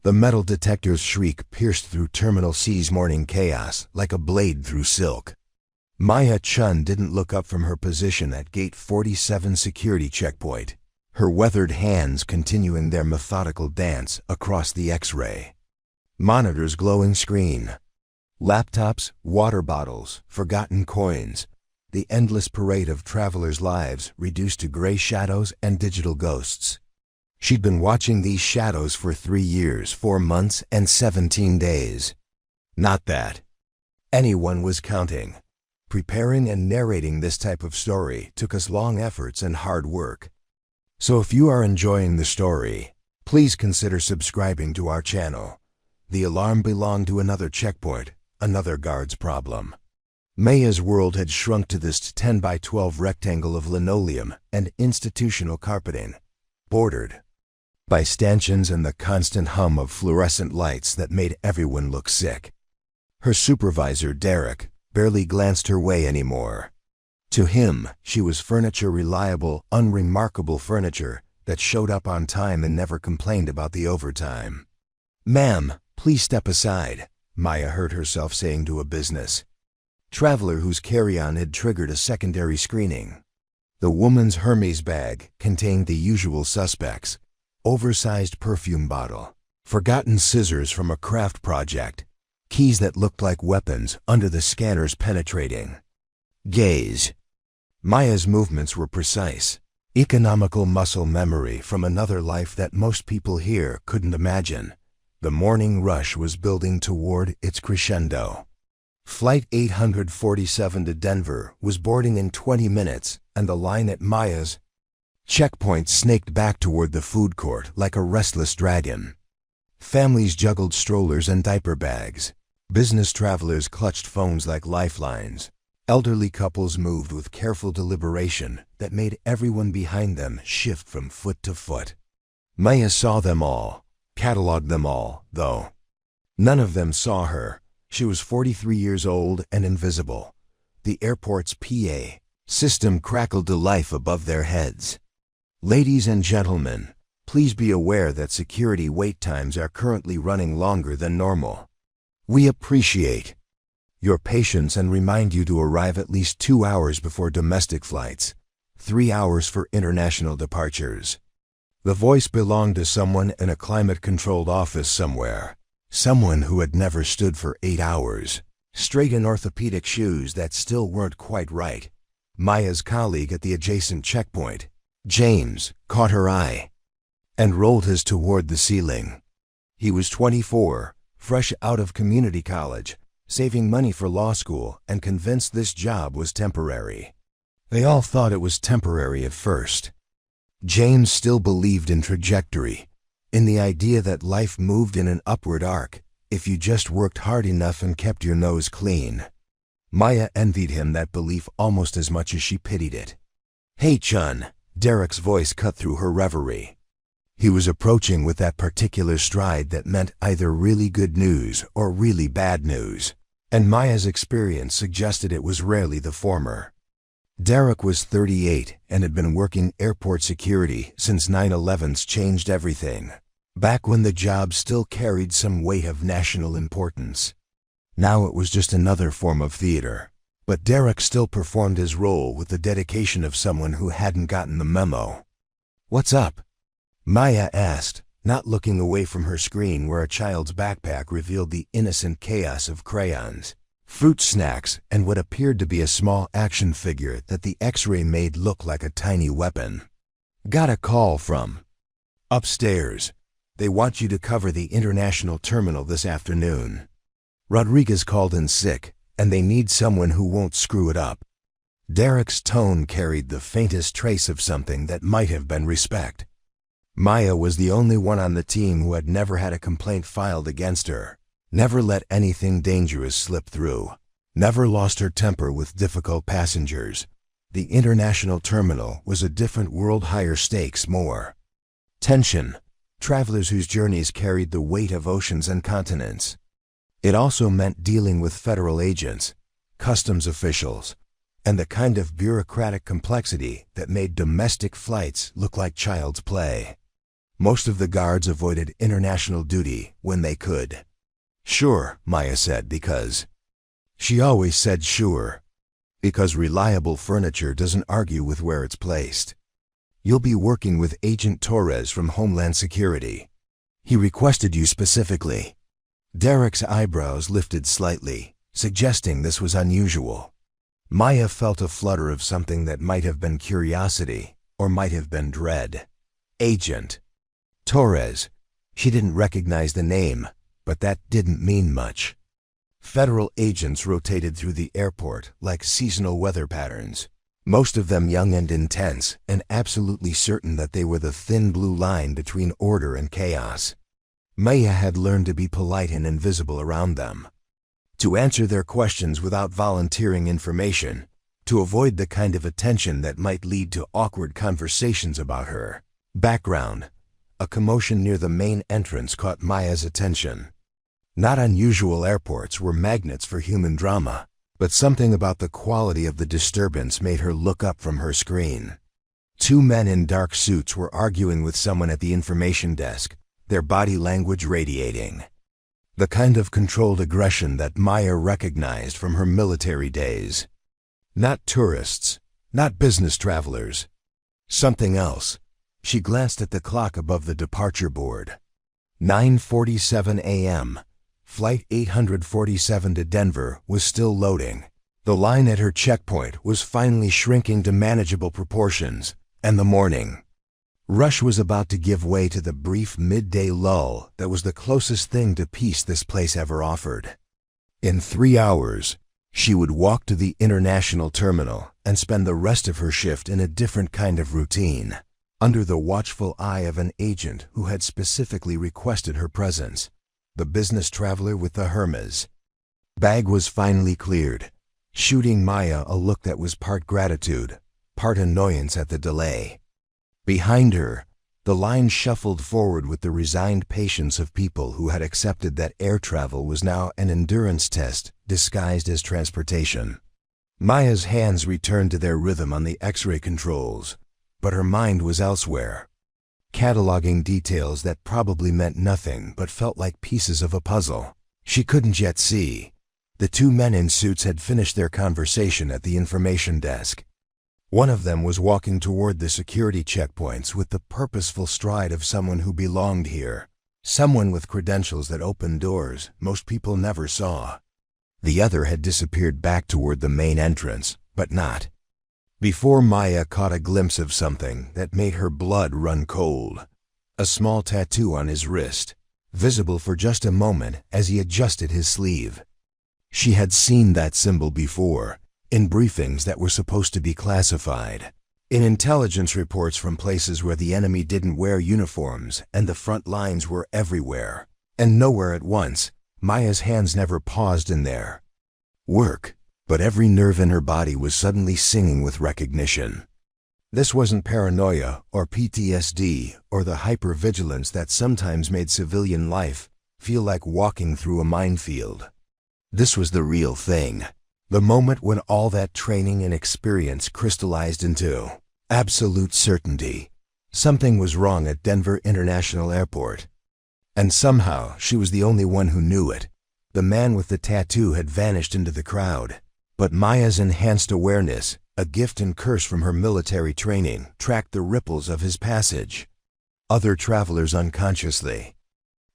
The metal detector's shriek pierced through Terminal C's morning chaos like a blade through silk. Maya Chen didn't look up from her position at Gate 47 security checkpoint, her weathered hands continuing their methodical dance across the X-ray. Monitor's glowing screen. Laptops, water bottles, forgotten coins. The endless parade of travelers' lives reduced to gray shadows and digital ghosts. She'd been watching these shadows for 3 years, 4 months, and 17 days. Not that anyone was counting. Preparing and narrating this type of story took us long efforts and hard work. So if you are enjoying the story, please consider subscribing to our channel. The alarm belonged to another checkpoint, another guard's problem. Maya's world had shrunk to this 10 by 12 rectangle of linoleum and institutional carpeting, bordered by stanchions and the constant hum of fluorescent lights that made everyone look sick. Her supervisor, Derek, barely glanced her way anymore. To him, she was furniture, reliable, unremarkable furniture that showed up on time and never complained about the overtime. "Ma'am, please step aside," Maya heard herself saying to a business traveler whose carry-on had triggered a secondary screening. The woman's Hermes bag contained the usual suspects: oversized perfume bottle, forgotten scissors from a craft project, keys that looked like weapons under the scanner's penetrating gaze. Maya's movements were precise, economical muscle memory from another life that most people here couldn't imagine. The morning rush was building toward its crescendo. Flight 847 to Denver was boarding in 20 minutes, and the line at Maya's checkpoint snaked back toward the food court like a restless dragon. Families juggled strollers and diaper bags. Business travelers clutched phones like lifelines. Elderly couples moved with careful deliberation that made everyone behind them shift from foot to foot. Maya saw them all, cataloged them all, though none of them saw her. She was 43 years old and invisible. The airport's PA system crackled to life above their heads. "Ladies and gentlemen, please be aware that security wait times are currently running longer than normal. We appreciate your patience and remind you to arrive at least 2 hours before domestic flights, 3 hours for international departures." The voice belonged to someone in a climate-controlled office somewhere, someone who had never stood for 8 hours, straight in orthopedic shoes that still weren't quite right. Maya's colleague at the adjacent checkpoint, James, caught her eye and rolled his toward the ceiling. He was 24, fresh out of community college, saving money for law school, and convinced this job was temporary. They all thought it was temporary at first. James still believed in trajectory, in the idea that life moved in an upward arc if you just worked hard enough and kept your nose clean. Maya envied him that belief almost as much as she pitied it. "Hey, Chen," Derek's voice cut through her reverie. He was approaching with that particular stride that meant either really good news or really bad news, and Maya's experience suggested it was rarely the former. Derek was 38 and had been working airport security since 9/11's changed everything, back when the job still carried some weight of national importance. Now it was just another form of theater, but Derek still performed his role with the dedication of someone who hadn't gotten the memo. "What's up?" Maya asked, not looking away from her screen where a child's backpack revealed the innocent chaos of crayons, fruit snacks, and what appeared to be a small action figure that the X-ray made look like a tiny weapon. "Got a call from upstairs. They want you to cover the international terminal this afternoon. Rodriguez called in sick, and they need someone who won't screw it up." Derek's tone carried the faintest trace of something that might have been respect. Maya was the only one on the team who had never had a complaint filed against her, never let anything dangerous slip through, never lost her temper with difficult passengers. The international terminal was a different world, higher stakes, more tension, travelers whose journeys carried the weight of oceans and continents. It also meant dealing with federal agents, customs officials, and the kind of bureaucratic complexity that made domestic flights look like child's play. Most of the guards avoided international duty when they could. Sure, Maya said, because she always said sure. Because reliable furniture doesn't argue with where it's placed. You'll be working with Agent Torres from Homeland Security. He requested you specifically. Derek's eyebrows lifted slightly, suggesting this was unusual. Maya felt a flutter of something that might have been curiosity, or might have been dread. Agent Torres. She didn't recognize the name, but that didn't mean much. Federal agents rotated through the airport like seasonal weather patterns, most of them young and intense, and absolutely certain that they were the thin blue line between order and chaos. Maya had learned to be polite and invisible around them, to answer their questions without volunteering information, to avoid the kind of attention that might lead to awkward conversations about her. Background: a commotion near the main entrance caught Maya's attention. Not unusual airports were magnets for human drama, but something about the quality of the disturbance made her look up from her screen. Two men in dark suits were arguing with someone at the information desk, their body language radiating the kind of controlled aggression that Maya recognized from her military days. Not tourists, not business travelers. Something else. She glanced at the clock above the departure board. 9:47 a.m. Flight 847 to Denver was still loading. The line at her checkpoint was finally shrinking to manageable proportions, and the morning rush was about to give way to the brief midday lull that was the closest thing to peace this place ever offered. In 3 hours, she would walk to the international terminal and spend the rest of her shift in a different kind of routine, under the watchful eye of an agent who had specifically requested her presence, the business traveler with the Hermes. Bag was finally cleared, shooting Maya a look that was part gratitude, part annoyance at the delay. Behind her, the line shuffled forward with the resigned patience of people who had accepted that air travel was now an endurance test disguised as transportation. Maya's hands returned to their rhythm on the X-ray controls, but her mind was elsewhere, cataloging details that probably meant nothing but felt like pieces of a puzzle. She couldn't yet see. The two men in suits had finished their conversation at the information desk. One of them was walking toward the security checkpoints with the purposeful stride of someone who belonged here, someone with credentials that opened doors most people never saw. The other had disappeared back toward the main entrance, but not before Maya caught a glimpse of something that made her blood run cold. A small tattoo on his wrist, visible for just a moment as he adjusted his sleeve. She had seen that symbol before, in briefings that were supposed to be classified, in intelligence reports from places where the enemy didn't wear uniforms and the front lines were everywhere, and nowhere at once. Maya's hands never paused in their work, but every nerve in her body was suddenly singing with recognition. This wasn't paranoia or PTSD or the hypervigilance that sometimes made civilian life feel like walking through a minefield. This was the real thing. The moment when all that training and experience crystallized into absolute certainty. Something was wrong at Denver International Airport. And somehow she was the only one who knew it. The man with the tattoo had vanished into the crowd. But Maya's enhanced awareness, a gift and curse from her military training, tracked the ripples of his passage. Other travelers unconsciously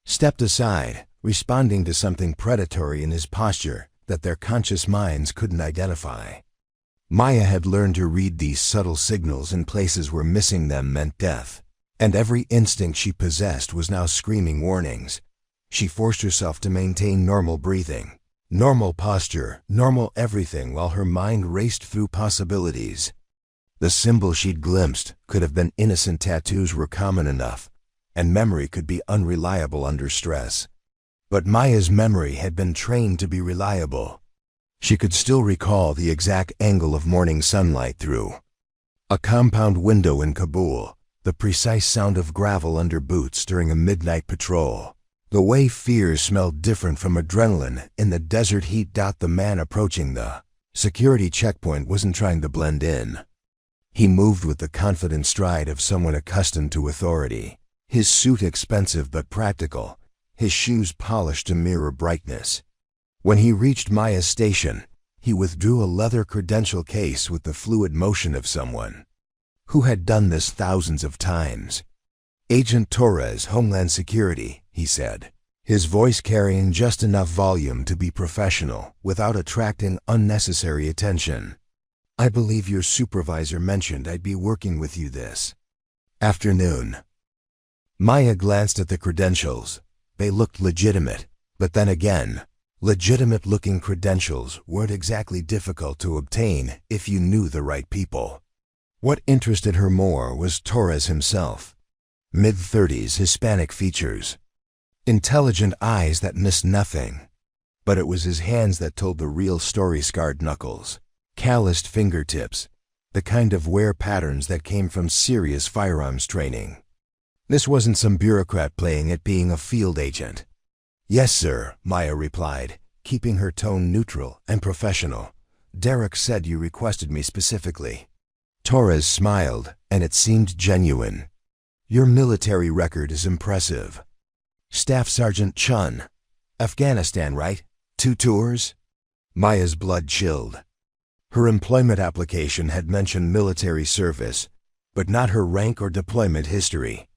stepped aside, responding to something predatory in his posture that their conscious minds couldn't identify. Maya had learned to read these subtle signals in places where missing them meant death, and every instinct she possessed was now screaming warnings. She forced herself to maintain normal breathing, normal posture, normal everything while her mind raced through possibilities. The symbol she'd glimpsed could have been innocent tattoos were common enough, and memory could be unreliable under stress. But Maya's memory had been trained to be reliable. She could still recall the exact angle of morning sunlight through a compound window in Kabul, the precise sound of gravel under boots during a midnight patrol, the way fear smelled different from adrenaline in the desert heat. The man approaching the security checkpoint wasn't trying to blend in. He moved with the confident stride of someone accustomed to authority. His suit expensive but practical, his shoes polished to mirror brightness. When he reached Maya's station, he withdrew a leather credential case with the fluid motion of someone who had done this thousands of times. "Agent Torres, Homeland Security," he said, his voice carrying just enough volume to be professional without attracting unnecessary attention. "I believe your supervisor mentioned I'd be working with you this afternoon." Maya glanced at the credentials. They looked legitimate, but then again, legitimate-looking credentials weren't exactly difficult to obtain if you knew the right people. What interested her more was Torres himself. Mid-30s, Hispanic features. Intelligent eyes that missed nothing. But it was his hands that told the real story. Scarred knuckles, calloused fingertips, the kind of wear patterns that came from serious firearms training. This wasn't some bureaucrat playing at being a field agent. "Yes, sir," Maya replied, keeping her tone neutral and professional. "Derek said you requested me specifically." Torres smiled, and it seemed genuine. "Your military record is impressive." "Staff Sergeant Chen. Afghanistan, right? 2 tours?" Maya's blood chilled. Her employment application had mentioned military service, but not her rank or deployment history.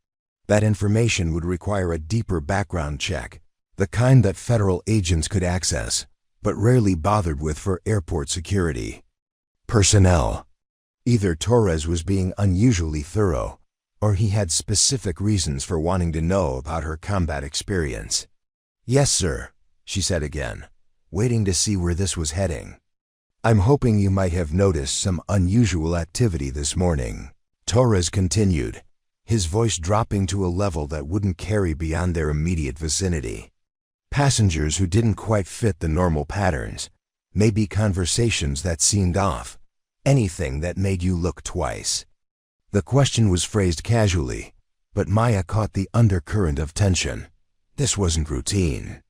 That information would require a deeper background check, the kind that federal agents could access, but rarely bothered with for airport security. Personnel. Either Torres was being unusually thorough, or he had specific reasons for wanting to know about her combat experience. "Yes, sir," she said again, waiting to see where this was heading. "I'm hoping you might have noticed some unusual activity this morning," Torres continued, his voice dropping to a level that wouldn't carry beyond their immediate vicinity. "Passengers who didn't quite fit the normal patterns, maybe conversations that seemed off, anything that made you look twice." The question was phrased casually, but Maya caught the undercurrent of tension. This wasn't routine.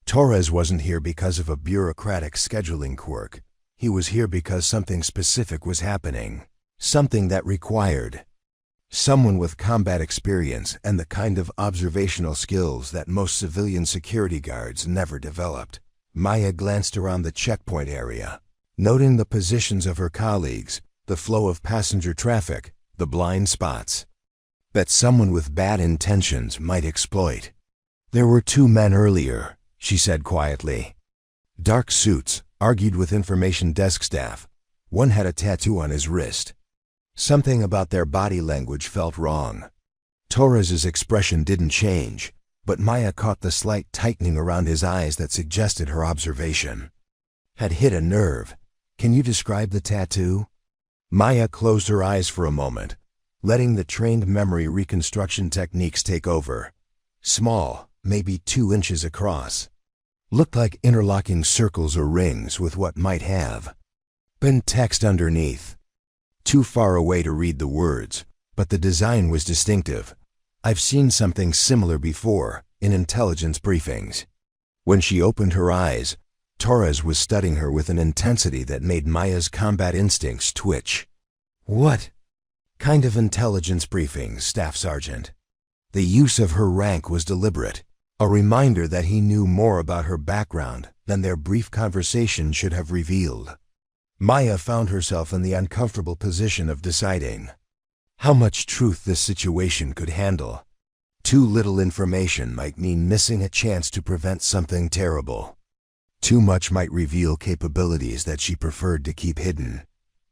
Torres wasn't here because of a bureaucratic scheduling quirk. He was here because something specific was happening, something that required someone with combat experience and the kind of observational skills that most civilian security guards never developed. Maya glanced around the checkpoint area, noting the positions of her colleagues, the flow of passenger traffic, the blind spots that someone with bad intentions might exploit. "There were 2 men earlier," she said quietly. Dark suits, argued with information desk staff. One had a tattoo on his wrist. Something about their body language felt wrong. Torres's expression didn't change, but Maya caught the slight tightening around his eyes that suggested her observation had hit a nerve. "Can you describe the tattoo?" Maya closed her eyes for a moment, letting the trained memory reconstruction techniques take over. Small, maybe 2 inches across. Looked like interlocking circles or rings with what might have been text underneath. Too far away to read the words, but the design was distinctive. "I've seen something similar before, in intelligence briefings." When she opened her eyes, Torres was studying her with an intensity that made Maya's combat instincts twitch. "What kind of intelligence briefings, Staff Sergeant?" The use of her rank was deliberate, a reminder that he knew more about her background than their brief conversation should have revealed. Maya found herself in the uncomfortable position of deciding how much truth this situation could handle. Too little information might mean missing a chance to prevent something terrible. Too much might reveal capabilities that she preferred to keep hidden.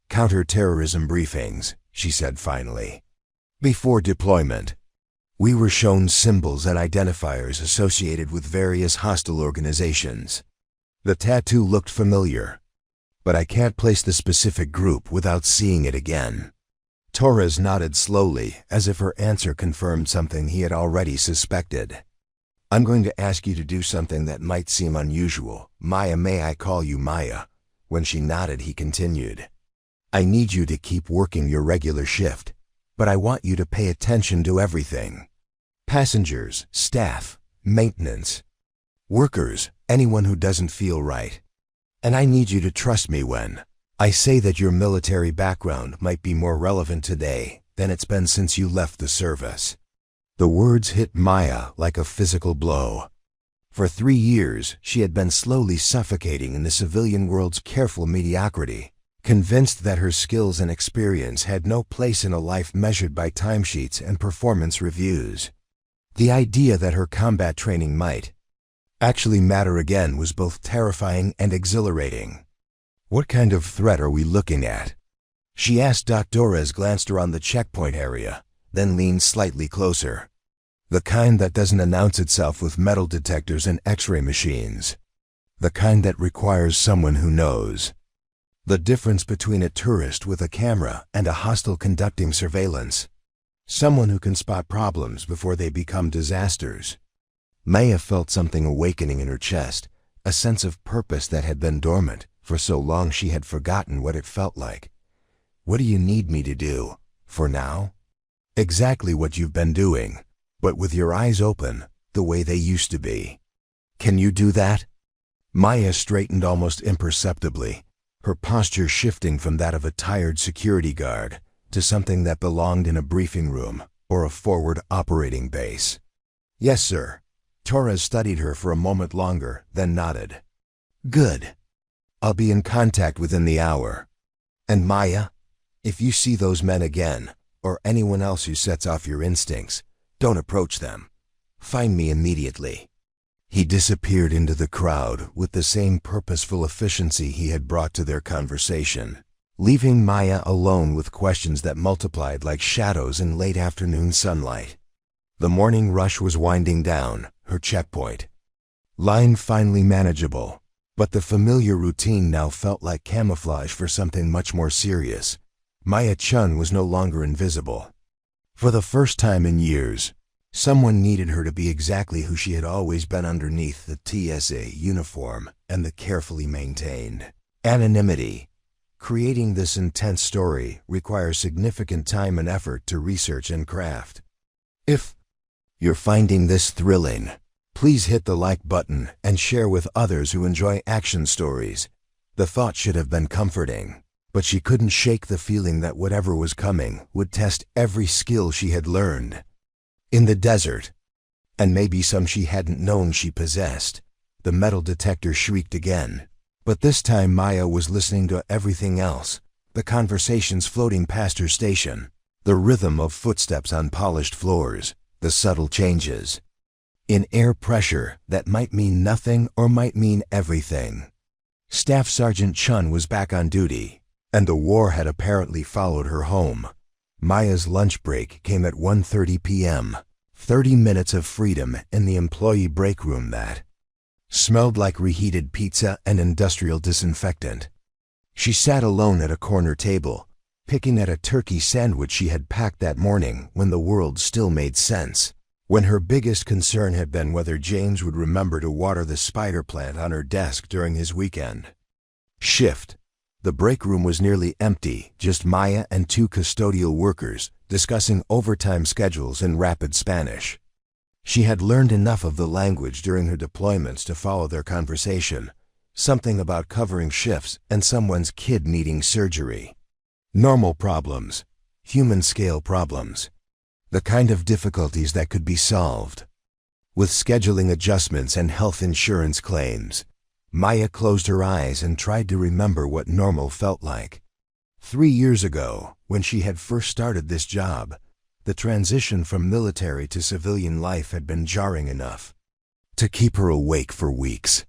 "Counter-terrorism briefings," she said finally. "Before deployment, we were shown symbols and identifiers associated with various hostile organizations. The tattoo looked familiar, but I can't place the specific group without seeing it again." Torres nodded slowly, as if her answer confirmed something he had already suspected. "I'm going to ask you to do something that might seem unusual. Maya, may I call you Maya?" When she nodded, he continued. "I need you to keep working your regular shift, but I want you to pay attention to everything. Passengers, staff, maintenance, workers, anyone who doesn't feel right. And I need you to trust me when I say that your military background might be more relevant today than it's been since you left the service." The words hit Maya like a physical blow. For 3 years, she had been slowly suffocating in the civilian world's careful mediocrity, convinced that her skills and experience had no place in a life measured by timesheets and performance reviews. The idea that her combat training might actually matter again was both terrifying and exhilarating. "What kind of threat are we looking at?" she asked. Doctores glanced around the checkpoint area, then leaned slightly closer. "The kind that doesn't announce itself with metal detectors and X-ray machines. The kind that requires someone who knows the difference between a tourist with a camera and a hostile conducting surveillance. Someone who can spot problems before they become disasters." Maya felt something awakening in her chest, a sense of purpose that had been dormant. For so long she had forgotten what it felt like. "What do you need me to do, for now?" "Exactly what you've been doing, but with your eyes open, the way they used to be." "Can you do that?" Maya straightened almost imperceptibly, her posture shifting from that of a tired security guard to something that belonged in a briefing room or a forward operating base. "Yes, sir." Torres studied her for a moment longer, then nodded. "Good. I'll be in contact within the hour. And Maya, if you see those men again, or anyone else who sets off your instincts, don't approach them. Find me immediately." He disappeared into the crowd with the same purposeful efficiency he had brought to their conversation, leaving Maya alone with questions that multiplied like shadows in late afternoon sunlight. The morning rush was winding down, her checkpoint line finally manageable, but the familiar routine now felt like camouflage for something much more serious. Maya Chen was no longer invisible. For the first time in years, someone needed her to be exactly who she had always been underneath the TSA uniform and the carefully maintained anonymity. Creating this intense story requires significant time and effort to research and craft. If you're finding this thrilling, please hit the like button and share with others who enjoy action stories. The thought should have been comforting, but she couldn't shake the feeling that whatever was coming would test every skill she had learned in the desert, and maybe some she hadn't known she possessed. The metal detector shrieked again, but this time Maya was listening to everything else, the conversations floating past her station, the rhythm of footsteps on polished floors, the subtle changes in air pressure that might mean nothing or might mean everything. Staff Sergeant Chen was back on duty, and the war had apparently followed her home. Maya's lunch break came at 1:30 p.m., 30 minutes of freedom in the employee break room that smelled like reheated pizza and industrial disinfectant. She sat alone at a corner table, picking at a turkey sandwich she had packed that morning when the world still made sense, when her biggest concern had been whether James would remember to water the spider plant on her desk during his weekend shift. The break room was nearly empty, just Maya and 2 custodial workers discussing overtime schedules in rapid Spanish. She had learned enough of the language during her deployments to follow their conversation, something about covering shifts and someone's kid needing surgery. Normal problems, human-scale problems, the kind of difficulties that could be solved with scheduling adjustments and health insurance claims. Maya closed her eyes and tried to remember what normal felt like. 3 years ago, when she had first started this job, the transition from military to civilian life had been jarring enough to keep her awake for weeks.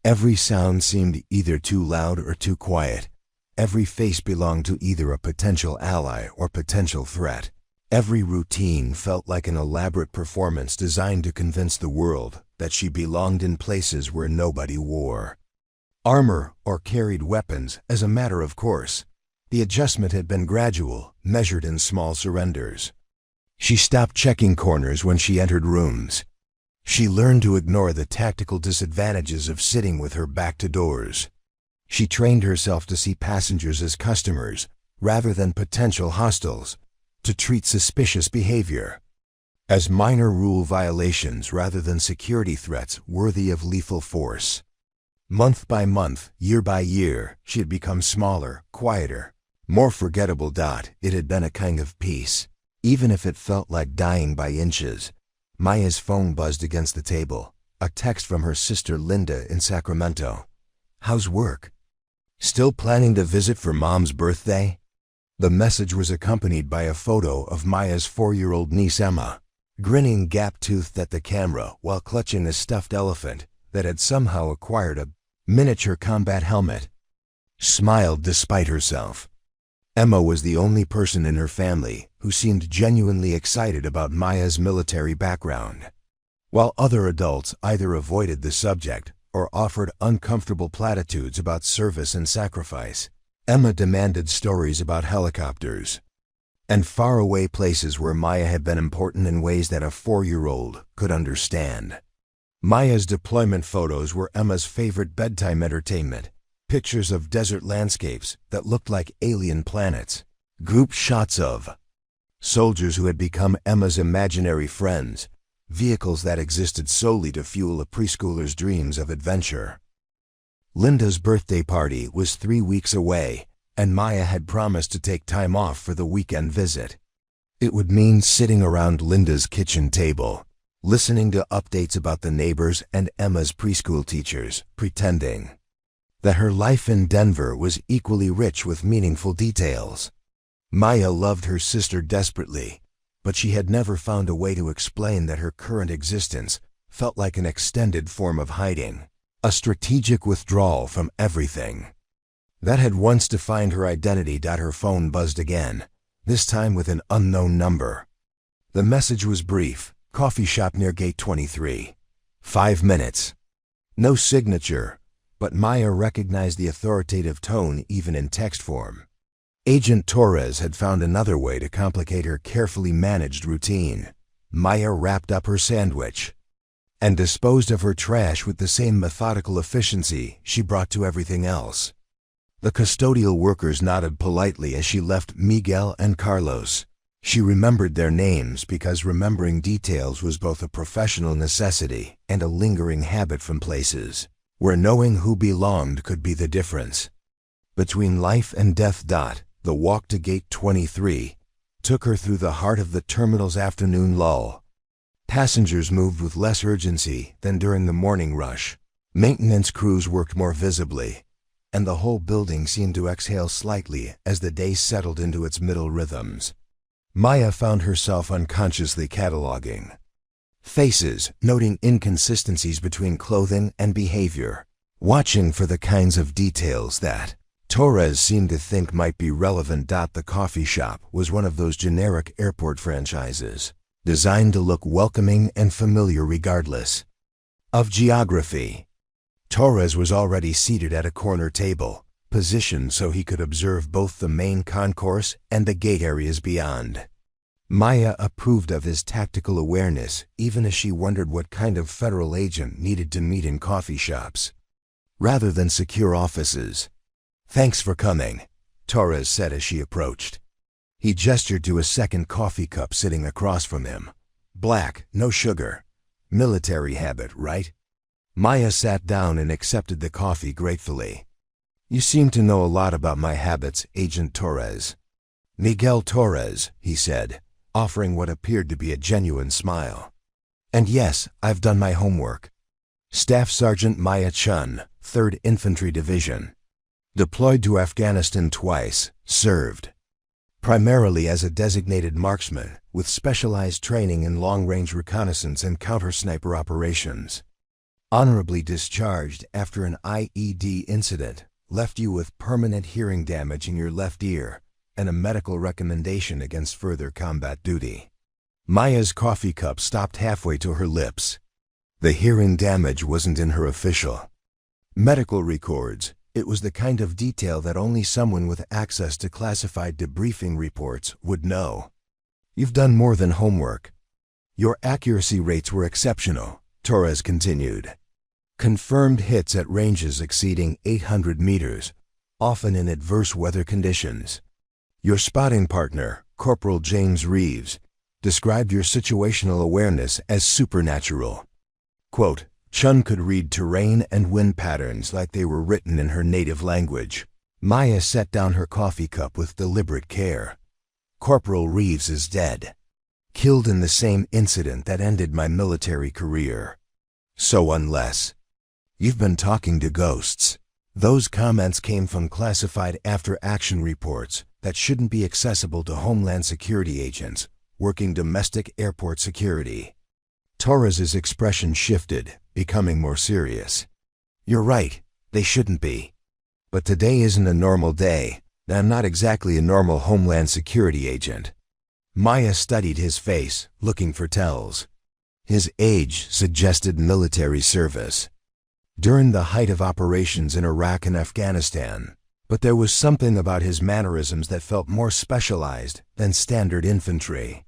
Every sound seemed either too loud or too quiet. Every face belonged to either a potential ally or potential threat. Every routine felt like an elaborate performance designed to convince the world that she belonged in places where nobody wore armor or carried weapons as a matter of course. The adjustment had been gradual, measured in small surrenders. She stopped checking corners when she entered rooms. She learned to ignore the tactical disadvantages of sitting with her back to doors. She trained herself to see passengers as customers rather than potential hostiles, to treat suspicious behavior as minor rule violations rather than security threats worthy of lethal force. Month by month, year by year, she had become smaller, quieter, more forgettable. It had been a kind of peace, Even if it felt like dying by inches. Maya's phone buzzed against the table. A text from her sister Linda in Sacramento. "How's work? Still planning to visit for Mom's birthday?" The message was accompanied by a photo of Maya's 4-year-old niece Emma, grinning gap-toothed at the camera while clutching a stuffed elephant that had somehow acquired a miniature combat helmet. Smiled despite herself. Emma was the only person in her family who seemed genuinely excited about Maya's military background. While other adults either avoided the subject or offered uncomfortable platitudes about service and sacrifice, Emma demanded stories about helicopters and faraway places where Maya had been important in ways that a 4-year-old could understand. Maya's deployment photos were Emma's favorite bedtime entertainment. Pictures of desert landscapes that looked like alien planets. Group shots of soldiers who had become Emma's imaginary friends. Vehicles that existed solely to fuel a preschooler's dreams of adventure. Linda's birthday party was 3 weeks away, and Maya had promised to take time off for the weekend visit. It would mean sitting around Linda's kitchen table, listening to updates about the neighbors and Emma's preschool teachers, pretending that her life in Denver was equally rich with meaningful details. Maya loved her sister desperately, but she had never found a way to explain that her current existence felt like an extended form of hiding, a strategic withdrawal from everything that had once defined her identity. Her phone buzzed again, this time with an unknown number. The message was brief: "Coffee shop near gate 23. 5 minutes." No signature, but Maya recognized the authoritative tone even in text form. Agent Torres had found another way to complicate her carefully managed routine. Maya wrapped up her sandwich and disposed of her trash with the same methodical efficiency she brought to everything else. The custodial workers nodded politely as she left Miguel and Carlos. She remembered their names because remembering details was both a professional necessity and a lingering habit from places where knowing who belonged could be the difference. Between life and death. The walk to gate 23 took her through the heart of the terminal's afternoon lull. Passengers moved with less urgency than during the morning rush. Maintenance crews worked more visibly, and the whole building seemed to exhale slightly as the day settled into its middle rhythms. Maya found herself unconsciously cataloging faces, noting inconsistencies between clothing and behavior, watching for the kinds of details that Torres seemed to think might be relevant. The coffee shop was one of those generic airport franchises, designed to look welcoming and familiar regardless of geography. Torres was already seated at a corner table, positioned so he could observe both the main concourse and the gate areas beyond. Maya approved of his tactical awareness, even as she wondered what kind of federal agent needed to meet in coffee shops rather than secure offices. "Thanks for coming," Torres said as she approached. He gestured to a second coffee cup sitting across from him. "Black, no sugar. Military habit, right?" Maya sat down and accepted the coffee gratefully. "You seem to know a lot about my habits, Agent Torres." "Miguel Torres," he said, offering what appeared to be a genuine smile. "And yes, I've done my homework." Staff Sergeant Maya Chen, 3rd Infantry Division. Deployed to Afghanistan twice, served primarily as a designated marksman with specialized training in long-range reconnaissance and counter-sniper operations. Honorably discharged after an IED incident left you with permanent hearing damage in your left ear and a medical recommendation against further combat duty. Maya's coffee cup stopped halfway to her lips. The hearing damage wasn't in her official medical records. It was the kind of detail that only someone with access to classified debriefing reports would know. "You've done more than homework. Your accuracy rates were exceptional," Torres continued. "Confirmed hits at ranges exceeding 800 meters, often in adverse weather conditions. Your spotting partner, Corporal James Reeves, described your situational awareness as supernatural. Quote, Chen could read terrain and wind patterns like they were written in her native language." Maya set down her coffee cup with deliberate care. Corporal Reeves is dead. Killed in the same incident that ended my military career. So unless you've been talking to ghosts. Those comments came from classified after-action reports that shouldn't be accessible to Homeland Security agents working domestic airport security. Torres's expression shifted, becoming more serious. You're right, they shouldn't be. But today isn't a normal day. I'm not exactly a normal Homeland Security agent. Maya studied his face, looking for tells. His age suggested military service during the height of operations in Iraq and Afghanistan, but there was something about his mannerisms that felt more specialized than standard infantry.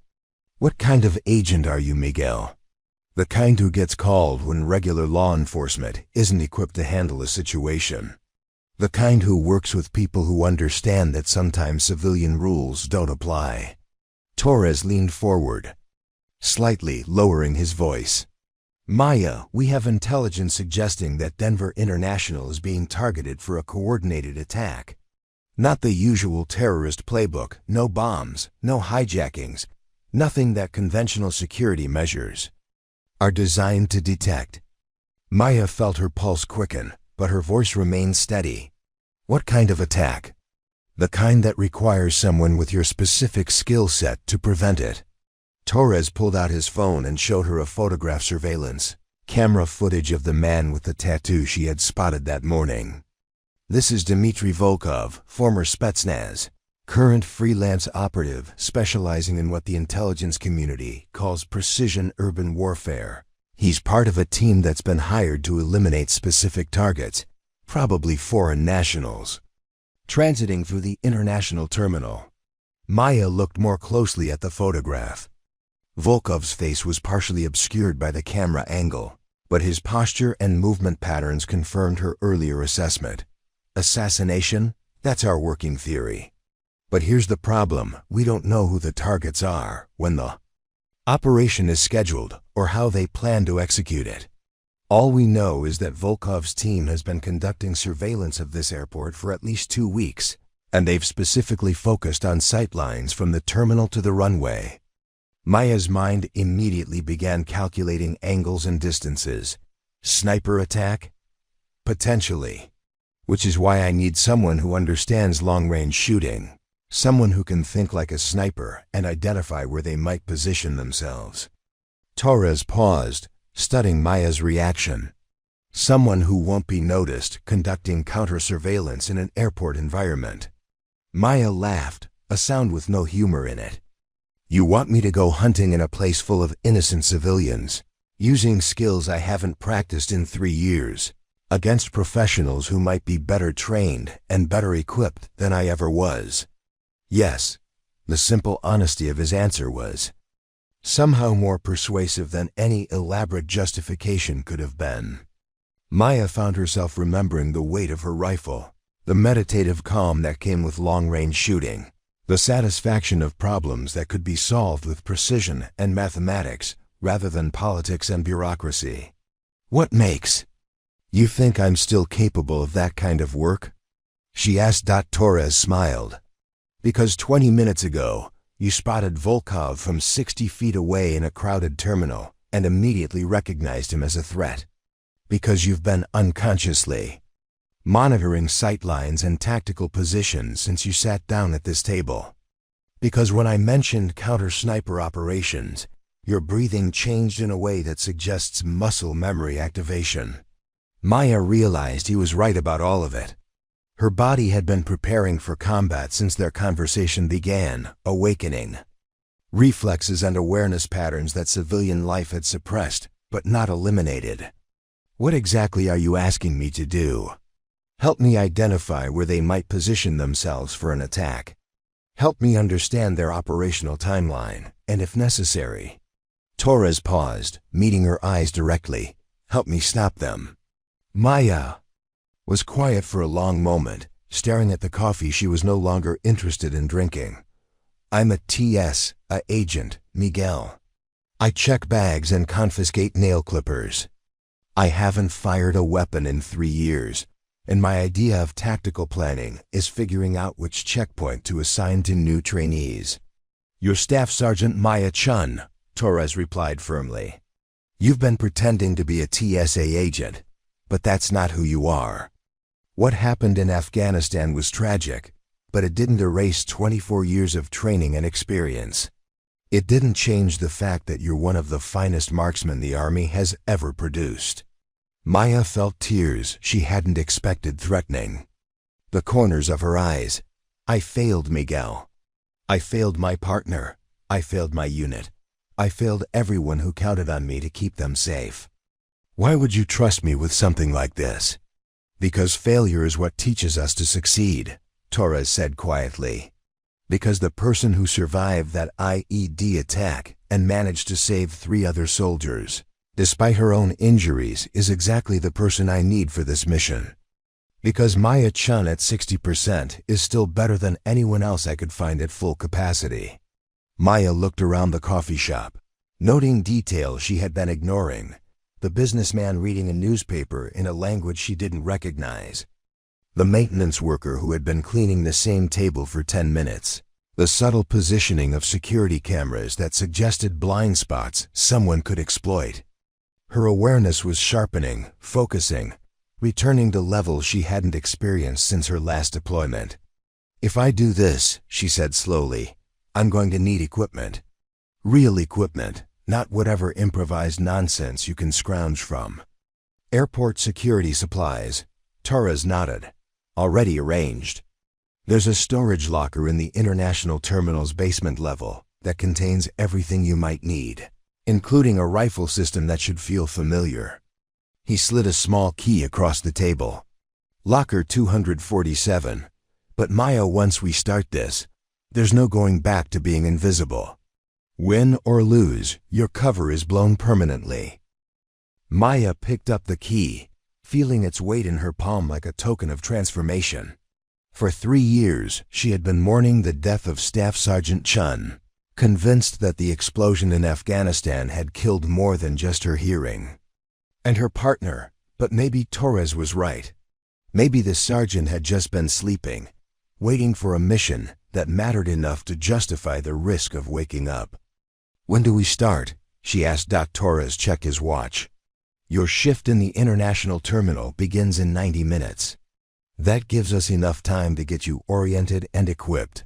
What kind of agent are you, Miguel? The kind who gets called when regular law enforcement isn't equipped to handle a situation. The kind who works with people who understand that sometimes civilian rules don't apply. Torres leaned forward, slightly lowering his voice. Maya, we have intelligence suggesting that Denver International is being targeted for a coordinated attack. Not the usual terrorist playbook, no bombs, no hijackings, nothing that conventional security measures are designed to detect. Maya felt her pulse quicken, but her voice remained steady. What kind of attack? The kind that requires someone with your specific skill set to prevent it. Torres pulled out his phone and showed her a photograph surveillance camera footage of the man with the tattoo she had spotted that morning. This is Dmitry Volkov, former Spetsnaz, current freelance operative specializing in what the intelligence community calls precision urban warfare. He's part of a team that's been hired to eliminate specific targets, probably foreign nationals, transiting through the international terminal. Maya looked more closely at the photograph. Volkov's face was partially obscured by the camera angle, but his posture and movement patterns confirmed her earlier assessment. Assassination? That's our working theory. But here's the problem: we don't know who the targets are, when the operation is scheduled, or how they plan to execute it. All we know is that Volkov's team has been conducting surveillance of this airport for at least 2 weeks, and they've specifically focused on sightlines from the terminal to the runway. Maya's mind immediately began calculating angles and distances. Sniper attack? Potentially. Which is why I need someone who understands long-range shooting. Someone who can think like a sniper and identify where they might position themselves. Torres paused, studying Maya's reaction. Someone who won't be noticed conducting counter-surveillance in an airport environment. Maya laughed, a sound with no humor in it. You want me to go hunting in a place full of innocent civilians, using skills I haven't practiced in 3 years, against professionals who might be better trained and better equipped than I ever was? Yes, the simple honesty of his answer was somehow more persuasive than any elaborate justification could have been. Maya found herself remembering the weight of her rifle, the meditative calm that came with long-range shooting, the satisfaction of problems that could be solved with precision and mathematics rather than politics and bureaucracy. What makes you think I'm still capable of that kind of work? She asked. Torres smiled. Because 20 minutes ago, you spotted Volkov from 60 feet away in a crowded terminal and immediately recognized him as a threat. Because you've been unconsciously monitoring sightlines and tactical positions since you sat down at this table. Because when I mentioned counter-sniper operations, your breathing changed in a way that suggests muscle memory activation. Maya realized he was right about all of it. Her body had been preparing for combat since their conversation began, awakening reflexes and awareness patterns that civilian life had suppressed, but not eliminated. What exactly are you asking me to do? Help me identify where they might position themselves for an attack. Help me understand their operational timeline, and if necessary. Torres paused, meeting her eyes directly. Help me stop them. Maya was quiet for a long moment, staring at the coffee she was no longer interested in drinking. I'm a agent, Miguel. I check bags and confiscate nail clippers. I haven't fired a weapon in 3 years. And my idea of tactical planning is figuring out which checkpoint to assign to new trainees. "Your Staff Sergeant Maya Chen," Torres replied firmly. "You've been pretending to be a TSA agent, but that's not who you are. What happened in Afghanistan was tragic, but it didn't erase 24 years of training and experience. It didn't change the fact that you're one of the finest marksmen the Army has ever produced." Maya felt tears she hadn't expected threatening. The corners of her eyes. "I failed, Miguel. I failed my partner. I failed my unit. I failed everyone who counted on me to keep them safe. Why would you trust me with something like this?" "Because failure is what teaches us to succeed," Torres said quietly. "Because the person who survived that IED attack and managed to save 3 other soldiers, despite her own injuries, is exactly the person I need for this mission. Because Maya Chen at 60% is still better than anyone else I could find at full capacity." Maya looked around the coffee shop, noting details she had been ignoring. The businessman reading a newspaper in a language she didn't recognize. The maintenance worker who had been cleaning the same table for 10 minutes. The subtle positioning of security cameras that suggested blind spots someone could exploit. Her awareness was sharpening, focusing, returning to levels she hadn't experienced since her last deployment. "If I do this," she said slowly, "I'm going to need equipment. Real equipment, not whatever improvised nonsense you can scrounge from." "Airport security supplies," Torres nodded. "Already arranged. There's a storage locker in the international terminal's basement level that contains everything you might need, including a rifle system that should feel familiar." He slid a small key across the table. "Locker 247. But Maya, once we start this, there's no going back to being invisible. Win or lose, your cover is blown permanently." Maya picked up the key, feeling its weight in her palm like a token of transformation. For 3 years, she had been mourning the death of Staff Sergeant Chen, convinced that the explosion in Afghanistan had killed more than just her hearing. And her partner, but maybe Torres was right. Maybe the sergeant had just been sleeping, waiting for a mission that mattered enough to justify the risk of waking up. "When do we start?" she asked. Torres checked his watch. "Your shift in the international terminal begins in 90 minutes. That gives us enough time to get you oriented and equipped."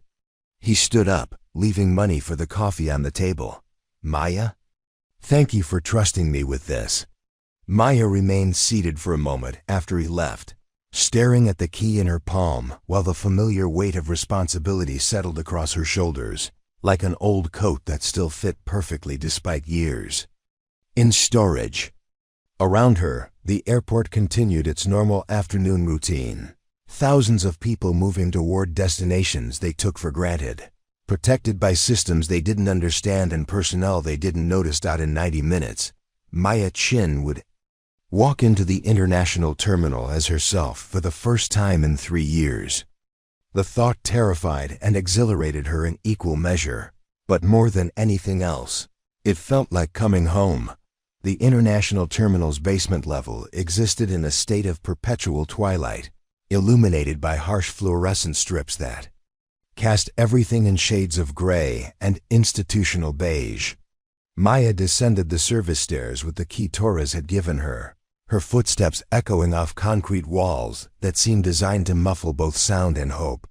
He stood up, leaving money for the coffee on the table. "Maya? Thank you for trusting me with this." Maya remained seated for a moment after he left, staring at the key in her palm while the familiar weight of responsibility settled across her shoulders, like an old coat that still fit perfectly despite years. In storage. Around her, the airport continued its normal afternoon routine. Thousands of people moving toward destinations they took for granted, protected by systems they didn't understand and personnel they didn't notice. In 90 minutes, Maya Chen would walk into the international terminal as herself for the first time in 3 years. The thought terrified and exhilarated her in equal measure, but more than anything else, it felt like coming home. The international terminal's basement level existed in a state of perpetual twilight, illuminated by harsh fluorescent strips that cast everything in shades of gray and institutional beige. Maya descended the service stairs with the key Torres had given her, her footsteps echoing off concrete walls that seemed designed to muffle both sound and hope.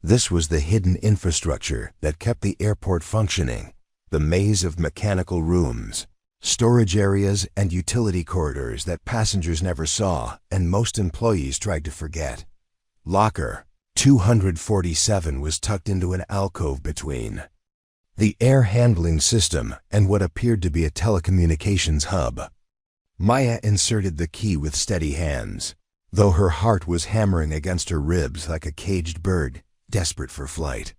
This was the hidden infrastructure that kept the airport functioning, the maze of mechanical rooms, storage areas, and utility corridors that passengers never saw and most employees tried to forget. Locker 247 was tucked into an alcove between the air handling system and what appeared to be a telecommunications hub. Maya inserted the key with steady hands, though her heart was hammering against her ribs like a caged bird, desperate for flight.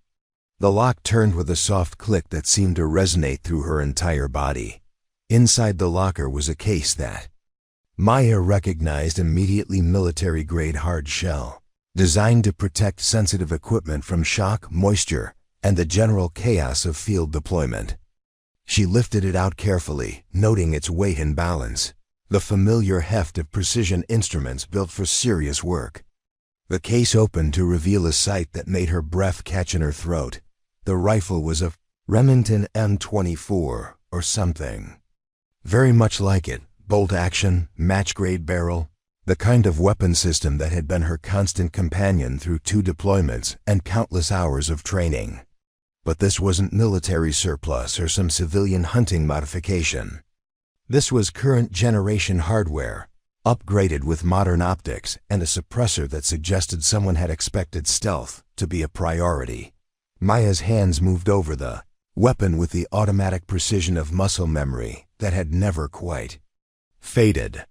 The lock turned with a soft click that seemed to resonate through her entire body. Inside the locker was a case that Maya recognized immediately: military-grade hard shell, designed to protect sensitive equipment from shock, moisture, and the general chaos of field deployment. She lifted it out carefully, noting its weight and balance, the familiar heft of precision instruments built for serious work. The case opened to reveal a sight that made her breath catch in her throat. The rifle was a Remington M24 or something. Very much like it, bolt action, match-grade barrel, the kind of weapon system that had been her constant companion through 2 deployments and countless hours of training. But this wasn't military surplus or some civilian hunting modification. This was current generation hardware, upgraded with modern optics and a suppressor that suggested someone had expected stealth to be a priority. Maya's hands moved over the weapon with the automatic precision of muscle memory that had never quite faded.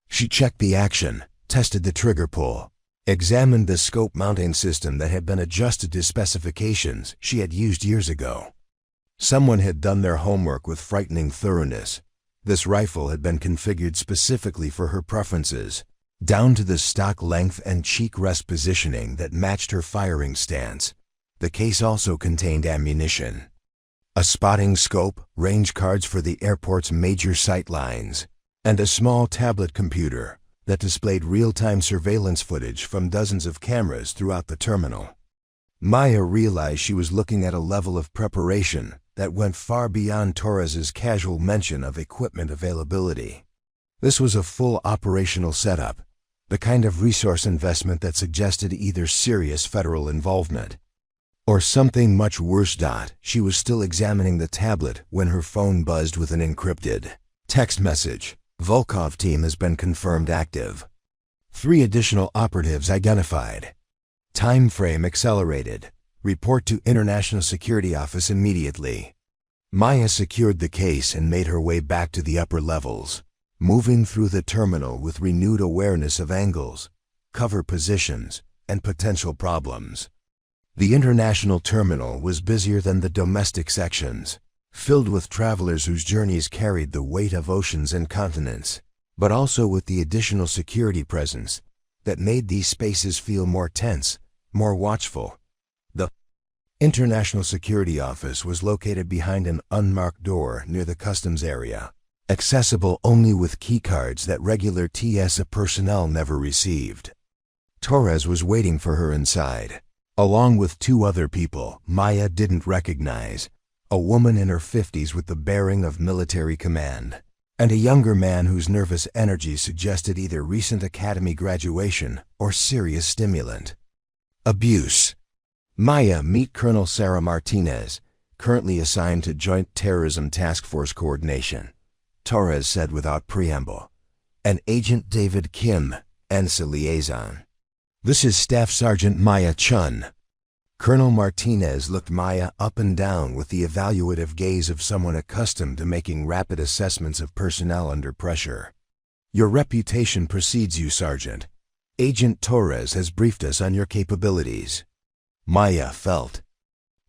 She checked the action, tested the trigger pull, examined the scope mounting system that had been adjusted to specifications she had used years ago. Someone had done their homework with frightening thoroughness. This rifle had been configured specifically for her preferences, down to the stock length and cheek rest positioning that matched her firing stance. The case also contained ammunition, a spotting scope, range cards for the airport's major sight lines, and a small tablet computer that displayed real-time surveillance footage from dozens of cameras throughout the terminal. Maya realized she was looking at a level of preparation that went far beyond Torres's casual mention of equipment availability. This was a full operational setup, the kind of resource investment that suggested either serious federal involvement or something much worse. She was still examining the tablet when her phone buzzed with an encrypted text message. Volkov team has been confirmed active. 3 additional operatives identified. Time frame accelerated. Report to International Security Office immediately. Maya secured the case and made her way back to the upper levels, moving through the terminal with renewed awareness of angles, cover positions, and potential problems. The international terminal was busier than the domestic sections, filled with travelers whose journeys carried the weight of oceans and continents, but also with the additional security presence that made these spaces feel more tense, more watchful. The International Security Office was located behind an unmarked door near the customs area, accessible only with keycards that regular TSA personnel never received. Torres was waiting for her inside, along with 2 other people Maya didn't recognize. A woman in her 50s with the bearing of military command, and a younger man whose nervous energy suggested either recent academy graduation or serious stimulant abuse. Maya, meet Colonel Sarah Martinez, currently assigned to Joint Terrorism Task Force Coordination, Torres said without preamble, and Agent David Kim, ENSA liaison. This is Staff Sergeant Maya Chen. Colonel Martinez looked Maya up and down with the evaluative gaze of someone accustomed to making rapid assessments of personnel under pressure. Your reputation precedes you, Sergeant. Agent Torres has briefed us on your capabilities. Maya felt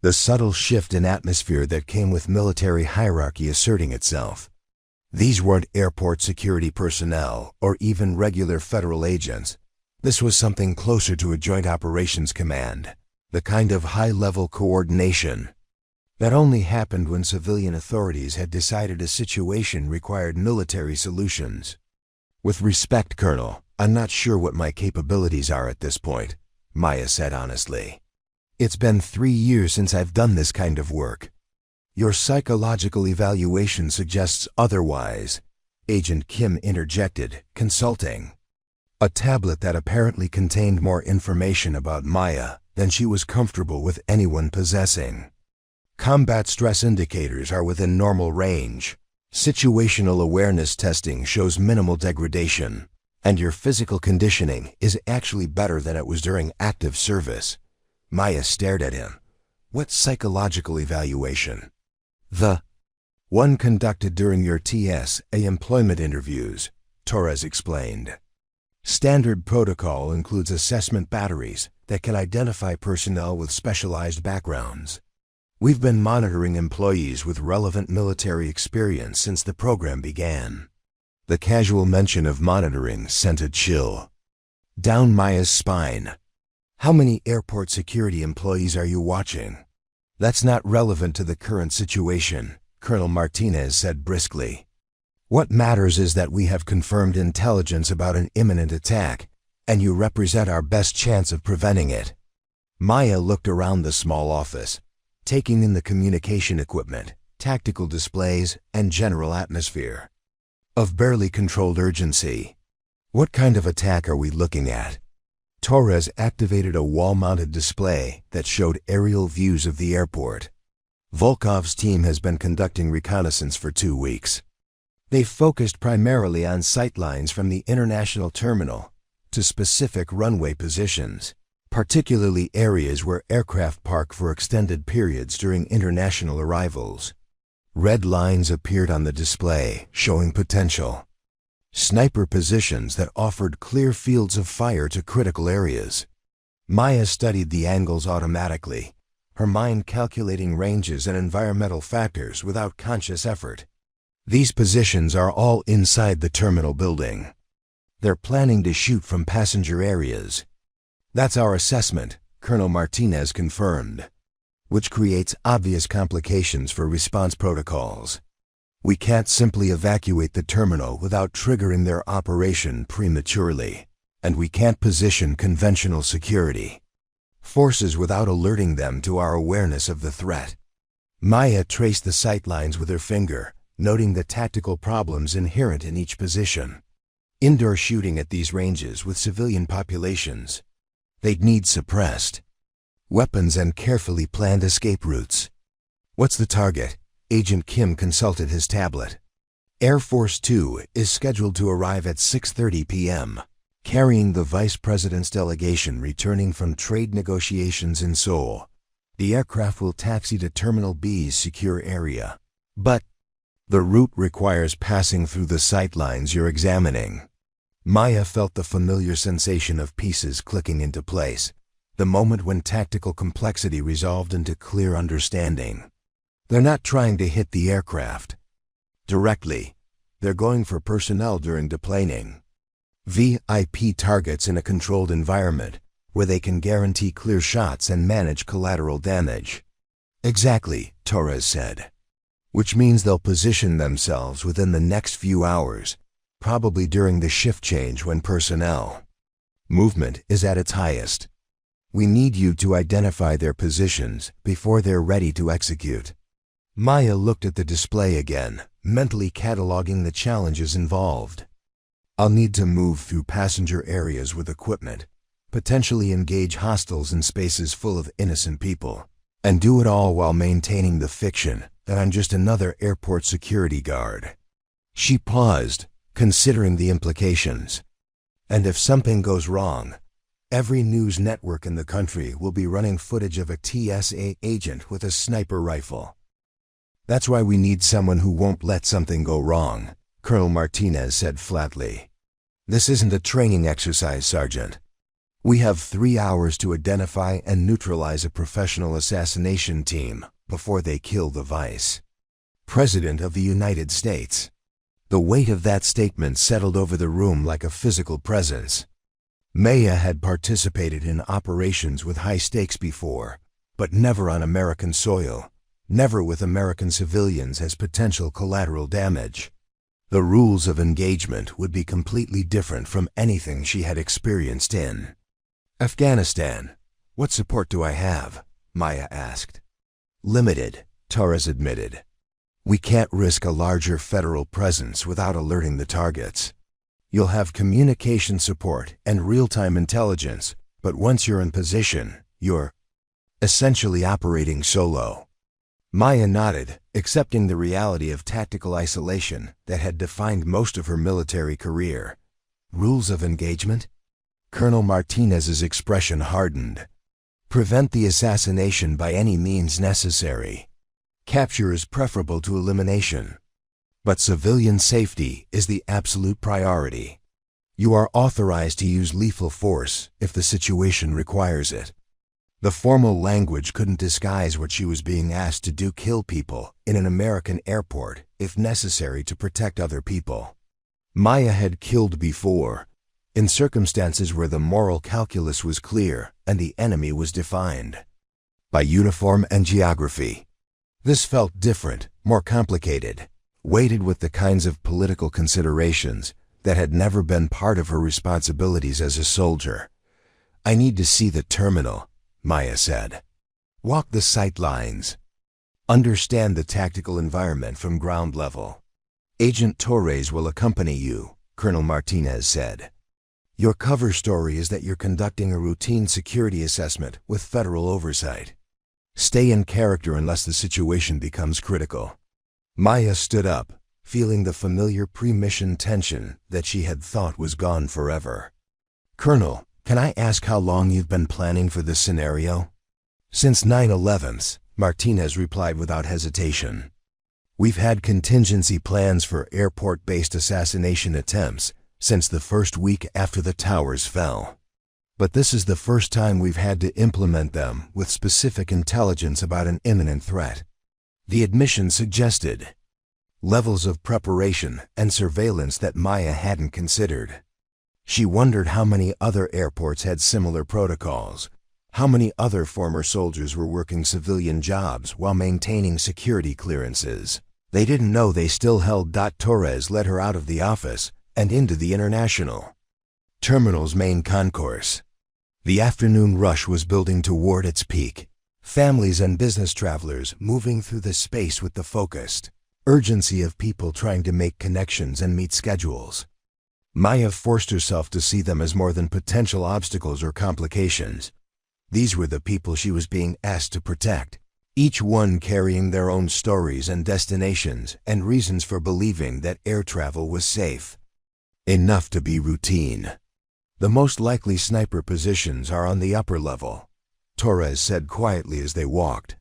the subtle shift in atmosphere that came with military hierarchy asserting itself. These weren't airport security personnel or even regular federal agents. This was something closer to a Joint Operations Command. The kind of high-level coordination that only happened when civilian authorities had decided a situation required military solutions. With respect, Colonel, I'm not sure what my capabilities are at this point, Maya said honestly. It's been 3 years since I've done this kind of work. Your psychological evaluation suggests otherwise, Agent Kim interjected, consulting a tablet that apparently contained more information about Maya than she was comfortable with anyone possessing. Combat stress indicators are within normal range. Situational awareness testing shows minimal degradation, and your physical conditioning is actually better than it was during active service. Maya stared at him. What psychological evaluation? The one conducted during your TSA employment interviews, Torres explained. Standard protocol includes assessment batteries that can identify personnel with specialized backgrounds. We've been monitoring employees with relevant military experience since the program began. The casual mention of monitoring sent a chill down Maya's spine. How many airport security employees are you watching? That's not relevant to the current situation, Colonel Martinez said briskly. What matters is that we have confirmed intelligence about an imminent attack, and you represent our best chance of preventing it. Maya looked around the small office. taking in the communication equipment, tactical displays, and general atmosphere of barely controlled urgency. What kind of attack are we looking at? Torres activated a wall-mounted display that showed aerial views of the airport. Volkov's team has been conducting reconnaissance for 2 weeks. They've focused primarily on sightlines from the international terminal to specific runway positions, particularly areas where aircraft park for extended periods during international arrivals. Red lines appeared on the display, showing potential sniper positions that offered clear fields of fire to critical areas. Maya studied the angles automatically, her mind calculating ranges and environmental factors without conscious effort. These positions are all inside the terminal building. They're planning to shoot from passenger areas. That's our assessment, Colonel Martinez confirmed, which creates obvious complications for response protocols. We can't simply evacuate the terminal without triggering their operation prematurely, and we can't position conventional security forces without alerting them to our awareness of the threat. Maya traced the sightlines with her finger, noting the tactical problems inherent in each position. Indoor shooting at these ranges with civilian populations, they'd need suppressed weapons and carefully planned escape routes. What's the target? Agent Kim consulted his tablet. Air Force 2 is scheduled to arrive at 6:30 p.m., carrying the Vice President's delegation returning from trade negotiations in Seoul. The aircraft will taxi to Terminal B's secure area. But the route requires passing through the sightlines you're examining. Maya felt the familiar sensation of pieces clicking into place, the moment when tactical complexity resolved into clear understanding. They're not trying to hit the aircraft directly. They're going for personnel during deplaning. VIP targets in a controlled environment where they can guarantee clear shots and manage collateral damage. Exactly, Torres said. Which means they'll position themselves within the next few hours, probably during the shift change when personnel movement is at its highest. We need you to identify their positions before they're ready to execute. Maya looked at the display again, mentally cataloging the challenges involved. I'll need to move through passenger areas with equipment, potentially engage hostiles in spaces full of innocent people, and do it all while maintaining the fiction that I'm just another airport security guard. She paused, considering the implications. And if something goes wrong, every news network in the country will be running footage of a TSA agent with a sniper rifle. That's why we need someone who won't let something go wrong, Colonel Martinez said flatly. This isn't a training exercise, Sergeant. We have 3 hours to identify and neutralize a professional assassination team before they kill the Vice President of the United States. The weight of that statement settled over the room like a physical presence. Maya had participated in operations with high stakes before, but never on American soil. Never with American civilians as potential collateral damage. The rules of engagement would be completely different from anything she had experienced in Afghanistan. What support do I have? Maya asked. Limited, Torres admitted. We can't risk a larger federal presence without alerting the targets. You'll have communication support and real-time intelligence, but once you're in position, you're essentially operating solo. Maya nodded, accepting the reality of tactical isolation that had defined most of her military career. Rules of engagement? Colonel Martinez's expression hardened. Prevent the assassination by any means necessary. Capture is preferable to elimination. But civilian safety is the absolute priority. You are authorized to use lethal force if the situation requires it. The formal language couldn't disguise what she was being asked to do: kill people in an American airport if necessary to protect other people. Maya had killed before, in circumstances where the moral calculus was clear and the enemy was defined by uniform and geography. This felt different, more complicated, weighted with the kinds of political considerations that had never been part of her responsibilities as a soldier. I need to see the terminal, Maya said. Walk the sight lines. Understand the tactical environment from ground level. Agent Torres will accompany you, Colonel Martinez said. Your cover story is that you're conducting a routine security assessment with federal oversight. Stay in character unless the situation becomes critical. Maya stood up, feeling the familiar pre-mission tension that she had thought was gone forever. Colonel, can I ask how long you've been planning for this scenario? Since 9/11, Martinez replied without hesitation. We've had contingency plans for airport-based assassination attempts since the first week after the towers fell. But this is the first time we've had to implement them with specific intelligence about an imminent threat. The admission suggested levels of preparation and surveillance that Maya hadn't considered. She wondered how many other airports had similar protocols, how many other former soldiers were working civilian jobs while maintaining security clearances. They didn't know they still held. Torres led her out of the office and into the International Terminal's main concourse. The afternoon rush was building toward its peak. Families and business travelers moving through the space with the focused urgency of people trying to make connections and meet schedules. Maya forced herself to see them as more than potential obstacles or complications. These were the people she was being asked to protect, each one carrying their own stories and destinations and reasons for believing that air travel was safe. Enough to be routine. The most likely sniper positions are on the upper level, Torres said quietly as they walked.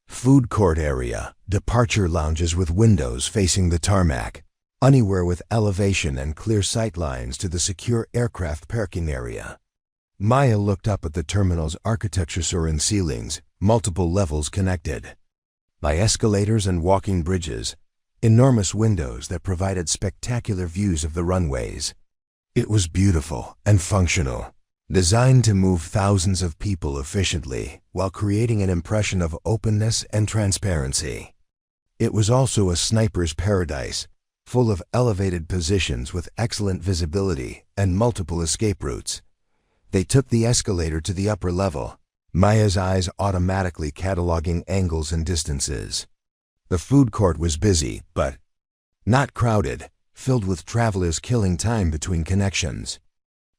Food court area, departure lounges with windows facing the tarmac, anywhere with elevation and clear sight lines to the secure aircraft parking area. Maya looked up at the terminal's architecture soaring ceilings, multiple levels connected by escalators and walking bridges, enormous windows that provided spectacular views of the runways. It was beautiful and functional, designed to move thousands of people efficiently while creating an impression of openness and transparency. It was also a sniper's paradise, full of elevated positions with excellent visibility and multiple escape routes. They took the escalator to the upper level, Maya's eyes automatically cataloging angles and distances. The food court was busy, but not crowded, filled with travelers killing time between connections.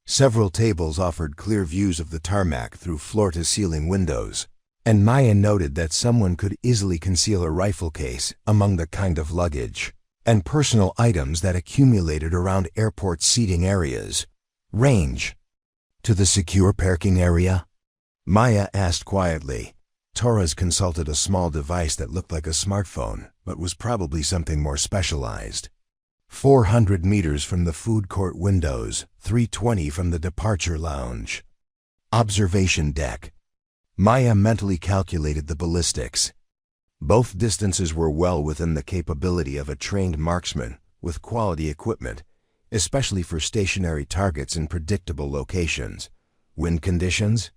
Several tables offered clear views of the tarmac through floor-to-ceiling windows, and Maya noted that someone could easily conceal a rifle case among the kind of luggage and personal items that accumulated around airport seating areas. Range to the secure parking area? Maya asked quietly. Torres consulted a small device that looked like a smartphone, but was probably something more specialized. 400 meters from the food court windows, 320 from the departure lounge. Observation deck. Maya mentally calculated the ballistics. Both distances were well within the capability of a trained marksman with quality equipment, especially for stationary targets in predictable locations. Wind conditions?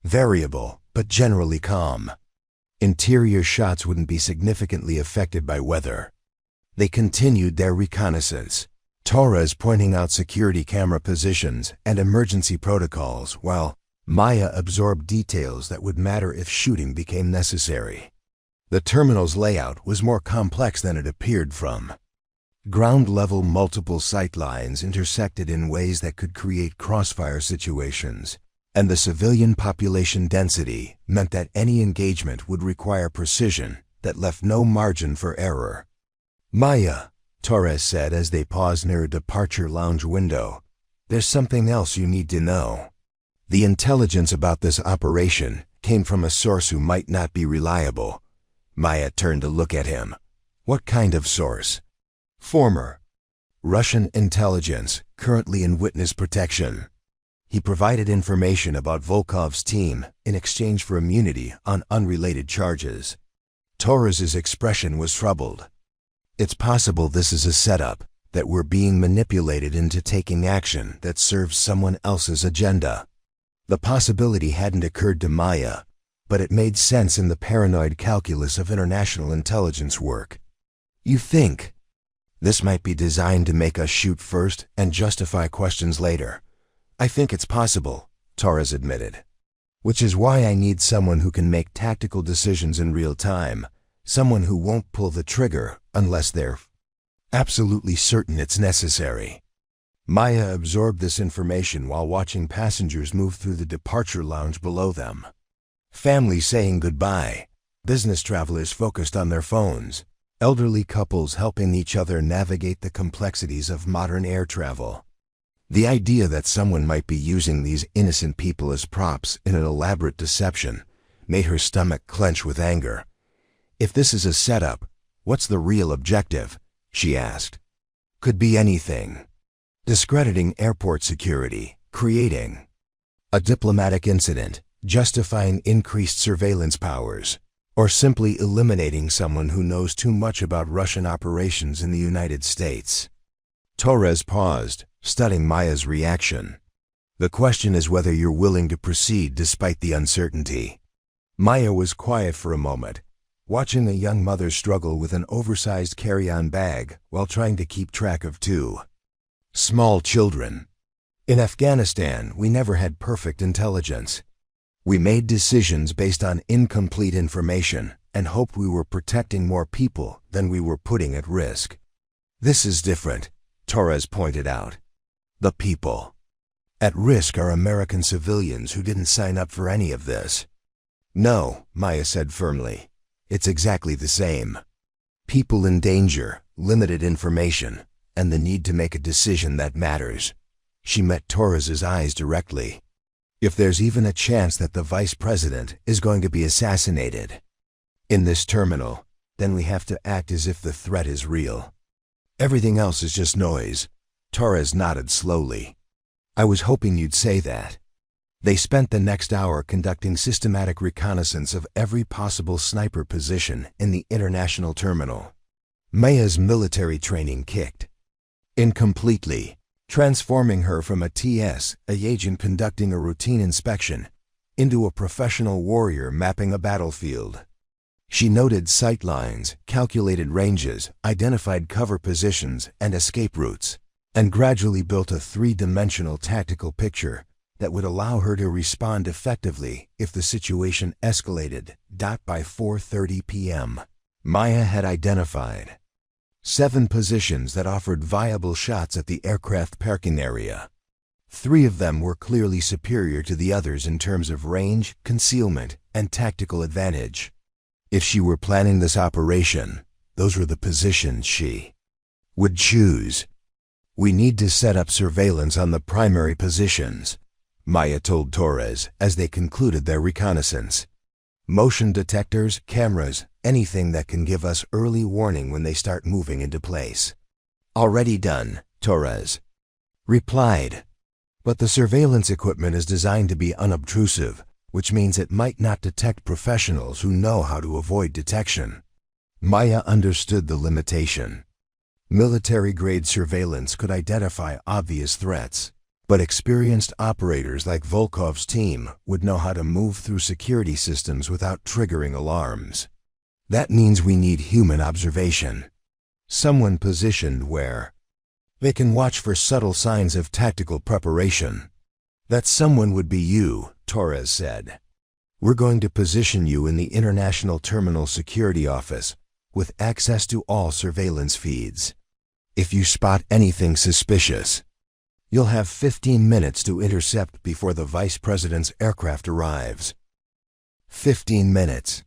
Variable, but generally calm. Interior shots wouldn't be significantly affected by weather. They continued their reconnaissance, Torres pointing out security camera positions and emergency protocols, while Maya absorbed details that would matter if shooting became necessary. The terminal's layout was more complex than it appeared from ground-level. Multiple sight lines intersected in ways that could create crossfire situations, and the civilian population density meant that any engagement would require precision that left no margin for error. Maya, Torres said as they paused near a departure lounge window, there's something else you need to know. The intelligence about this operation came from a source who might not be reliable. Maya turned to look at him. What kind of source? Former Russian intelligence, currently in witness protection. He provided information about Volkov's team in exchange for immunity on unrelated charges. Torres's expression was troubled. It's possible this is a setup, that we're being manipulated into taking action that serves someone else's agenda. The possibility hadn't occurred to Maya, but it made sense in the paranoid calculus of international intelligence work. You think this might be designed to make us shoot first and justify questions later? I think it's possible, Torres admitted. Which is why I need someone who can make tactical decisions in real time, someone who won't pull the trigger unless they're absolutely certain it's necessary. Maya absorbed this information while watching passengers move through the departure lounge below them. Families saying goodbye, business travelers focused on their phones, elderly couples helping each other navigate the complexities of modern air travel. The idea that someone might be using these innocent people as props in an elaborate deception made her stomach clench with anger. If this is a setup, what's the real objective? She asked. Could be anything. Discrediting airport security, creating a diplomatic incident, justifying increased surveillance powers, or simply eliminating someone who knows too much about Russian operations in the United States. Torres paused, studying Maya's reaction. The question is whether you're willing to proceed despite the uncertainty. Maya was quiet for a moment, watching a young mother struggle with an oversized carry-on bag while trying to keep track of two small children. In Afghanistan, we never had perfect intelligence. We made decisions based on incomplete information and hoped we were protecting more people than we were putting at risk. This is different, Torres pointed out. The people at risk are American civilians who didn't sign up for any of this. No, Maya said firmly. It's exactly the same. People in danger, limited information, and the need to make a decision that matters. She met Torres's eyes directly. If there's even a chance that the vice president is going to be assassinated in this terminal, then we have to act as if the threat is real. Everything else is just noise. Torres nodded slowly. I was hoping you'd say that. They spent the next hour conducting systematic reconnaissance of every possible sniper position in the international terminal. Maya's military training kicked in completely, transforming her from a TS, an agent conducting a routine inspection, into a professional warrior mapping a battlefield. She noted sight lines, calculated ranges, identified cover positions and escape routes, and gradually built a three-dimensional tactical picture that would allow her to respond effectively if the situation escalated. By 4:30 p.m., Maya had identified 7 positions that offered viable shots at the aircraft parking area. 3 of them were clearly superior to the others in terms of range, concealment, and tactical advantage. If she were planning this operation, those were the positions she would choose. We need to set up surveillance on the primary positions, Maya told Torres as they concluded their reconnaissance. Motion detectors, cameras, anything that can give us early warning when they start moving into place. Already done, Torres replied. But the surveillance equipment is designed to be unobtrusive, which means it might not detect professionals who know how to avoid detection. Maya understood the limitation. Military-grade surveillance could identify obvious threats, but experienced operators like Volkov's team would know how to move through security systems without triggering alarms. That means we need human observation. Someone positioned where they can watch for subtle signs of tactical preparation. That someone would be you, Torres said. We're going to position you in the International Terminal Security Office with access to all surveillance feeds. If you spot anything suspicious, you'll have 15 minutes to intercept before the Vice President's aircraft arrives. 15 minutes.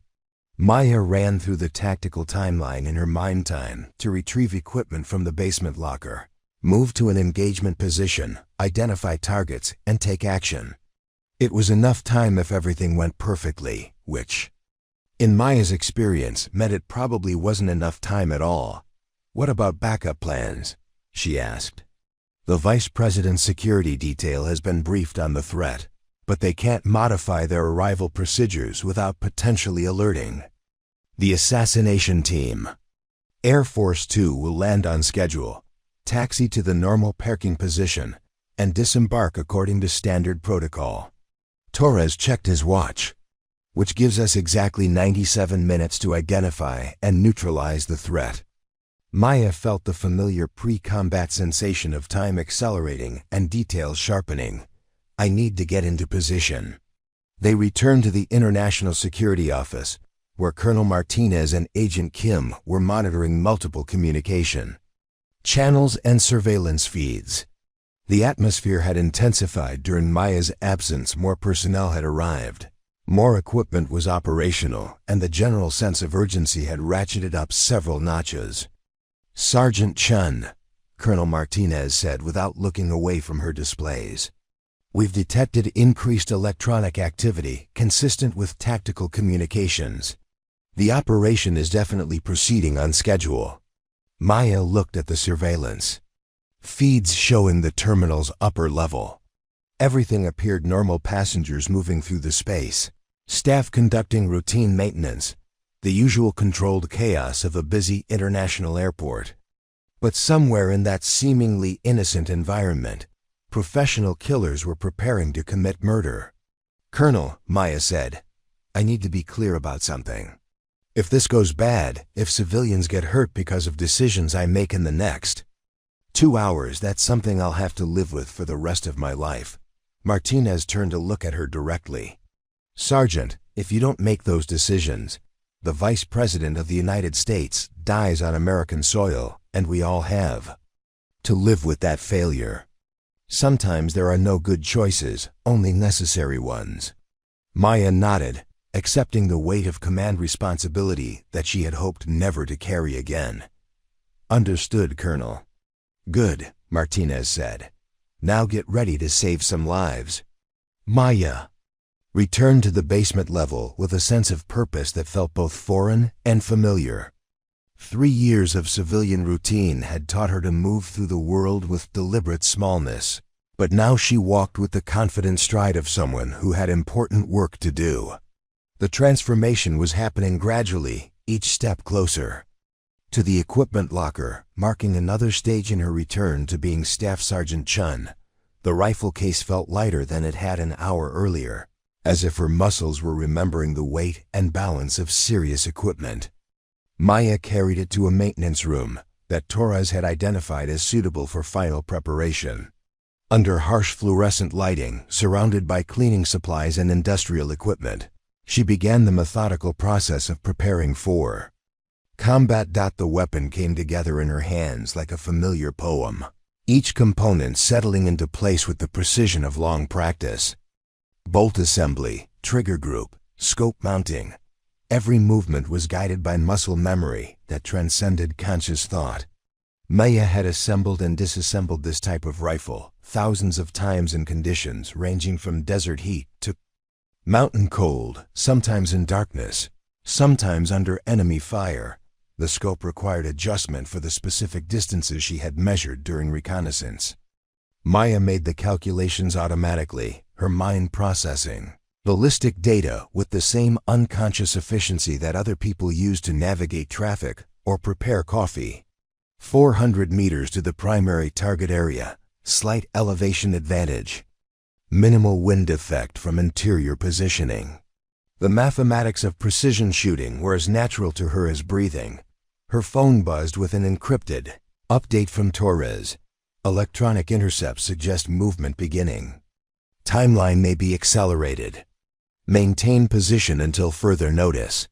Maya ran through the tactical timeline in her mind time to retrieve equipment from the basement locker, move to an engagement position, identify targets, and take action. It was enough time if everything went perfectly, which, in Maya's experience, meant it probably wasn't enough time at all. What about backup plans? She asked. The Vice President's security detail has been briefed on the threat, but they can't modify their arrival procedures without potentially alerting the assassination team. Air Force 2 will land on schedule, taxi to the normal parking position, and disembark according to standard protocol. Torres checked his watch, which gives us exactly 97 minutes to identify and neutralize the threat. Maya felt the familiar pre-combat sensation of time accelerating and details sharpening. I need to get into position. They returned to the International Security Office, where Colonel Martinez and Agent Kim were monitoring multiple communication channels and surveillance feeds. The atmosphere had intensified during Maya's absence. More personnel had arrived. More equipment was operational, and the general sense of urgency had ratcheted up several notches. "Sergeant Chen," Colonel Martinez said without looking away from her displays. "We've detected increased electronic activity consistent with tactical communications. The operation is definitely proceeding on schedule." Maya looked at the surveillance feeds showing the terminal's upper level. Everything appeared normal: passengers moving through the space, staff conducting routine maintenance, the usual controlled chaos of a busy international airport. But somewhere in that seemingly innocent environment, professional killers were preparing to commit murder. "Colonel," Maya said, "I need to be clear about something. If this goes bad, if civilians get hurt because of decisions I make in the next 2 hours, that's something I'll have to live with for the rest of my life." Martinez turned to look at her directly. "Sergeant, if you don't make those decisions, the Vice President of the United States dies on American soil, and we all have to live with that failure. Sometimes there are no good choices, only necessary ones." Maya nodded, accepting the weight of command responsibility that she had hoped never to carry again. "Understood, Colonel." "Good," Martinez said. "Now get ready to save some lives." Maya returned to the basement level with a sense of purpose that felt both foreign and familiar. 3 years of civilian routine had taught her to move through the world with deliberate smallness, but now she walked with the confident stride of someone who had important work to do. The transformation was happening gradually, each step closer to the equipment locker, marking another stage in her return to being Staff Sergeant Chen. The rifle case felt lighter than it had an hour earlier, as if her muscles were remembering the weight and balance of serious equipment. Maya carried it to a maintenance room that Torres had identified as suitable for final preparation. Under harsh fluorescent lighting, surrounded by cleaning supplies and industrial equipment, she began the methodical process of preparing for combat. The weapon came together in her hands like a familiar poem, each component settling into place with the precision of long practice. Bolt assembly, trigger group, scope mounting. Every movement was guided by muscle memory that transcended conscious thought. Maya had assembled and disassembled this type of rifle thousands of times in conditions ranging from desert heat to mountain cold, sometimes in darkness, sometimes under enemy fire. The scope required adjustment for the specific distances she had measured during reconnaissance. Maya made the calculations automatically, her mind processing ballistic data with the same unconscious efficiency that other people use to navigate traffic or prepare coffee. 400 meters to the primary target area, slight elevation advantage, minimal wind effect from interior positioning. The mathematics of precision shooting were as natural to her as breathing. Her phone buzzed with an encrypted update from Torres. Electronic intercepts suggest movement beginning. Timeline may be accelerated. Maintain position until further notice.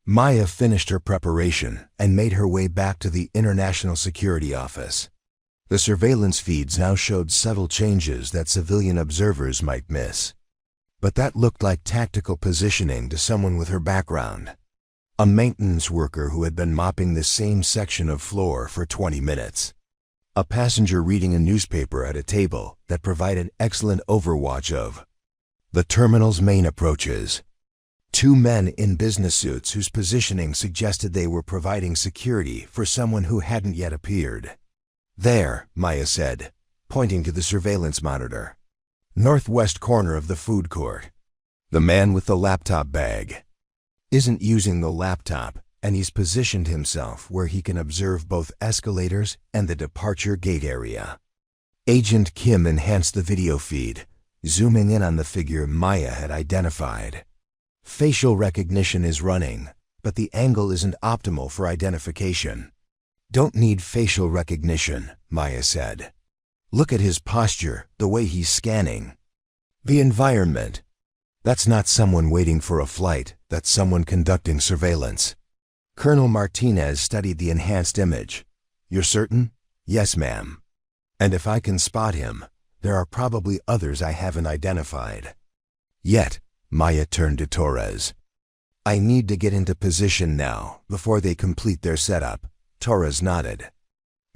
Maya finished her preparation and made her way back to the International Security Office. The surveillance feeds now showed subtle changes that civilian observers might miss. But that looked like tactical positioning to someone with her background. A maintenance worker who had been mopping the same section of floor for 20 minutes. A passenger reading a newspaper at a table that provided excellent overwatch of the terminal's main approaches. 2 men in business suits whose positioning suggested they were providing security for someone who hadn't yet appeared. "There," Maya said, pointing to the surveillance monitor. "Northwest corner of the food court. The man with the laptop bag isn't using the laptop, and he's positioned himself where he can observe both escalators and the departure gate area." Agent Kim enhanced the video feed, zooming in on the figure Maya had identified. "Facial recognition is running, but the angle isn't optimal for identification." "Don't need facial recognition," Maya said. "Look at his posture, the way he's scanning the environment." That's not someone waiting for a flight, that's someone conducting surveillance. Colonel Martinez studied the enhanced image. You're certain? Yes, ma'am. And if I can spot him, there are probably others I haven't identified. Yet, Maya turned to Torres. I need to get into position now, before they complete their setup. Torres nodded.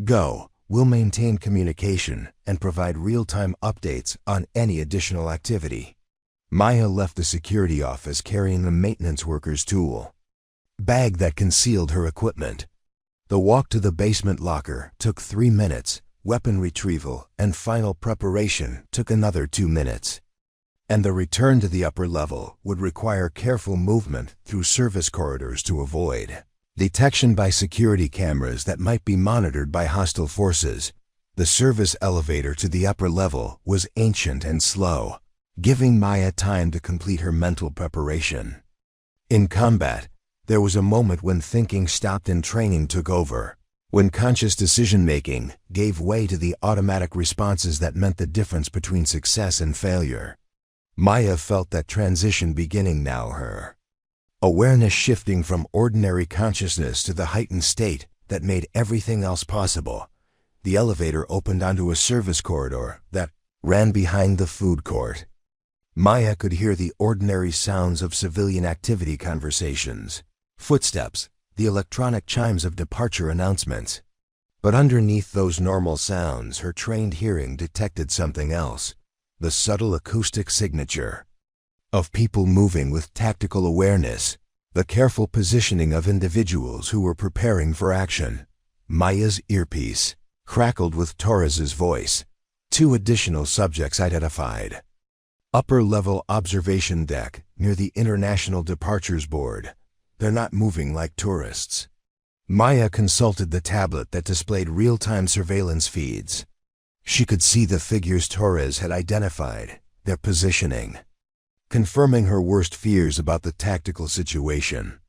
Go. We'll maintain communication and provide real-time updates on any additional activity. Maya left the security office carrying the maintenance worker's tool bag that concealed her equipment. The walk to the basement locker took 3 minutes. Weapon retrieval and final preparation took another 2 minutes. And the return to the upper level would require careful movement through service corridors to avoid detection by security cameras that might be monitored by hostile forces. The service elevator to the upper level was ancient and slow, giving Maya time to complete her mental preparation. In combat, there was a moment when thinking stopped and training took over, when conscious decision-making gave way to the automatic responses that meant the difference between success and failure. Maya felt that transition beginning now, her awareness shifting from ordinary consciousness to the heightened state that made everything else possible. The elevator opened onto a service corridor that ran behind the food court. Maya could hear the ordinary sounds of civilian activity conversations, footsteps, the electronic chimes of departure announcements. But underneath those normal sounds, her trained hearing detected something else, the subtle acoustic signature of people moving with tactical awareness, the careful positioning of individuals who were preparing for action. Maya's earpiece crackled with Torres's voice. 2 additional subjects identified. Upper-level observation deck near the International Departures Board. They're not moving like tourists. Maya consulted the tablet that displayed real-time surveillance feeds. She could see the figures Torres had identified, their positioning, confirming her worst fears about the tactical situation.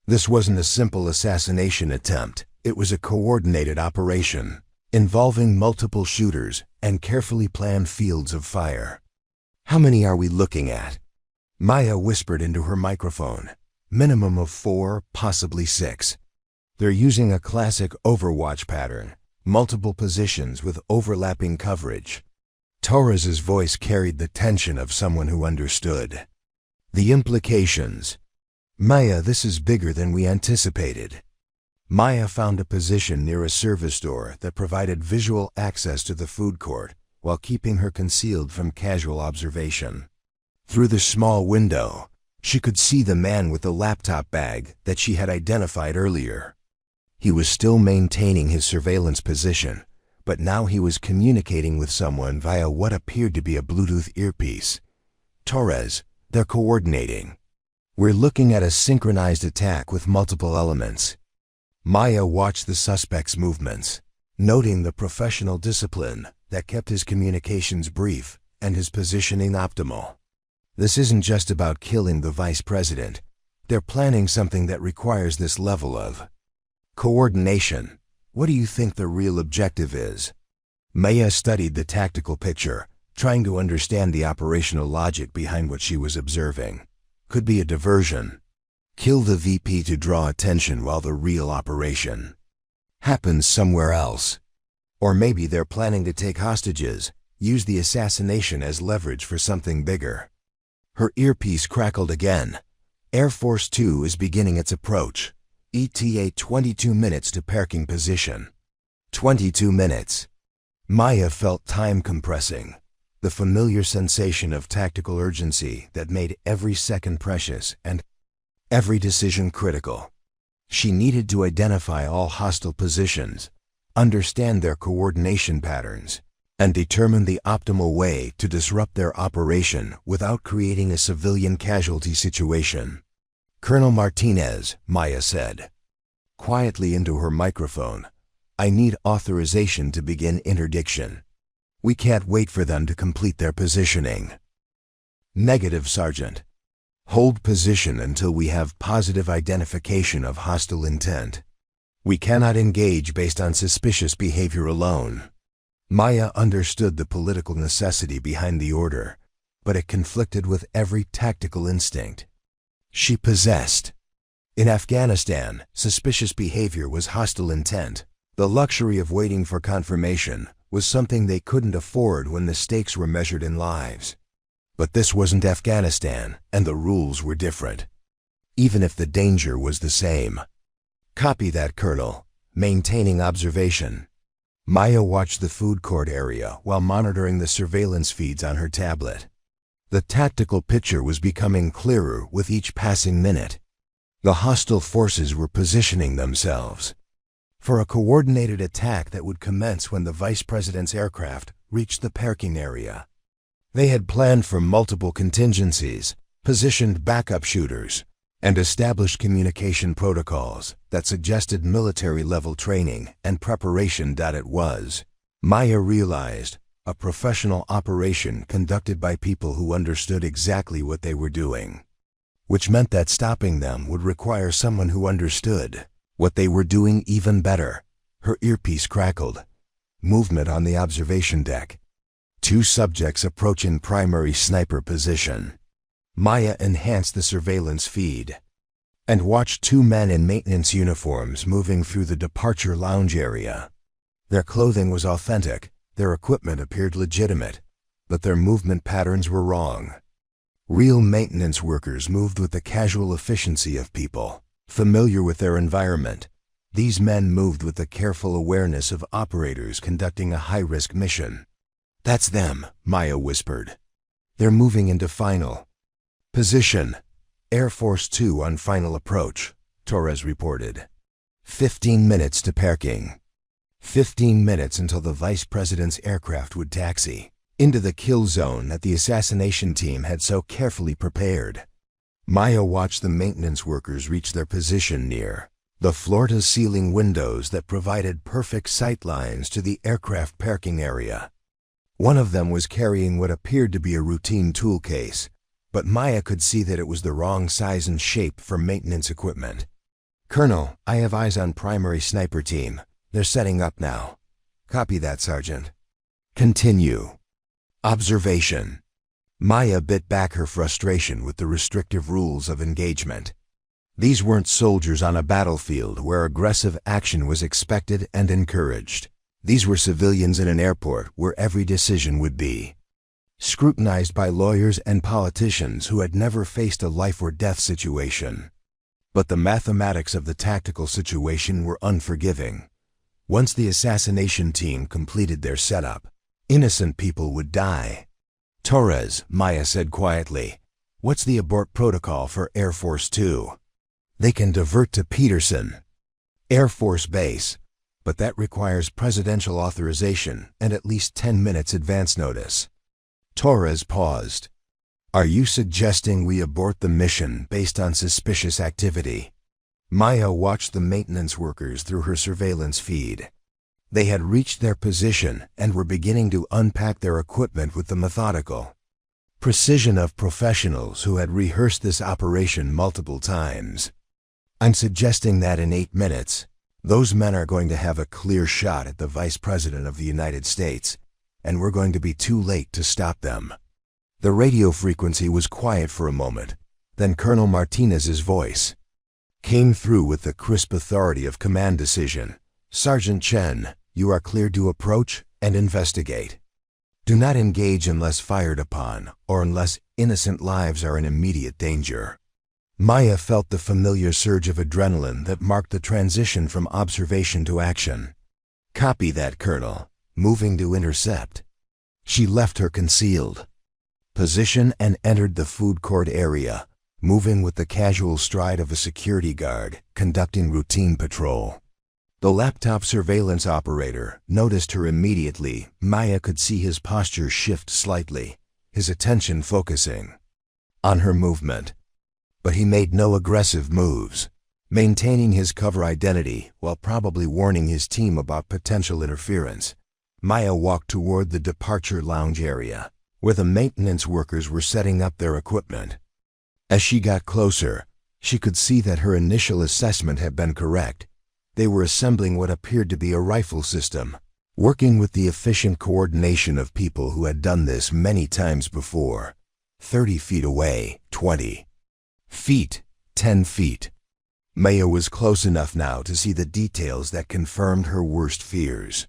This wasn't a simple assassination attempt. It was a coordinated operation, involving multiple shooters and carefully planned fields of fire. How many are we looking at? Maya whispered into her microphone. Minimum of 4, possibly 6. They're using a classic Overwatch pattern, multiple positions with overlapping coverage. Torres's voice carried the tension of someone who understood the implications. Maya, this is bigger than we anticipated. Maya found a position near a service door that provided visual access to the food court while keeping her concealed from casual observation. Through the small window, she could see the man with the laptop bag that she had identified earlier. He was still maintaining his surveillance position, but now he was communicating with someone via what appeared to be a Bluetooth earpiece. Torres, they're coordinating. We're looking at a synchronized attack with multiple elements. Maya watched the suspect's movements, noting the professional discipline that kept his communications brief and his positioning optimal. This isn't just about killing the vice president. They're planning something that requires this level of coordination. What do you think the real objective is? Maya studied the tactical picture, trying to understand the operational logic behind what she was observing. Could be a diversion. Kill the VP to draw attention while the real operation happens somewhere else. Or maybe they're planning to take hostages, use the assassination as leverage for something bigger. Her earpiece crackled again. Air Force 2 is beginning its approach. ETA 22 minutes to parking position. 22 minutes. Maya felt time compressing, the familiar sensation of tactical urgency that made every second precious and every decision critical. She needed to identify all hostile positions, understand their coordination patterns, and determine the optimal way to disrupt their operation without creating a civilian casualty situation. Colonel Martinez, Maya said quietly into her microphone, I need authorization to begin interdiction. We can't wait for them to complete their positioning. Negative, Sergeant. Hold position until we have positive identification of hostile intent. We cannot engage based on suspicious behavior alone. Maya understood the political necessity behind the order, but it conflicted with every tactical instinct she possessed. In Afghanistan, suspicious behavior was hostile intent. The luxury of waiting for confirmation was something they couldn't afford when the stakes were measured in lives. But this wasn't Afghanistan, and the rules were different, even if the danger was the same. Copy that, Colonel. Maintaining observation. Maya watched the food court area while monitoring the surveillance feeds on her tablet. The tactical picture was becoming clearer with each passing minute. The hostile forces were positioning themselves for a coordinated attack that would commence when the vice president's aircraft reached the parking area. They had planned for multiple contingencies, positioned backup shooters, and established communication protocols that suggested military-level training and preparation. It was, Maya realized, a professional operation conducted by people who understood exactly what they were doing, which meant that stopping them would require someone who understood what they were doing even better. Her earpiece crackled. Movement on the observation deck. 2 subjects approach in primary sniper position. Maya enhanced the surveillance feed and watched 2 men in maintenance uniforms moving through the departure lounge area. Their clothing was authentic, their equipment appeared legitimate, but their movement patterns were wrong. Real maintenance workers moved with the casual efficiency of people familiar with their environment. These men moved with the careful awareness of operators conducting a high-risk mission. "That's them," Maya whispered. "They're moving into final position. Air Force 2 on final approach," Torres reported. 15 minutes to parking. 15 minutes until the vice president's aircraft would taxi into the kill zone that the assassination team had so carefully prepared. Maya watched the maintenance workers reach their position near the floor-to-ceiling windows that provided perfect sight lines to the aircraft parking area. One of them was carrying what appeared to be a routine tool case, but Maya could see that it was the wrong size and shape for maintenance equipment. "Colonel, I have eyes on primary sniper team. They're setting up now." "Copy that, Sergeant." "Continue." Observation. Maya bit back her frustration with the restrictive rules of engagement. These weren't soldiers on a battlefield where aggressive action was expected and encouraged. These were civilians in an airport where every decision would be scrutinized by lawyers and politicians who had never faced a life-or-death situation. But the mathematics of the tactical situation were unforgiving. Once the assassination team completed their setup, innocent people would die. "Torres," Maya said quietly, "what's the abort protocol for Air Force 2? They can divert to Peterson Air Force Base, but that requires presidential authorization and at least 10 minutes advance notice." Torres paused. "Are you suggesting we abort the mission based on suspicious activity?" Maya watched the maintenance workers through her surveillance feed. They had reached their position and were beginning to unpack their equipment with the methodical precision of professionals who had rehearsed this operation multiple times. "I'm suggesting that in 8 minutes, those men are going to have a clear shot at the Vice President of the United States, and we're going to be too late to stop them." The radio frequency was quiet for a moment, then Colonel Martinez's voice came through with the crisp authority of command decision. "Sergeant Chen, you are cleared to approach and investigate. Do not engage unless fired upon or unless innocent lives are in immediate danger." Maya felt the familiar surge of adrenaline that marked the transition from observation to action. "Copy that, Colonel. Moving to intercept." She left her concealed position and entered the food court area, moving with the casual stride of a security guard conducting routine patrol. The laptop surveillance operator noticed her immediately. Maya could see his posture shift slightly, his attention focusing on her movement. But he made no aggressive moves, maintaining his cover identity while probably warning his team about potential interference. Maya walked toward the departure lounge area, where the maintenance workers were setting up their equipment. As she got closer, she could see that her initial assessment had been correct. They were assembling what appeared to be a rifle system, working with the efficient coordination of people who had done this many times before. 30 feet away, 20 feet, 10 feet. Maya was close enough now to see the details that confirmed her worst fears.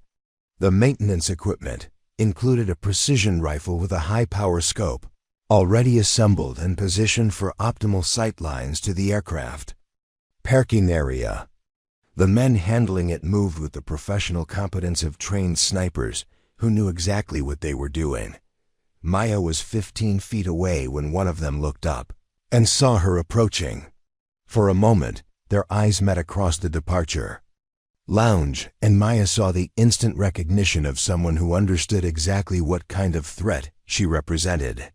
The maintenance equipment included a precision rifle with a high-power scope, already assembled and positioned for optimal sight lines to the aircraft. Parking area. The men handling it moved with the professional competence of trained snipers who knew exactly what they were doing. Maya was 15 feet away when one of them looked up and saw her approaching. For a moment, their eyes met across the departure lounge, and Maya saw the instant recognition of someone who understood exactly what kind of threat she represented.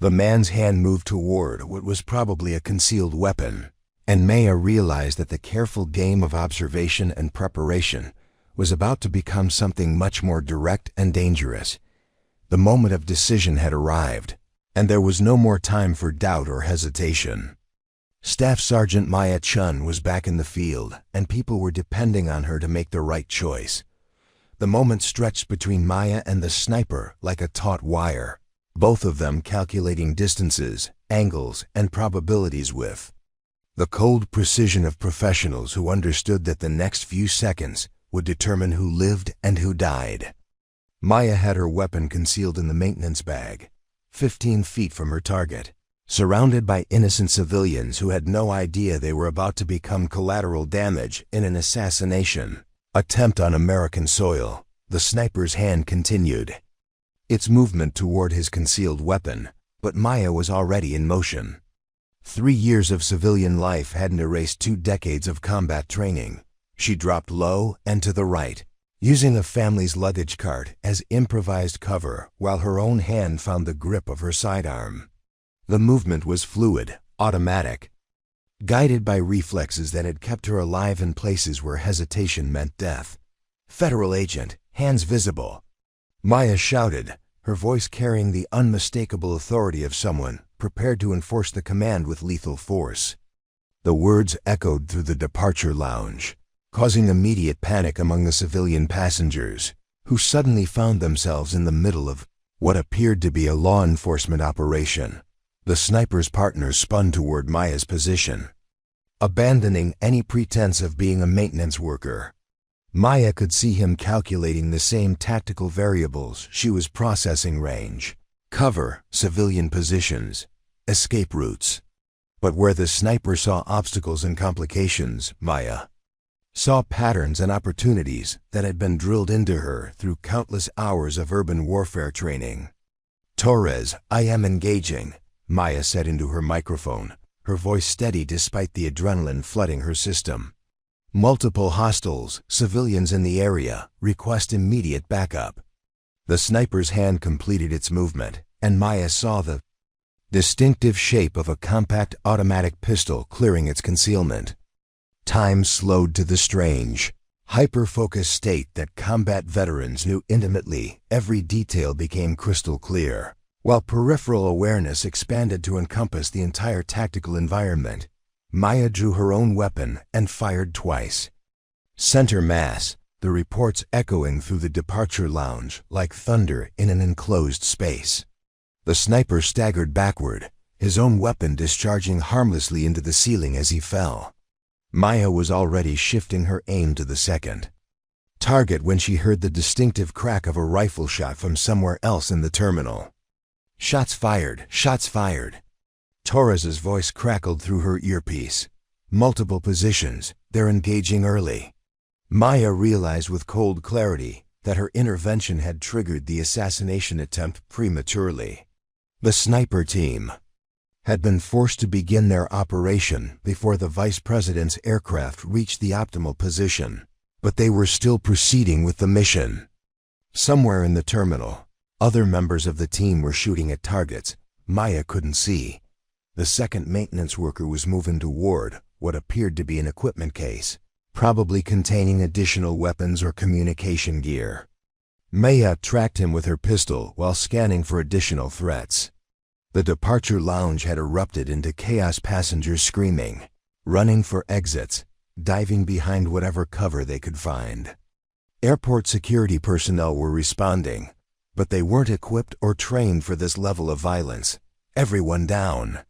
The man's hand moved toward what was probably a concealed weapon, and Maya realized that the careful game of observation and preparation was about to become something much more direct and dangerous. The moment of decision had arrived, and there was no more time for doubt or hesitation. Staff Sergeant Maya Chen was back in the field, and people were depending on her to make the right choice. The moment stretched between Maya and the sniper like a taut wire, both of them calculating distances, angles, and probabilities with the cold precision of professionals who understood that the next few seconds would determine who lived and who died. Maya had her weapon concealed in the maintenance bag, 15 feet from her target. Surrounded by innocent civilians who had no idea they were about to become collateral damage in an assassination attempt on American soil, the sniper's hand continued its movement toward his concealed weapon, but Maya was already in motion. 3 years of civilian life hadn't erased 2 decades of combat training. She dropped low and to the right, using a family's luggage cart as improvised cover while her own hand found the grip of her sidearm. The movement was fluid, automatic, guided by reflexes that had kept her alive in places where hesitation meant death. "Federal agent, hands visible," Maya shouted, her voice carrying the unmistakable authority of someone prepared to enforce the command with lethal force. The words echoed through the departure lounge, causing immediate panic among the civilian passengers, who suddenly found themselves in the middle of what appeared to be a law enforcement operation. The sniper's partner spun toward Maya's position, abandoning any pretense of being a maintenance worker. Maya could see him calculating the same tactical variables she was processing: range, cover, civilian positions, escape routes. But where the sniper saw obstacles and complications, Maya saw patterns and opportunities that had been drilled into her through countless hours of urban warfare training. "Torres, I am engaging," Maya said into her microphone, her voice steady despite the adrenaline flooding her system. "Multiple hostiles, civilians in the area, request immediate backup." The sniper's hand completed its movement, and Maya saw the distinctive shape of a compact automatic pistol clearing its concealment. Time slowed to the strange, hyper-focused state that combat veterans knew intimately. Every detail became crystal clear, while peripheral awareness expanded to encompass the entire tactical environment. Maya drew her own weapon and fired twice. Center mass, the reports echoing through the departure lounge like thunder in an enclosed space. The sniper staggered backward, his own weapon discharging harmlessly into the ceiling as he fell. Maya was already shifting her aim to the second target when she heard the distinctive crack of a rifle shot from somewhere else in the terminal. "Shots fired! Shots fired!" Torres's voice crackled through her earpiece. "Multiple positions, they're engaging early." Maya realized with cold clarity that her intervention had triggered the assassination attempt prematurely. The sniper team had been forced to begin their operation before the vice president's aircraft reached the optimal position, but they were still proceeding with the mission. Somewhere in the terminal, other members of the team were shooting at targets Maya couldn't see. The second maintenance worker was moving toward what appeared to be an equipment case, probably containing additional weapons or communication gear. Maya tracked him with her pistol while scanning for additional threats. The departure lounge had erupted into chaos, passengers screaming, running for exits, diving behind whatever cover they could find. Airport security personnel were responding, but they weren't equipped or trained for this level of violence. Everyone down.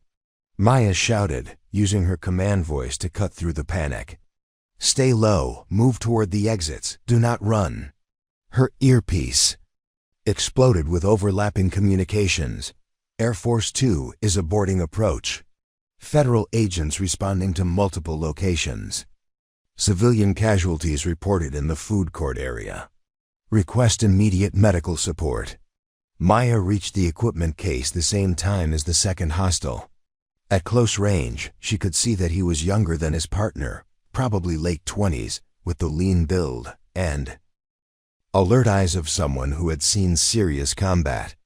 Maya shouted, using her command voice to cut through the panic. Stay low, move toward the exits, do not run. Her earpiece exploded with overlapping communications. Air Force 2 is aborting approach. Federal agents responding to multiple locations. Civilian casualties reported in the food court area. Request immediate medical support. Maya reached the equipment case the same time as the second hostile. At close range, she could see that he was younger than his partner, probably late 20s, with the lean build and alert eyes of someone who had seen serious combat.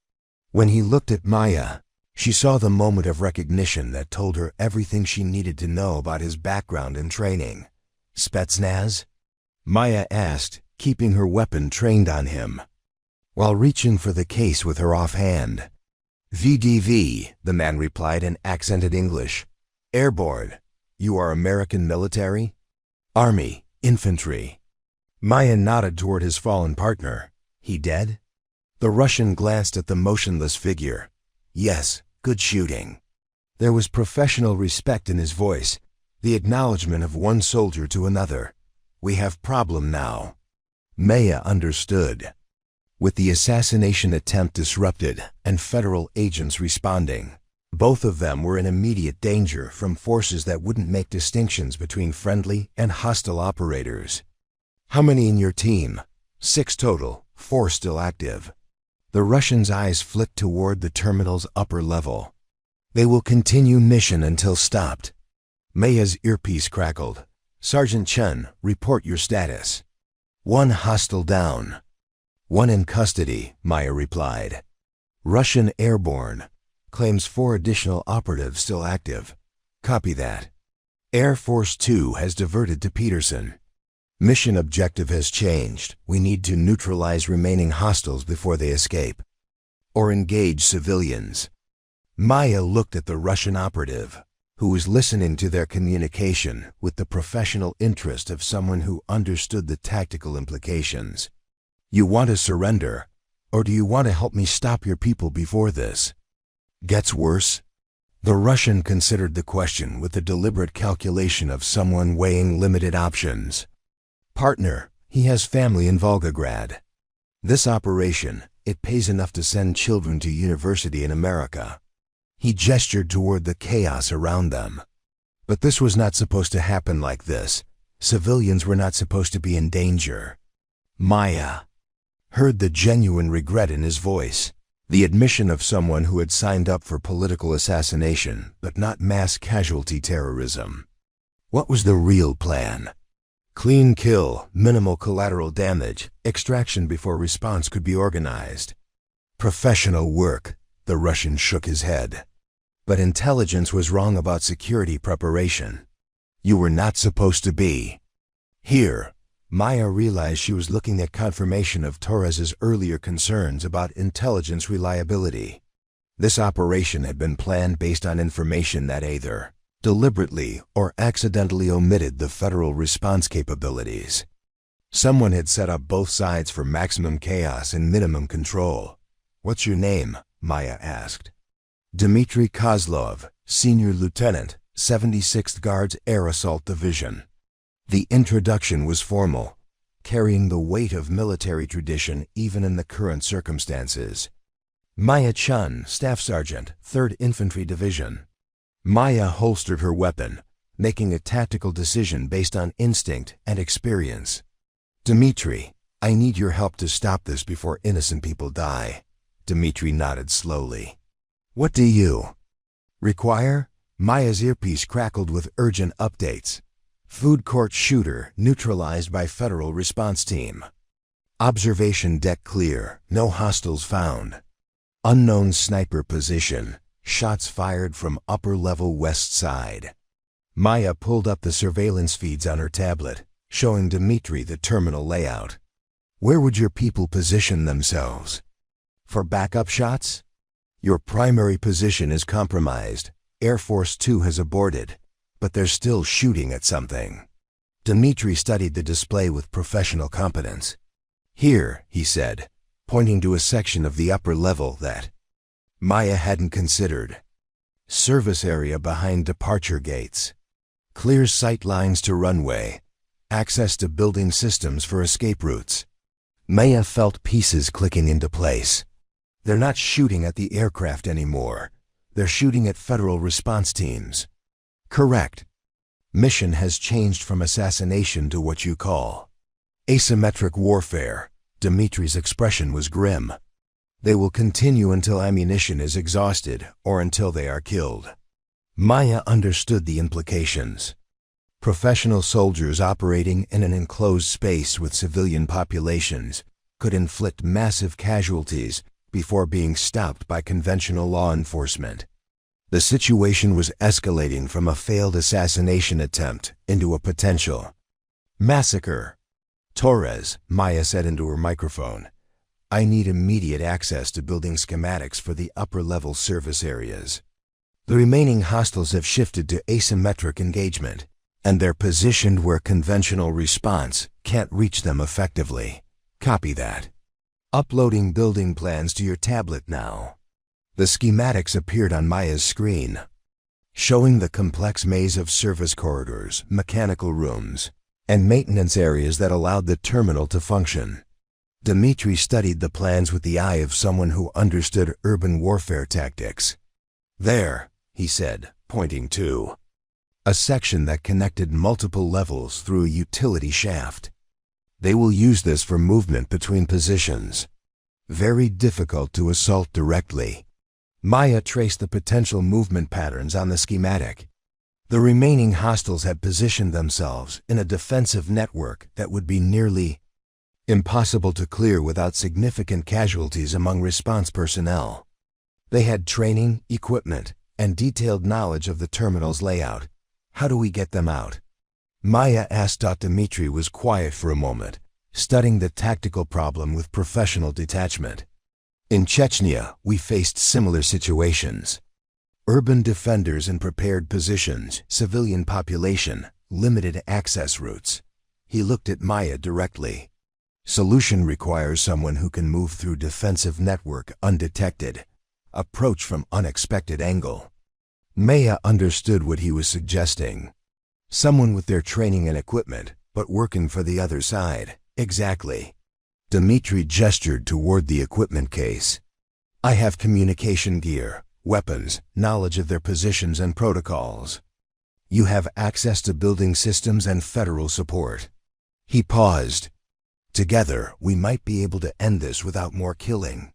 When he looked at Maya, she saw the moment of recognition that told her everything she needed to know about his background and training. Spetsnaz? Maya asked, keeping her weapon trained on him, while reaching for the case with her offhand. VDV, the man replied in accented English. Airborne. You are American military? Army, infantry. Maya nodded toward his fallen partner. He dead? The Russian glanced at the motionless figure. Yes, good shooting. There was professional respect in his voice, the acknowledgement of one soldier to another. We have problem now. Maya understood. With the assassination attempt disrupted and federal agents responding, both of them were in immediate danger from forces that wouldn't make distinctions between friendly and hostile operators. How many in your team? 6 total, 4 still active. The Russian's eyes flicked toward the terminal's upper level. They will continue mission until stopped. Maya's earpiece crackled. Sergeant Chen, report your status. 1 hostile down. 1 in custody, Maya replied. Russian airborne. Claims 4 additional operatives still active. Copy that. Air Force 2 has diverted to Peterson. Mission objective has changed. We need to neutralize remaining hostiles before they escape. Or engage civilians. Maya looked at the Russian operative, who was listening to their communication with the professional interest of someone who understood the tactical implications. You want to surrender, or do you want to help me stop your people before this gets worse? The Russian considered the question with the deliberate calculation of someone weighing limited options. Partner, he has family in Volgograd. This operation, it pays enough to send children to university in America. He gestured toward the chaos around them. But this was not supposed to happen like this. Civilians were not supposed to be in danger. Maya heard the genuine regret in his voice, the admission of someone who had signed up for political assassination, but not mass casualty terrorism. What was the real plan? Clean kill, minimal collateral damage, extraction before response could be organized. Professional work, the Russian shook his head. But intelligence was wrong about security preparation. You were not supposed to be here. Maya realized she was looking at confirmation of Torres's earlier concerns about intelligence reliability. This operation had been planned based on information that either deliberately or accidentally omitted the federal response capabilities. Someone had set up both sides for maximum chaos and minimum control. What's your name? Maya asked. Dmitry Kozlov, Senior Lieutenant, 76th Guards Air Assault Division. The introduction was formal, carrying the weight of military tradition even in the current circumstances. Maya Chen, Staff Sergeant, 3rd Infantry Division. Maya holstered her weapon, making a tactical decision based on instinct and experience. Dmitry, I need your help to stop this before innocent people die. Dmitry nodded slowly. What do you require? Maya's earpiece crackled with urgent updates. Food court shooter neutralized by federal response team. Observation deck clear, no hostiles found. Unknown sniper position, shots fired from upper level west side. Maya pulled up the surveillance feeds on her tablet, showing Dmitry the terminal layout. Where would your people position themselves? For backup shots? Your primary position is compromised. Air Force 2 has aborted, but they're still shooting at something. Dmitry studied the display with professional competence. Here, he said, pointing to a section of the upper level that Maya hadn't considered. Service area behind departure gates. Clear sight lines to runway. Access to building systems for escape routes. Maya felt pieces clicking into place. They're not shooting at the aircraft anymore. They're shooting at federal response teams. Correct. Mission has changed from assassination to what you call asymmetric warfare. Dimitri's expression was grim. They will continue until ammunition is exhausted or until they are killed. Maya understood the implications. Professional soldiers operating in an enclosed space with civilian populations could inflict massive casualties before being stopped by conventional law enforcement. The situation was escalating from a failed assassination attempt into a potential massacre. Torres, Maya said into her microphone, I need immediate access to building schematics for the upper-level service areas. The remaining hostiles have shifted to asymmetric engagement, and they're positioned where conventional response can't reach them effectively. Copy that. Uploading building plans to your tablet now. The schematics appeared on Maya's screen, showing the complex maze of service corridors, mechanical rooms, and maintenance areas that allowed the terminal to function. Dimitri studied the plans with the eye of someone who understood urban warfare tactics. There, he said, pointing to a section that connected multiple levels through a utility shaft. They will use this for movement between positions. Very difficult to assault directly. Maya traced the potential movement patterns on the schematic. The remaining hostiles had positioned themselves in a defensive network that would be nearly impossible to clear without significant casualties among response personnel. They had training, equipment, and detailed knowledge of the terminal's layout. How do we get them out? Maya asked. Dimitri was quiet for a moment, studying the tactical problem with professional detachment. In Chechnya, we faced similar situations. Urban defenders in prepared positions, civilian population, limited access routes. He looked at Maya directly. Solution requires someone who can move through defensive network undetected. Approach from unexpected angle. Maya understood what he was suggesting. Someone with their training and equipment, but working for the other side. Exactly. Dimitri gestured toward the equipment case. I have communication gear, weapons, knowledge of their positions and protocols. You have access to building systems and federal support. He paused. Together, we might be able to end this without more killing.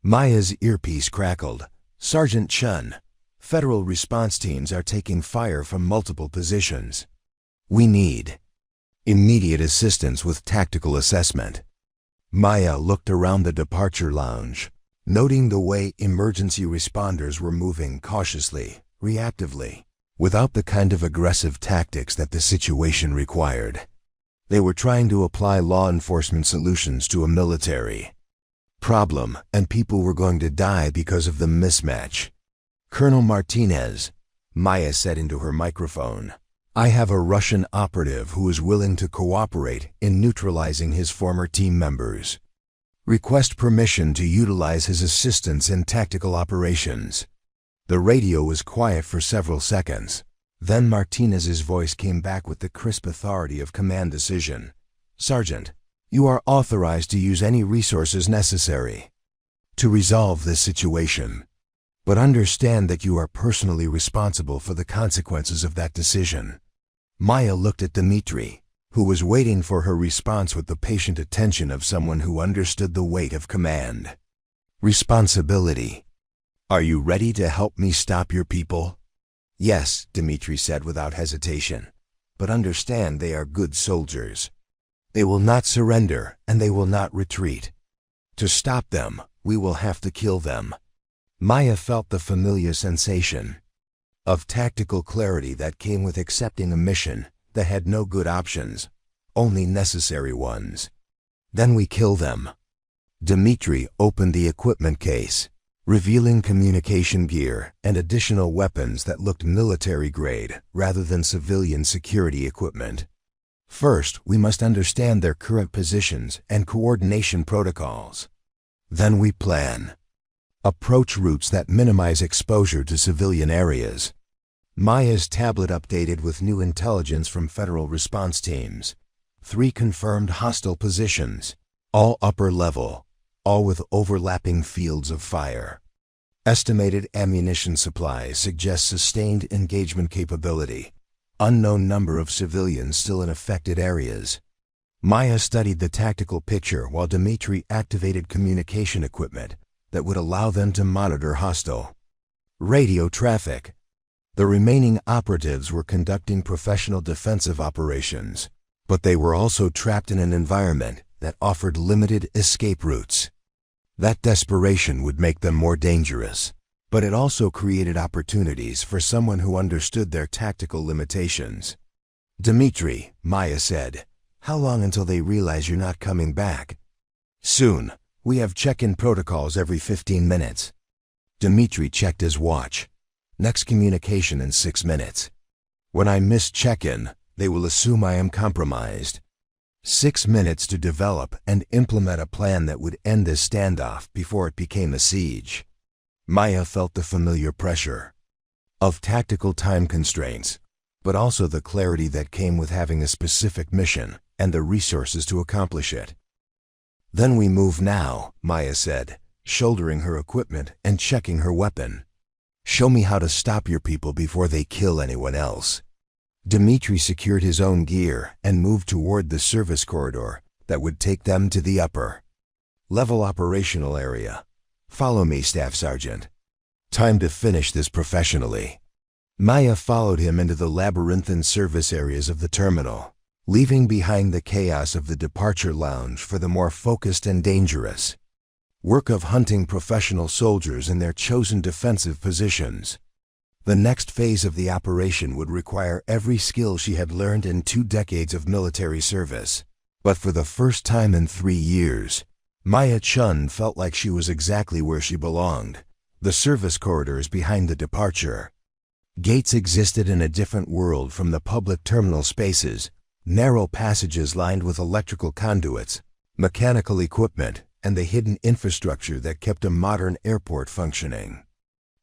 Maya's earpiece crackled. Sergeant Chen, federal response teams are taking fire from multiple positions. We need immediate assistance with tactical assessment. Maya looked around the departure lounge, noting the way emergency responders were moving cautiously, reactively, without the kind of aggressive tactics that the situation required. They were trying to apply law enforcement solutions to a military problem, and people were going to die because of the mismatch. Colonel Martinez, Maya said into her microphone, I have a Russian operative who is willing to cooperate in neutralizing his former team members. Request permission to utilize his assistance in tactical operations. The radio was quiet for several seconds. Then Martinez's voice came back with the crisp authority of command decision. Sergeant, you are authorized to use any resources necessary to resolve this situation. But understand that you are personally responsible for the consequences of that decision. Maya looked at Dimitri, who was waiting for her response with the patient attention of someone who understood the weight of command. Responsibility. Are you ready to help me stop your people? Yes, Dimitri said without hesitation. But understand they are good soldiers. They will not surrender, and they will not retreat. To stop them, we will have to kill them. Maya felt the familiar sensation of tactical clarity that came with accepting a mission that had no good options, only necessary ones. Then we kill them. Dimitri opened the equipment case, revealing communication gear and additional weapons that looked military-grade rather than civilian security equipment. First, we must understand their current positions and coordination protocols. Then we plan. Approach routes that minimize exposure to civilian areas. Maya's tablet updated with new intelligence from federal response teams. 3 confirmed hostile positions, all upper level, all with overlapping fields of fire. Estimated ammunition supplies suggest sustained engagement capability. Unknown number of civilians still in affected areas. Maya studied the tactical picture while Dmitri activated communication equipment that would allow them to monitor hostile radio traffic. The remaining operatives were conducting professional defensive operations, but they were also trapped in an environment that offered limited escape routes. That desperation would make them more dangerous, but it also created opportunities for someone who understood their tactical limitations. "Dmitri," Maya said, "how long until they realize you're not coming back?" "Soon. We have check-in protocols every 15 minutes. Dmitri checked his watch. "Next communication in 6 minutes. When I miss check-in, they will assume I am compromised." 6 minutes to develop and implement a plan that would end this standoff before it became a siege. Maya felt the familiar pressure of tactical time constraints, but also the clarity that came with having a specific mission and the resources to accomplish it. "Then we move now," Maya said, shouldering her equipment and checking her weapon. "Show me how to stop your people before they kill anyone else." Dmitri secured his own gear and moved toward the service corridor that would take them to the upper level operational area. "Follow me, Staff Sergeant. Time to finish this professionally." Maya followed him into the labyrinthine service areas of the terminal, leaving behind the chaos of the departure lounge for the more focused and dangerous work of hunting professional soldiers in their chosen defensive positions. The next phase of the operation would require every skill she had learned in 2 decades of military service. But for the first time in 3 years, Maya Chen felt like she was exactly where she belonged, the service corridors behind the departure. Gates existed in a different world from the public terminal spaces, narrow passages lined with electrical conduits, mechanical equipment, and the hidden infrastructure that kept a modern airport functioning.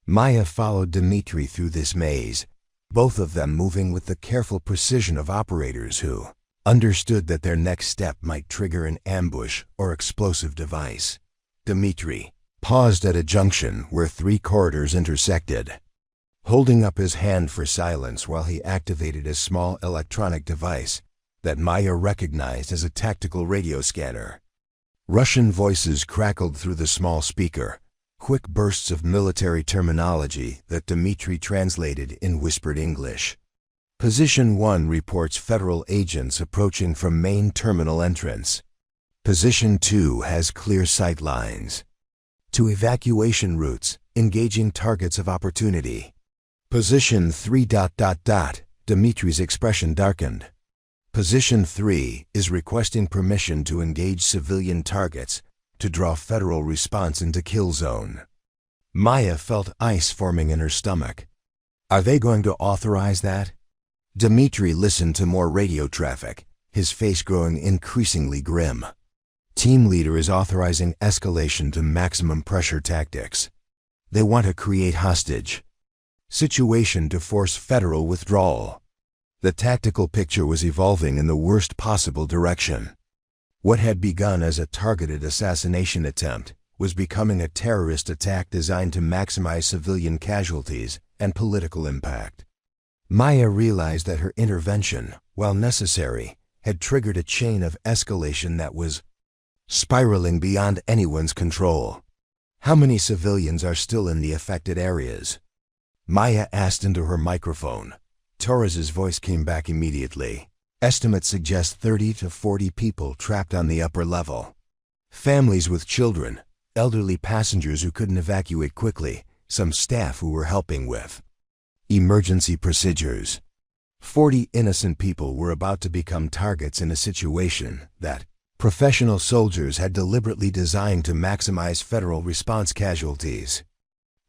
Maya followed Dmitri through this maze, both of them moving with the careful precision of operators who understood that their next step might trigger an ambush or explosive device. Dmitri paused at a junction where 3 corridors intersected, holding up his hand for silence while he activated a small electronic device that Maya recognized as a tactical radio scanner. Russian voices crackled through the small speaker, quick bursts of military terminology that Dmitri translated in whispered English. "Position 1 reports federal agents approaching from main terminal entrance. Position 2 has clear sight lines to evacuation routes, engaging targets of opportunity. Position 3... Dmitri's expression darkened. "Position 3 is requesting permission to engage civilian targets to draw federal response into kill zone." Maya felt ice forming in her stomach. Are they going to authorize that? Dmitri listened to more radio traffic, his face growing increasingly grim. "Team leader is authorizing escalation to maximum pressure tactics. They want to create hostage situation to force federal withdrawal." The tactical picture was evolving in the worst possible direction. What had begun as a targeted assassination attempt was becoming a terrorist attack designed to maximize civilian casualties and political impact. Maya realized that her intervention, while necessary, had triggered a chain of escalation that was spiraling beyond anyone's control. "How many civilians are still in the affected areas?" Maya asked into her microphone. Torres's voice came back immediately. "Estimates suggest 30 to 40 people trapped on the upper level. Families with children, elderly passengers who couldn't evacuate quickly, some staff who were helping with emergency procedures. 40 innocent people were about to become targets in a situation that professional soldiers had deliberately designed to maximize federal response casualties."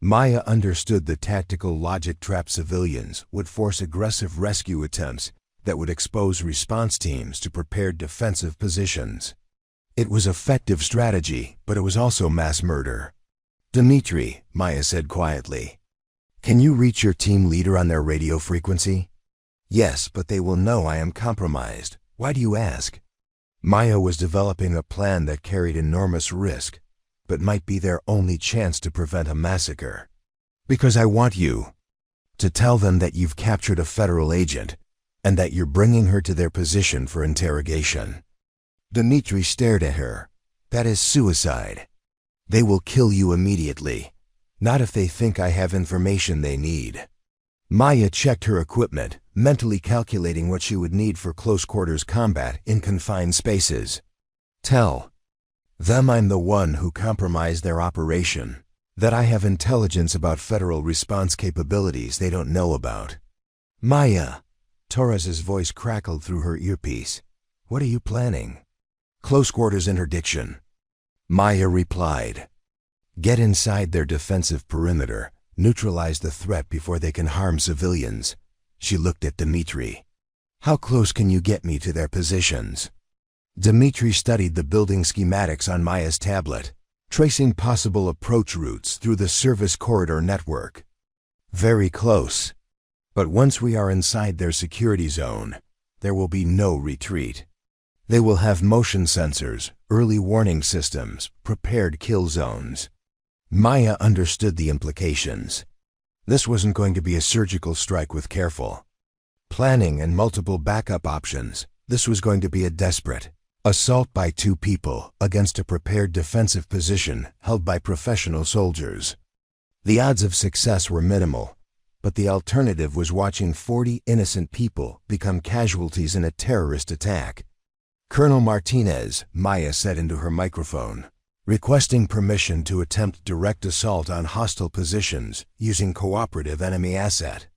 Maya understood the tactical logic trapped civilians would force aggressive rescue attempts that would expose response teams to prepared defensive positions. It was effective strategy, but it was also mass murder. "Dmitri," Maya said quietly, "can you reach your team leader on their radio frequency?" "Yes, but they will know I am compromised. Why do you ask?" Maya was developing a plan that carried enormous risk, but might be their only chance to prevent a massacre. "Because I want you to tell them that you've captured a federal agent and that you're bringing her to their position for interrogation." Dmitri stared at her. "That is suicide. They will kill you immediately. Not if they think I have information they need." Maya checked her equipment, mentally calculating what she would need for close-quarters combat in confined spaces. "Tell them I'm the one who compromised their operation, that I have intelligence about federal response capabilities they don't know about." "Maya," Torres's voice crackled through her earpiece, "what are you planning?" "Close-quarters interdiction," Maya replied. "Get inside their defensive perimeter, neutralize the threat before they can harm civilians." She looked at Dmitri. "How close can you get me to their positions?" Dmitri studied the building schematics on Maya's tablet, tracing possible approach routes through the service corridor network. "Very close. But once we are inside their security zone, there will be no retreat. They will have motion sensors, early warning systems, prepared kill zones." Maya understood the implications. This wasn't going to be a surgical strike with careful planning and multiple backup options. This was going to be a desperate assault by two people against a prepared defensive position held by professional soldiers. The odds of success were minimal, but the alternative was watching 40 innocent people become casualties in a terrorist attack. "Colonel Martinez," Maya said into her microphone, "requesting permission to attempt direct assault on hostile positions using cooperative enemy asset."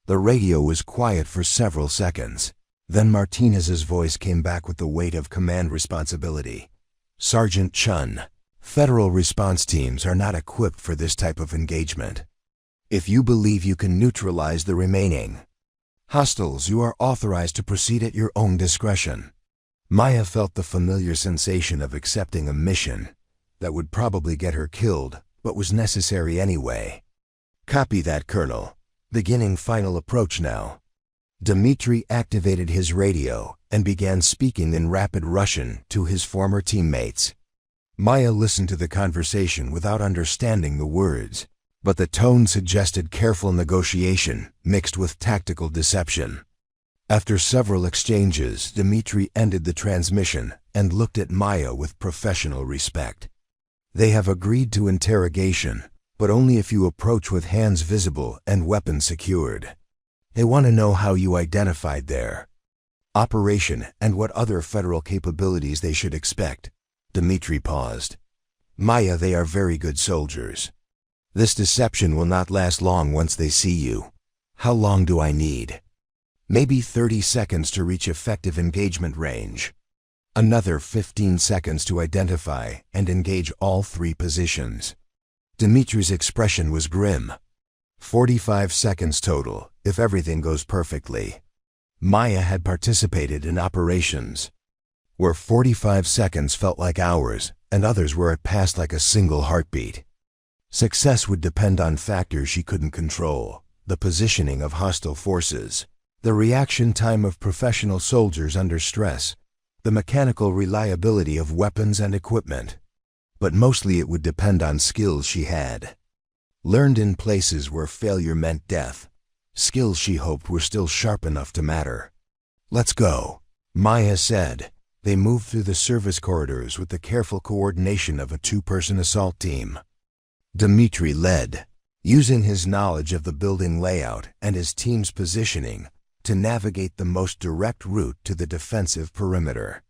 The radio was quiet for several seconds. Then Martinez's voice came back with the weight of command responsibility. "Sergeant Chen, federal response teams are not equipped for this type of engagement. If you believe you can neutralize the remaining hostiles, you are authorized to proceed at your own discretion." Maya felt the familiar sensation of accepting a mission that would probably get her killed, but was necessary anyway. "Copy that, Colonel. Beginning final approach now." Dmitri activated his radio and began speaking in rapid Russian to his former teammates. Maya listened to the conversation without understanding the words, but the tone suggested careful negotiation mixed with tactical deception. After several exchanges, Dmitri ended the transmission and looked at Maya with professional respect. "They have agreed to interrogation, but only if you approach with hands visible and weapons secured. They want to know how you identified their operation and what other federal capabilities they should expect." Dmitri paused. "Maya, they are very good soldiers. This deception will not last long once they see you. How long do I need?" "Maybe 30 seconds to reach effective engagement range. Another 15 seconds to identify and engage all three positions." Dmitri's expression was grim. 45 seconds total, if everything goes perfectly. Maya had participated in operations where 45 seconds felt like hours, and others where it passed like a single heartbeat. Success would depend on factors she couldn't control: the positioning of hostile forces, the reaction time of professional soldiers under stress, the mechanical reliability of weapons and equipment. But mostly it would depend on skills she had, learned in places where failure meant death, skills she hoped were still sharp enough to matter. "Let's go," Maya said. They moved through the service corridors with the careful coordination of a two-person assault team. Dmitri led, using his knowledge of the building layout and his team's positioning to navigate the most direct route to the defensive perimeter.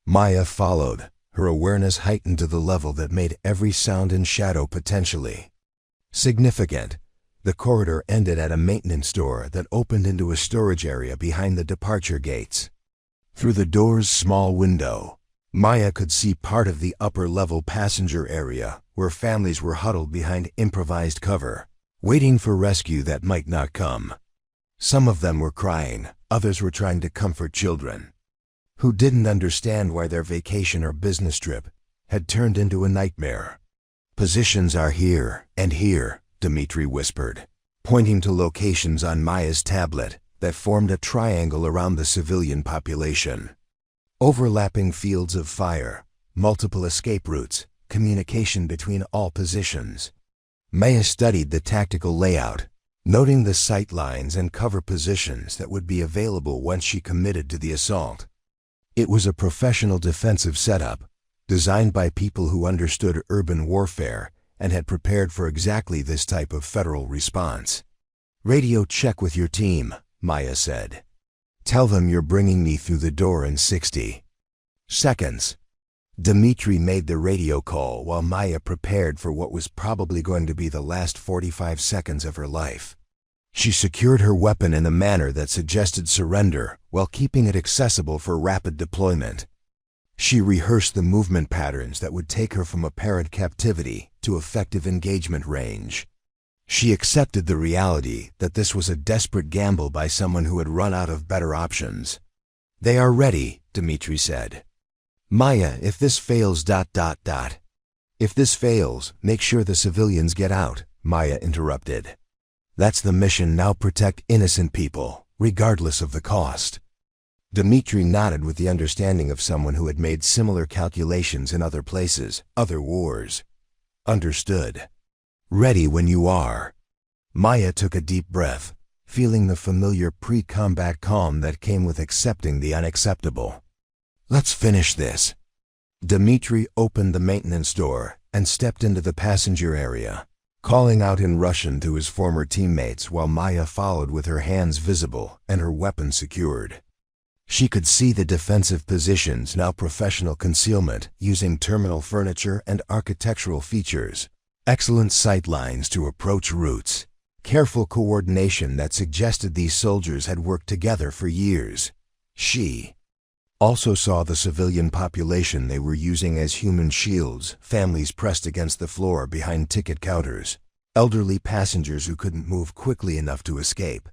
Maya followed, her awareness heightened to the level that made every sound and shadow potentially significant. The corridor ended at a maintenance door that opened into a storage area behind the departure gates. Through the door's small window, Maya could see part of the upper-level passenger area where families were huddled behind improvised cover, waiting for rescue that might not come. Some of them were crying, others were trying to comfort children who didn't understand why their vacation or business trip had turned into a nightmare. Positions are here and here, Dmitri whispered, pointing to locations on Maya's tablet that formed a triangle around the civilian population. Overlapping fields of fire, multiple escape routes, communication between all positions. Maya studied the tactical layout, noting the sight lines and cover positions that would be available once she committed to the assault. It was a professional defensive setup, designed by people who understood urban warfare and had prepared for exactly this type of federal response. "Radio check with your team," Maya said. "Tell them you're bringing me through the door in 60 seconds. Dmitri made the radio call while Maya prepared for what was probably going to be the last 45 seconds of her life. She secured her weapon in a manner that suggested surrender while keeping it accessible for rapid deployment. She rehearsed the movement patterns that would take her from apparent captivity to effective engagement range. She accepted the reality that this was a desperate gamble by someone who had run out of better options. "They are ready," Dmitri said. "Maya, if this fails ... If this fails, make sure the civilians get out," Maya interrupted. "That's the mission now, protect innocent people, regardless of the cost." Dmitri nodded with the understanding of someone who had made similar calculations in other places, other wars. "Understood. Ready when you are." Maya took a deep breath, feeling the familiar pre-combat calm that came with accepting the unacceptable. "Let's finish this." Dmitri opened the maintenance door and stepped into the passenger area, calling out in Russian to his former teammates while Maya followed with her hands visible and her weapon secured. She could see the defensive positions, now professional concealment using terminal furniture and architectural features, excellent sight lines to approach routes, careful coordination that suggested these soldiers had worked together for years. She also saw the civilian population they were using as human shields, families pressed against the floor behind ticket counters, elderly passengers who couldn't move quickly enough to escape,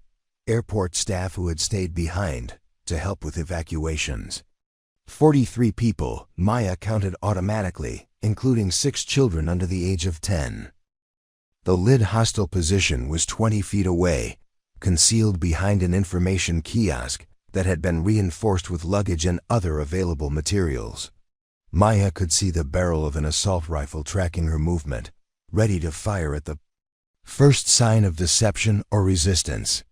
airport staff who had stayed behind to help with evacuations. 43 people, Maya counted automatically, including 6 children under the age of 10. The lid hostile position was 20 feet away, concealed behind an information kiosk that had been reinforced with luggage and other available materials. Maya could see the barrel of an assault rifle tracking her movement, ready to fire at the first sign of deception or resistance.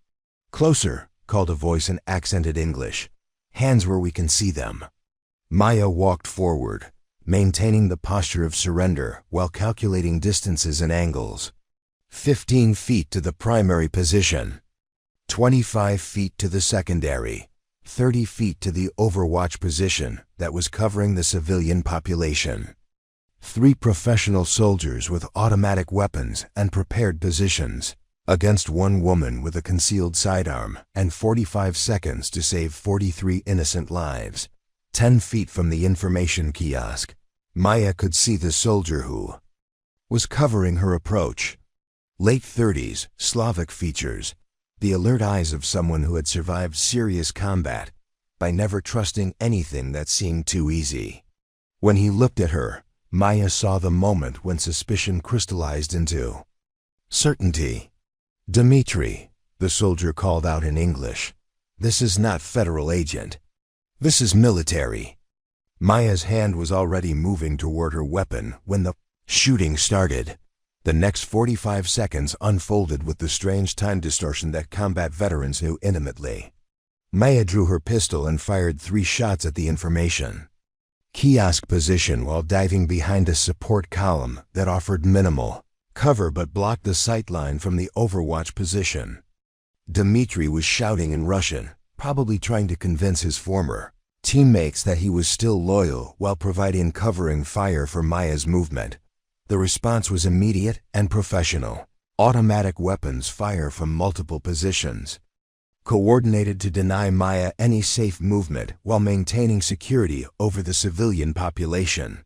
"Closer," called a voice in accented English. "Hands where we can see them." Maya walked forward, maintaining the posture of surrender while calculating distances and angles. 15 feet to the primary position, 25 feet to the secondary, 30 feet to the overwatch position that was covering the civilian population. 3 professional soldiers with automatic weapons and prepared positions, against 1 woman with a concealed sidearm, and 45 seconds to save 43 innocent lives. 10 feet from the information kiosk, Maya could see the soldier who was covering her approach. Late 30s, Slavic features, the alert eyes of someone who had survived serious combat by never trusting anything that seemed too easy. When he looked at her, Maya saw the moment when suspicion crystallized into certainty. "Dmitri," the soldier called out in English, "this is not federal agent. This is military." Maya's hand was already moving toward her weapon when the shooting started. The next 45 seconds unfolded with the strange time distortion that combat veterans knew intimately. Maya drew her pistol and fired 3 shots at the information kiosk position while diving behind a support column that offered minimal cover but blocked the sight line from the overwatch position. Dmitri was shouting in Russian, probably trying to convince his former teammates that he was still loyal while providing covering fire for Maya's movement. The response was immediate and professional. Automatic weapons fire from multiple positions, coordinated to deny Maya any safe movement while maintaining security over the civilian population.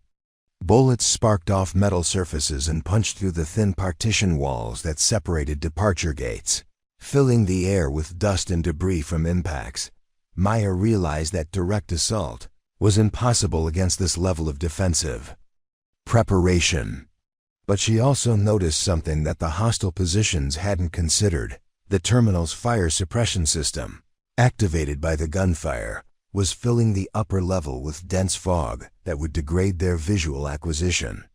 Bullets sparked off metal surfaces and punched through the thin partition walls that separated departure gates, filling the air with dust and debris from impacts. Maya realized that direct assault was impossible against this level of defensive preparation. But she also noticed something that the hostile positions hadn't considered. The terminal's fire suppression system, activated by the gunfire, was filling the upper level with dense fog that would degrade their visual acquisition.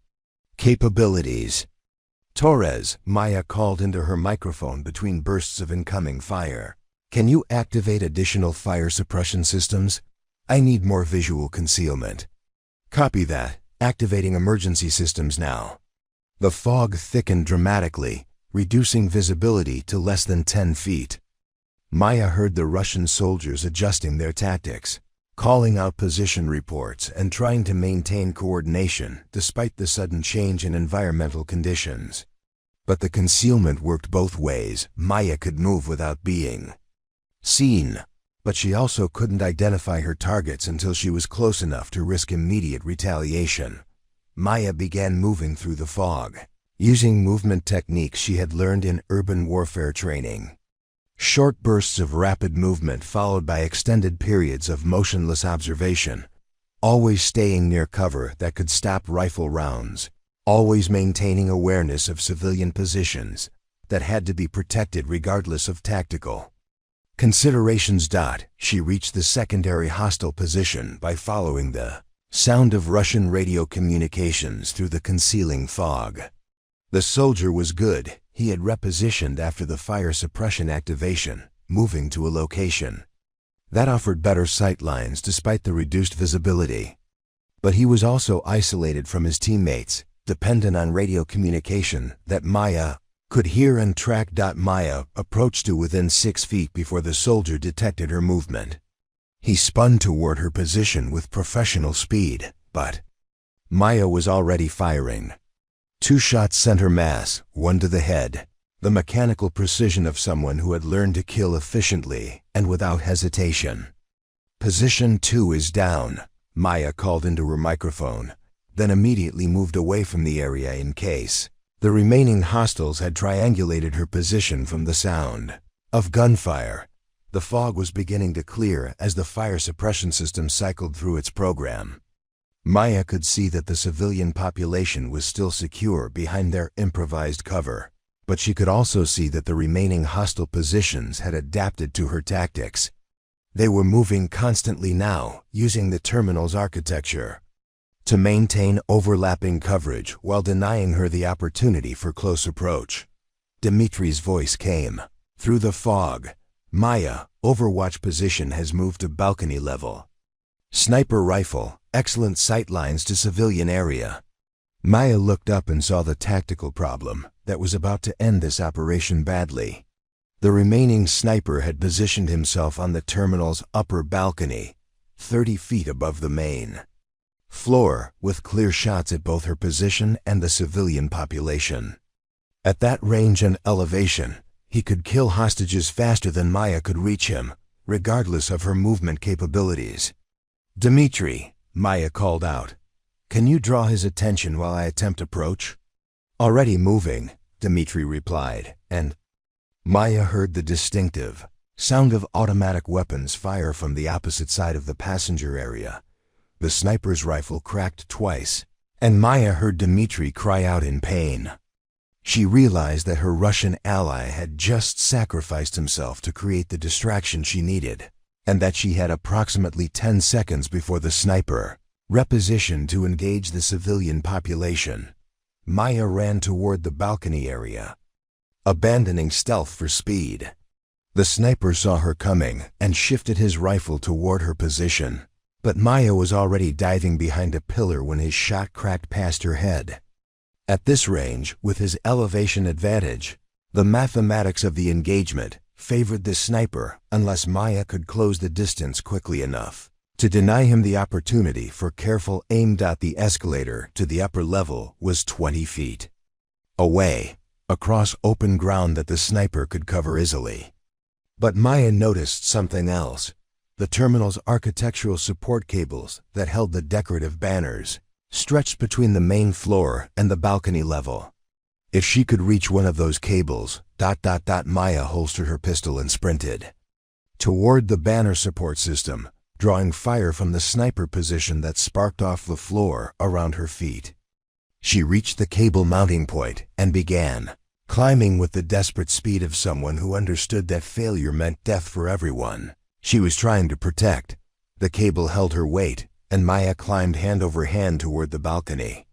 Capabilities. Torres, Maya called into her microphone between bursts of incoming fire. Can you activate additional fire suppression systems? I need more visual concealment. Copy that. Activating emergency systems now. The fog thickened dramatically, reducing visibility to less than 10 feet. Maya heard the Russian soldiers adjusting their tactics, calling out position reports and trying to maintain coordination despite the sudden change in environmental conditions. But the concealment worked both ways. Maya could move without being seen, but she also couldn't identify her targets until she was close enough to risk immediate retaliation. Maya began moving through the fog, using movement techniques she had learned in urban warfare training. Short bursts of rapid movement followed by extended periods of motionless observation, always staying near cover that could stop rifle rounds, always maintaining awareness of civilian positions that had to be protected regardless of tactical considerations. She reached the secondary hostile position by following the sound of Russian radio communications through the concealing fog. The soldier was good. He had repositioned after the fire suppression activation, moving to a location that offered better sight lines despite the reduced visibility. But he was also isolated from his teammates, dependent on radio communication that Maya could hear and track. Maya approached to within 6 feet before the soldier detected her movement. He spun toward her position with professional speed, but Maya was already firing. 2 shots sent her mass, one to the head, the mechanical precision of someone who had learned to kill efficiently and without hesitation. Position 2 is down, Maya called into her microphone, then immediately moved away from the area in case the remaining hostiles had triangulated her position from the sound of gunfire. The fog was beginning to clear as the fire suppression system cycled through its program. Maya could see that the civilian population was still secure behind their improvised cover, but she could also see that the remaining hostile positions had adapted to her tactics. They were moving constantly now, using the terminal's architecture to maintain overlapping coverage while denying her the opportunity for close approach. Dmitri's voice came through the fog. Maya, Overwatch position has moved to balcony level. Sniper rifle, excellent sight lines to civilian area. Maya looked up and saw the tactical problem that was about to end this operation badly. The remaining sniper had positioned himself on the terminal's upper balcony, 30 feet above the main floor, with clear shots at both her position and the civilian population. At that range and elevation, he could kill hostages faster than Maya could reach him, regardless of her movement capabilities. Dmitri, Maya called out. Can you draw his attention while I attempt approach? Already moving, Dmitri replied, and Maya heard the distinctive sound of automatic weapons fire from the opposite side of the passenger area. The sniper's rifle cracked twice, and Maya heard Dmitri cry out in pain. She realized that her Russian ally had just sacrificed himself to create the distraction she needed, and that she had approximately 10 seconds before the sniper repositioned to engage the civilian population. Maya ran toward the balcony area, abandoning stealth for speed. The sniper saw her coming and shifted his rifle toward her position, but Maya was already diving behind a pillar when his shot cracked past her head. At this range, with his elevation advantage, the mathematics of the engagement favored the sniper unless Maya could close the distance quickly enough to deny him the opportunity for careful aim. The escalator to the upper level was 20 feet away, across open ground that the sniper could cover easily. But Maya noticed something else. The terminal's architectural support cables that held the decorative banners stretched between the main floor and the balcony level. If she could reach one of those cables, Maya holstered her pistol and sprinted toward the banner support system, drawing fire from the sniper position that sparked off the floor around her feet. She reached the cable mounting point and began climbing with the desperate speed of someone who understood that failure meant death for everyone she was trying to protect. The cable held her weight, and Maya climbed hand over hand toward the balcony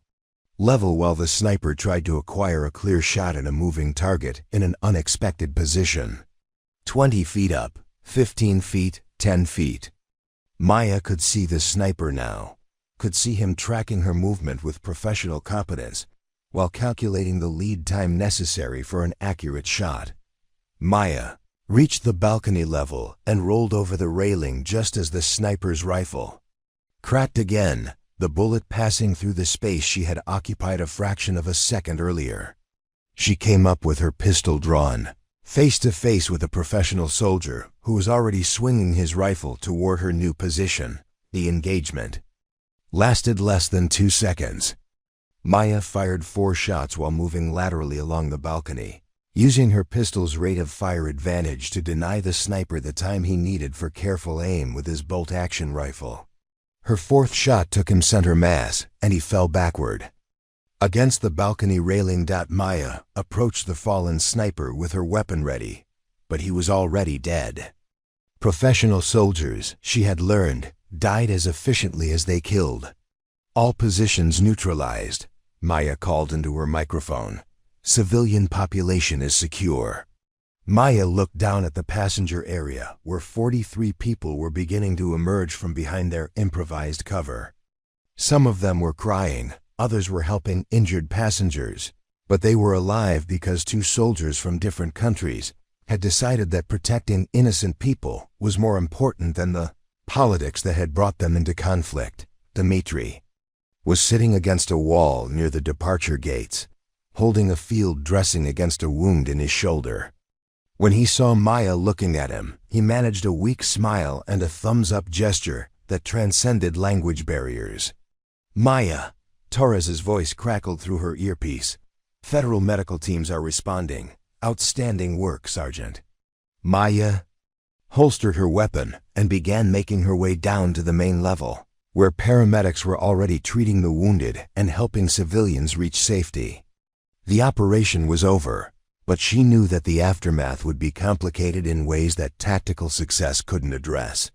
level while the sniper tried to acquire a clear shot at a moving target in an unexpected position. 20 feet up, 15 feet, 10 feet. Maya could see the sniper now, could see him tracking her movement with professional competence, while calculating the lead time necessary for an accurate shot. Maya reached the balcony level and rolled over the railing just as the sniper's rifle cracked again, the bullet passing through the space she had occupied a fraction of a second earlier. She came up with her pistol drawn, face to face with a professional soldier who was already swinging his rifle toward her new position. The engagement lasted less than 2 seconds. Maya fired 4 shots while moving laterally along the balcony, using her pistol's rate of fire advantage to deny the sniper the time he needed for careful aim with his bolt-action rifle. Her 4th shot took him center mass, and he fell backward against the balcony railing. Maya approached the fallen sniper with her weapon ready, but he was already dead. Professional soldiers, she had learned, died as efficiently as they killed. All positions neutralized, Maya called into her microphone. Civilian population is secure. Maya looked down at the passenger area where 43 people were beginning to emerge from behind their improvised cover. Some of them were crying, others were helping injured passengers, but they were alive because 2 soldiers from different countries had decided that protecting innocent people was more important than the politics that had brought them into conflict. Dmitri was sitting against a wall near the departure gates, holding a field dressing against a wound in his shoulder. When he saw Maya looking at him, he managed a weak smile and a thumbs-up gesture that transcended language barriers. Maya, Torres's voice crackled through her earpiece. Federal medical teams are responding. Outstanding work, Sergeant. Maya holstered her weapon and began making her way down to the main level, where paramedics were already treating the wounded and helping civilians reach safety. The operation was over, but she knew that the aftermath would be complicated in ways that tactical success couldn't address.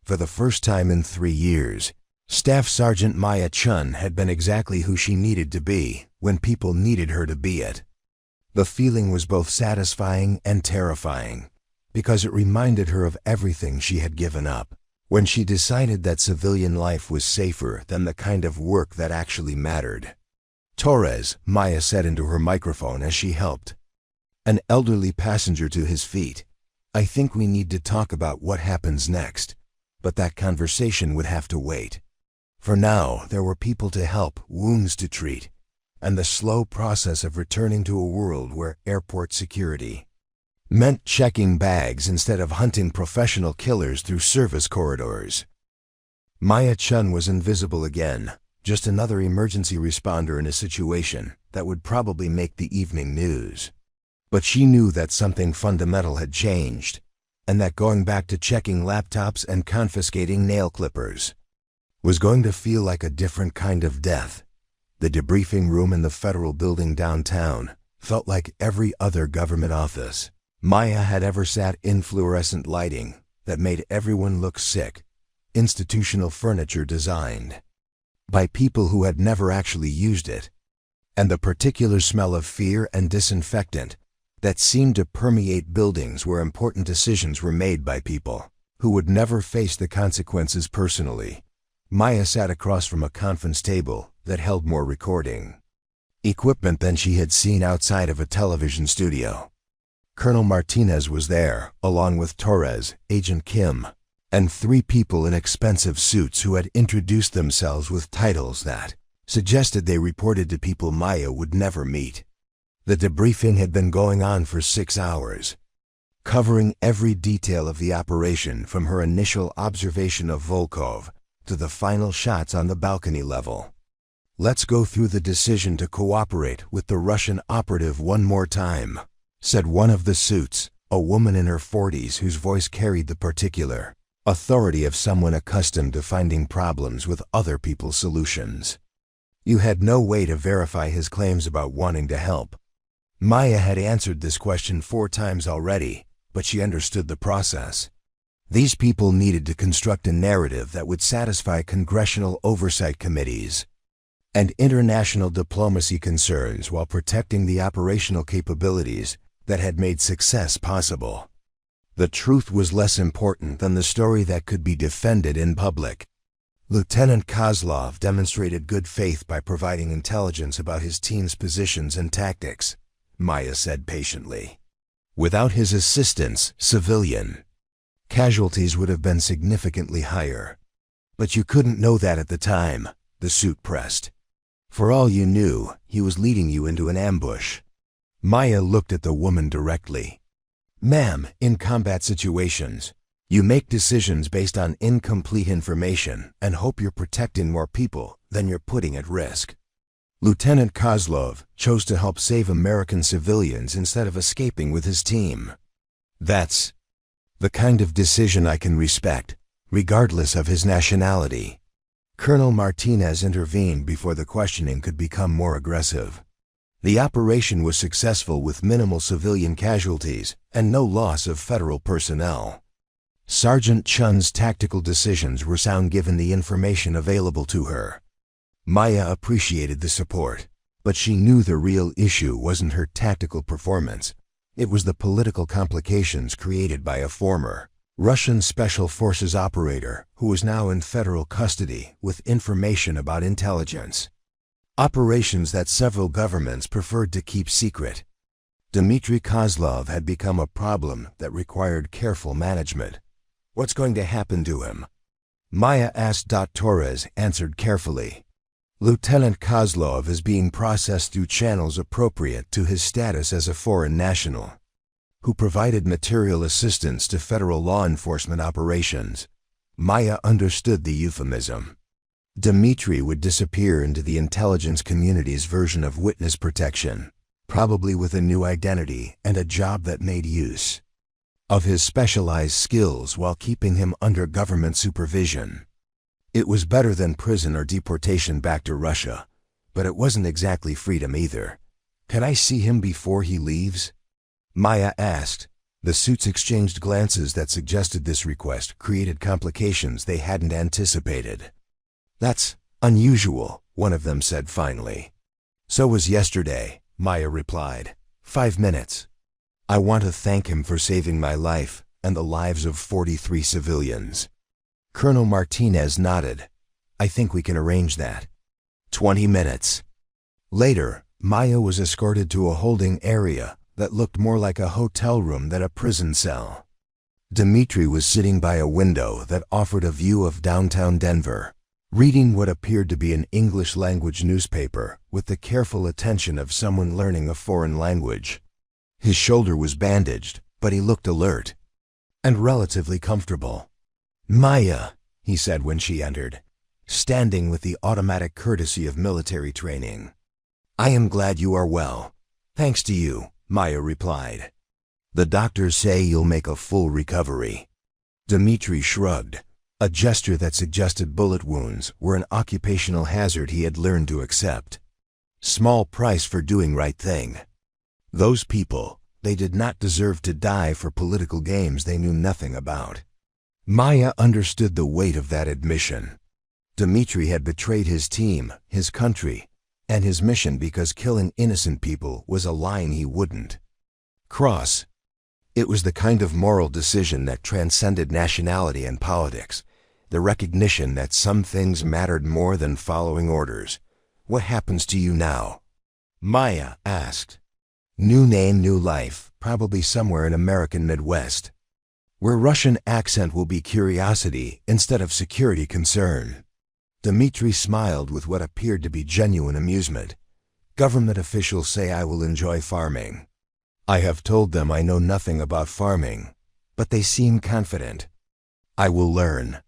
For the first time in 3 years, Staff Sergeant Maya Chen had been exactly who she needed to be when people needed her to be it. The feeling was both satisfying and terrifying, because it reminded her of everything she had given up when she decided that civilian life was safer than the kind of work that actually mattered. Torres, Maya said into her microphone as she helped an elderly passenger to his feet. I think we need to talk about what happens next, but that conversation would have to wait. For now, there were people to help, wounds to treat, and the slow process of returning to a world where airport security meant checking bags instead of hunting professional killers through service corridors. Maya Chen was invisible again, just another emergency responder in a situation that would probably make the evening news. But she knew that something fundamental had changed, and that going back to checking laptops and confiscating nail clippers was going to feel like a different kind of death. The debriefing room in the federal building downtown felt like every other government office Maya had ever sat in. Fluorescent lighting that made everyone look sick, institutional furniture designed by people who had never actually used it, and the particular smell of fear and disinfectant that seemed to permeate buildings where important decisions were made by people who would never face the consequences personally. Maya sat across from a conference table that held more recording equipment than she had seen outside of a television studio. Colonel Martinez was there, along with Torres, Agent Kim, and 3 people in expensive suits who had introduced themselves with titles that suggested they reported to people Maya would never meet. The debriefing had been going on for 6 hours, covering every detail of the operation from her initial observation of Volkov to the final shots on the balcony level. Let's go through the decision to cooperate with the Russian operative one more time, said one of the suits, a woman in her 40s whose voice carried the particular authority of someone accustomed to finding problems with other people's solutions. You had no way to verify his claims about wanting to help. Maya had answered this question 4 times already, but she understood the process. These people needed to construct a narrative that would satisfy congressional oversight committees and international diplomacy concerns while protecting the operational capabilities that had made success possible. The truth was less important than the story that could be defended in public. Lieutenant Kozlov demonstrated good faith by providing intelligence about his team's positions and tactics, Maya said patiently. Without his assistance, civilian casualties would have been significantly higher. But you couldn't know that at the time, the suit pressed. For all you knew, he was leading you into an ambush. Maya looked at the woman directly. Ma'am, in combat situations, you make decisions based on incomplete information and hope you're protecting more people than you're putting at risk. Lieutenant Kozlov chose to help save American civilians instead of escaping with his team. That's the kind of decision I can respect, regardless of his nationality. Colonel Martinez intervened before the questioning could become more aggressive. The operation was successful with minimal civilian casualties and no loss of federal personnel. Sergeant Chen's tactical decisions were sound given the information available to her. Maya appreciated the support, but she knew the real issue wasn't her tactical performance. It was the political complications created by a former Russian Special Forces operator who was now in federal custody with information about intelligence operations that several governments preferred to keep secret. Dmitry Kozlov had become a problem that required careful management. What's going to happen to him? Maya asked. Torres answered carefully. Lieutenant Kozlov is being processed through channels appropriate to his status as a foreign national, who provided material assistance to federal law enforcement operations. Maya understood the euphemism. Dmitry would disappear into the intelligence community's version of witness protection, probably with a new identity and a job that made use of his specialized skills while keeping him under government supervision. It was better than prison or deportation back to Russia, but it wasn't exactly freedom either. Can I see him before he leaves? Maya asked. The suits exchanged glances that suggested this request created complications they hadn't anticipated. That's unusual, one of them said finally. So was yesterday, Maya replied. 5 minutes. I want to thank him for saving my life and the lives of 43 civilians. Colonel Martinez nodded. I think we can arrange that. 20 minutes. Later, Maya was escorted to a holding area that looked more like a hotel room than a prison cell. Dmitry was sitting by a window that offered a view of downtown Denver, reading what appeared to be an English-language newspaper with the careful attention of someone learning a foreign language. His shoulder was bandaged, but he looked alert and relatively comfortable. Maya, he said when she entered, standing with the automatic courtesy of military training. I am glad you are well. Thanks to you, Maya replied. The doctors say you'll make a full recovery. Dmitry shrugged, a gesture that suggested bullet wounds were an occupational hazard he had learned to accept. Small price for doing right thing. Those people, they did not deserve to die for political games they knew nothing about. Maya understood the weight of that admission. Dmitry had betrayed his team, his country, and his mission because killing innocent people was a line he wouldn't cross. It was the kind of moral decision that transcended nationality and politics, the recognition that some things mattered more than following orders. What happens to you now? Maya asked. New name, new life, probably somewhere in American Midwest, where Russian accent will be curiosity instead of security concern. Dmitry smiled with what appeared to be genuine amusement. Government officials say I will enjoy farming. I have told them I know nothing about farming, but they seem confident. I will learn.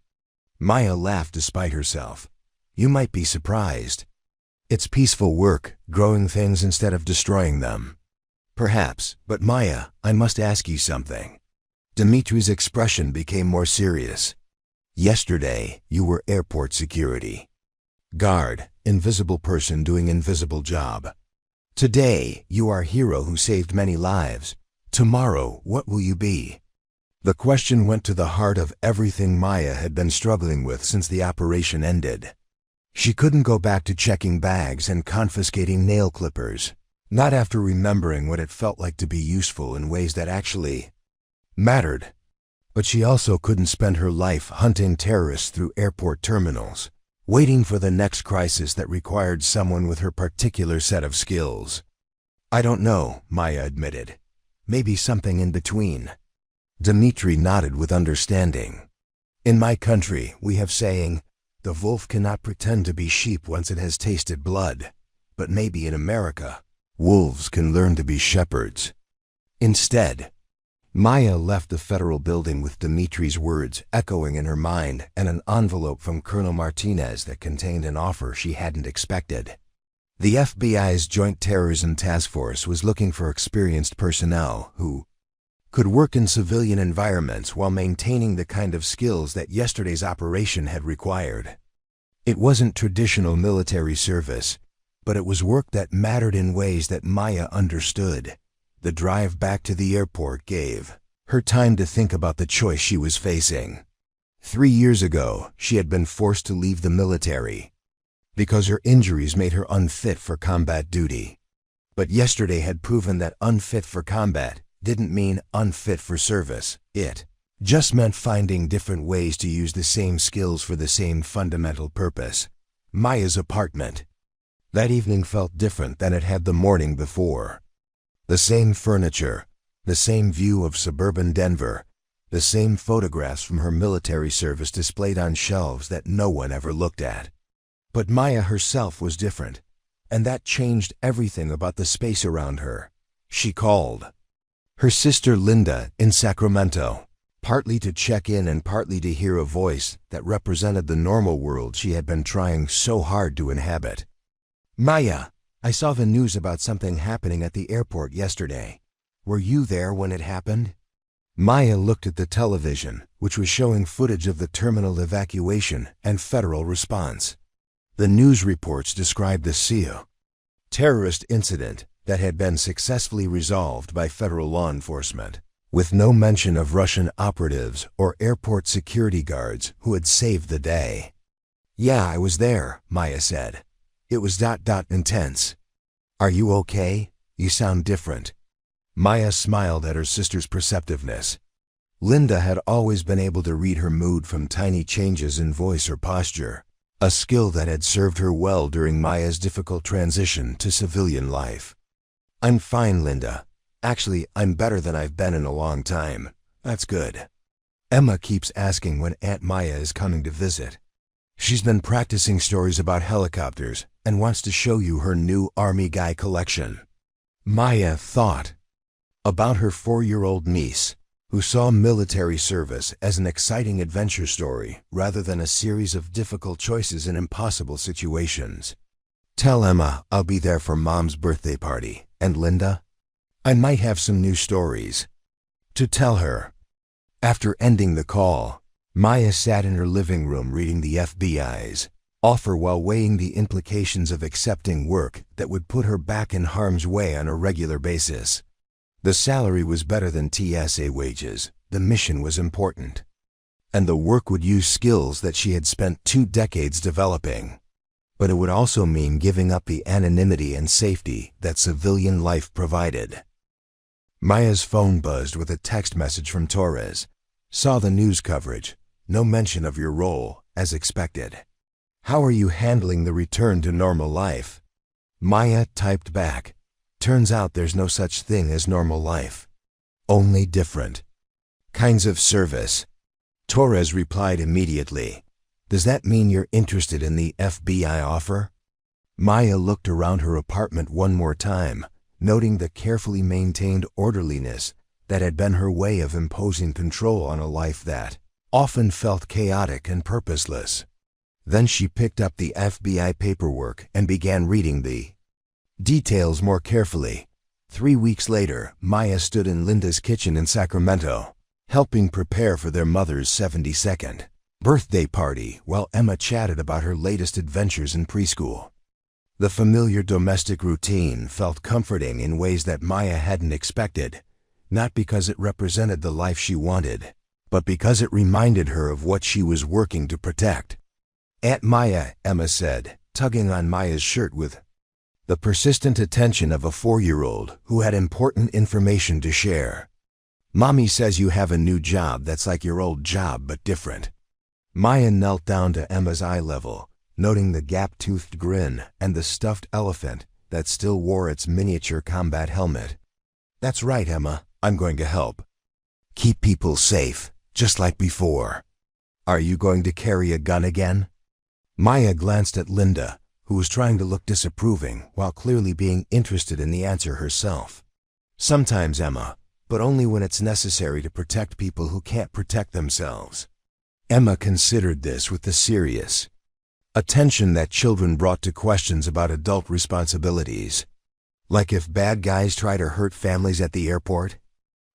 Maya laughed despite herself. You might be surprised. It's peaceful work, growing things instead of destroying them. Perhaps, but Maya, I must ask you something. Dmitry's expression became more serious. Yesterday, you were airport security. Guard, invisible person doing invisible job. Today, you are a hero who saved many lives. Tomorrow, what will you be? The question went to the heart of everything Maya had been struggling with since the operation ended. She couldn't go back to checking bags and confiscating nail clippers, not after remembering what it felt like to be useful in ways that actually mattered. But she also couldn't spend her life hunting terrorists through airport terminals, waiting for the next crisis that required someone with her particular set of skills. I don't know, Maya admitted. Maybe something in between. Dmitri nodded with understanding. In my country, we have saying, the wolf cannot pretend to be sheep once it has tasted blood. But maybe in America, wolves can learn to be shepherds. Instead, Maya left the federal building with Dmitri's words echoing in her mind and an envelope from Colonel Martinez that contained an offer she hadn't expected. The FBI's Joint Terrorism Task Force was looking for experienced personnel who could work in civilian environments while maintaining the kind of skills that yesterday's operation had required. It wasn't traditional military service, but it was work that mattered in ways that Maya understood. The drive back to the airport gave her time to think about the choice she was facing. 3 years ago, she had been forced to leave the military because her injuries made her unfit for combat duty. But yesterday had proven that unfit for combat didn't mean unfit for service. It just meant finding different ways to use the same skills for the same fundamental purpose. Maya's apartment that evening felt different than it had the morning before. The same furniture, the same view of suburban Denver, the same photographs from her military service displayed on shelves that no one ever looked at. But Maya herself was different, and that changed everything about the space around her. She called her sister Linda in Sacramento, partly to check in and partly to hear a voice that represented the normal world she had been trying so hard to inhabit. Maya, I saw the news about something happening at the airport yesterday. Were you there when it happened? Maya looked at the television, which was showing footage of the terminal evacuation and federal response. The news reports described the SEAL terrorist incident that had been successfully resolved by federal law enforcement, with no mention of Russian operatives or airport security guards who had saved the day. Yeah, I was there, Maya said. It was intense. Are you okay? You sound different. Maya smiled at her sister's perceptiveness. Linda had always been able to read her mood from tiny changes in voice or posture, a skill that had served her well during Maya's difficult transition to civilian life. I'm fine, Linda. Actually, I'm better than I've been in a long time. That's good. Emma keeps asking when Aunt Maya is coming to visit. She's been practicing stories about helicopters and wants to show you her new Army Guy collection. Maya thought about her 4-year-old niece, who saw military service as an exciting adventure story rather than a series of difficult choices in impossible situations. Tell Emma I'll be there for Mom's birthday party. And Linda? I might have some new stories to tell her. After ending the call, Maya sat in her living room reading the FBI's offer while weighing the implications of accepting work that would put her back in harm's way on a regular basis. The salary was better than TSA wages, the mission was important, and the work would use skills that she had spent 2 decades developing. But it would also mean giving up the anonymity and safety that civilian life provided. Maya's phone buzzed with a text message from Torres. Saw the news coverage. No mention of your role, as expected. How are you handling the return to normal life? Maya typed back. Turns out there's no such thing as normal life. Only different kinds of service. Torres replied immediately. Does that mean you're interested in the FBI offer? Maya looked around her apartment one more time, noting the carefully maintained orderliness that had been her way of imposing control on a life that often felt chaotic and purposeless. Then she picked up the FBI paperwork and began reading the details more carefully. 3 weeks later, Maya stood in Linda's kitchen in Sacramento, helping prepare for their mother's 72nd birthday party while Emma chatted about her latest adventures in preschool. The familiar domestic routine felt comforting in ways that Maya hadn't expected, not because it represented the life she wanted, but because it reminded her of what she was working to protect. "Aunt Maya," Emma said, tugging on Maya's shirt with the persistent attention of a 4-year-old who had important information to share. "Mommy says you have a new job that's like your old job but different." Maya knelt down to Emma's eye level, noting the gap-toothed grin and the stuffed elephant that still wore its miniature combat helmet. "That's right, Emma. I'm going to help. Keep people safe, just like before." "Are you going to carry a gun again?" Maya glanced at Linda, who was trying to look disapproving while clearly being interested in the answer herself. "Sometimes, Emma, but only when it's necessary to protect people who can't protect themselves." Emma considered this with the serious attention that children brought to questions about adult responsibilities. Like if bad guys try to hurt families at the airport?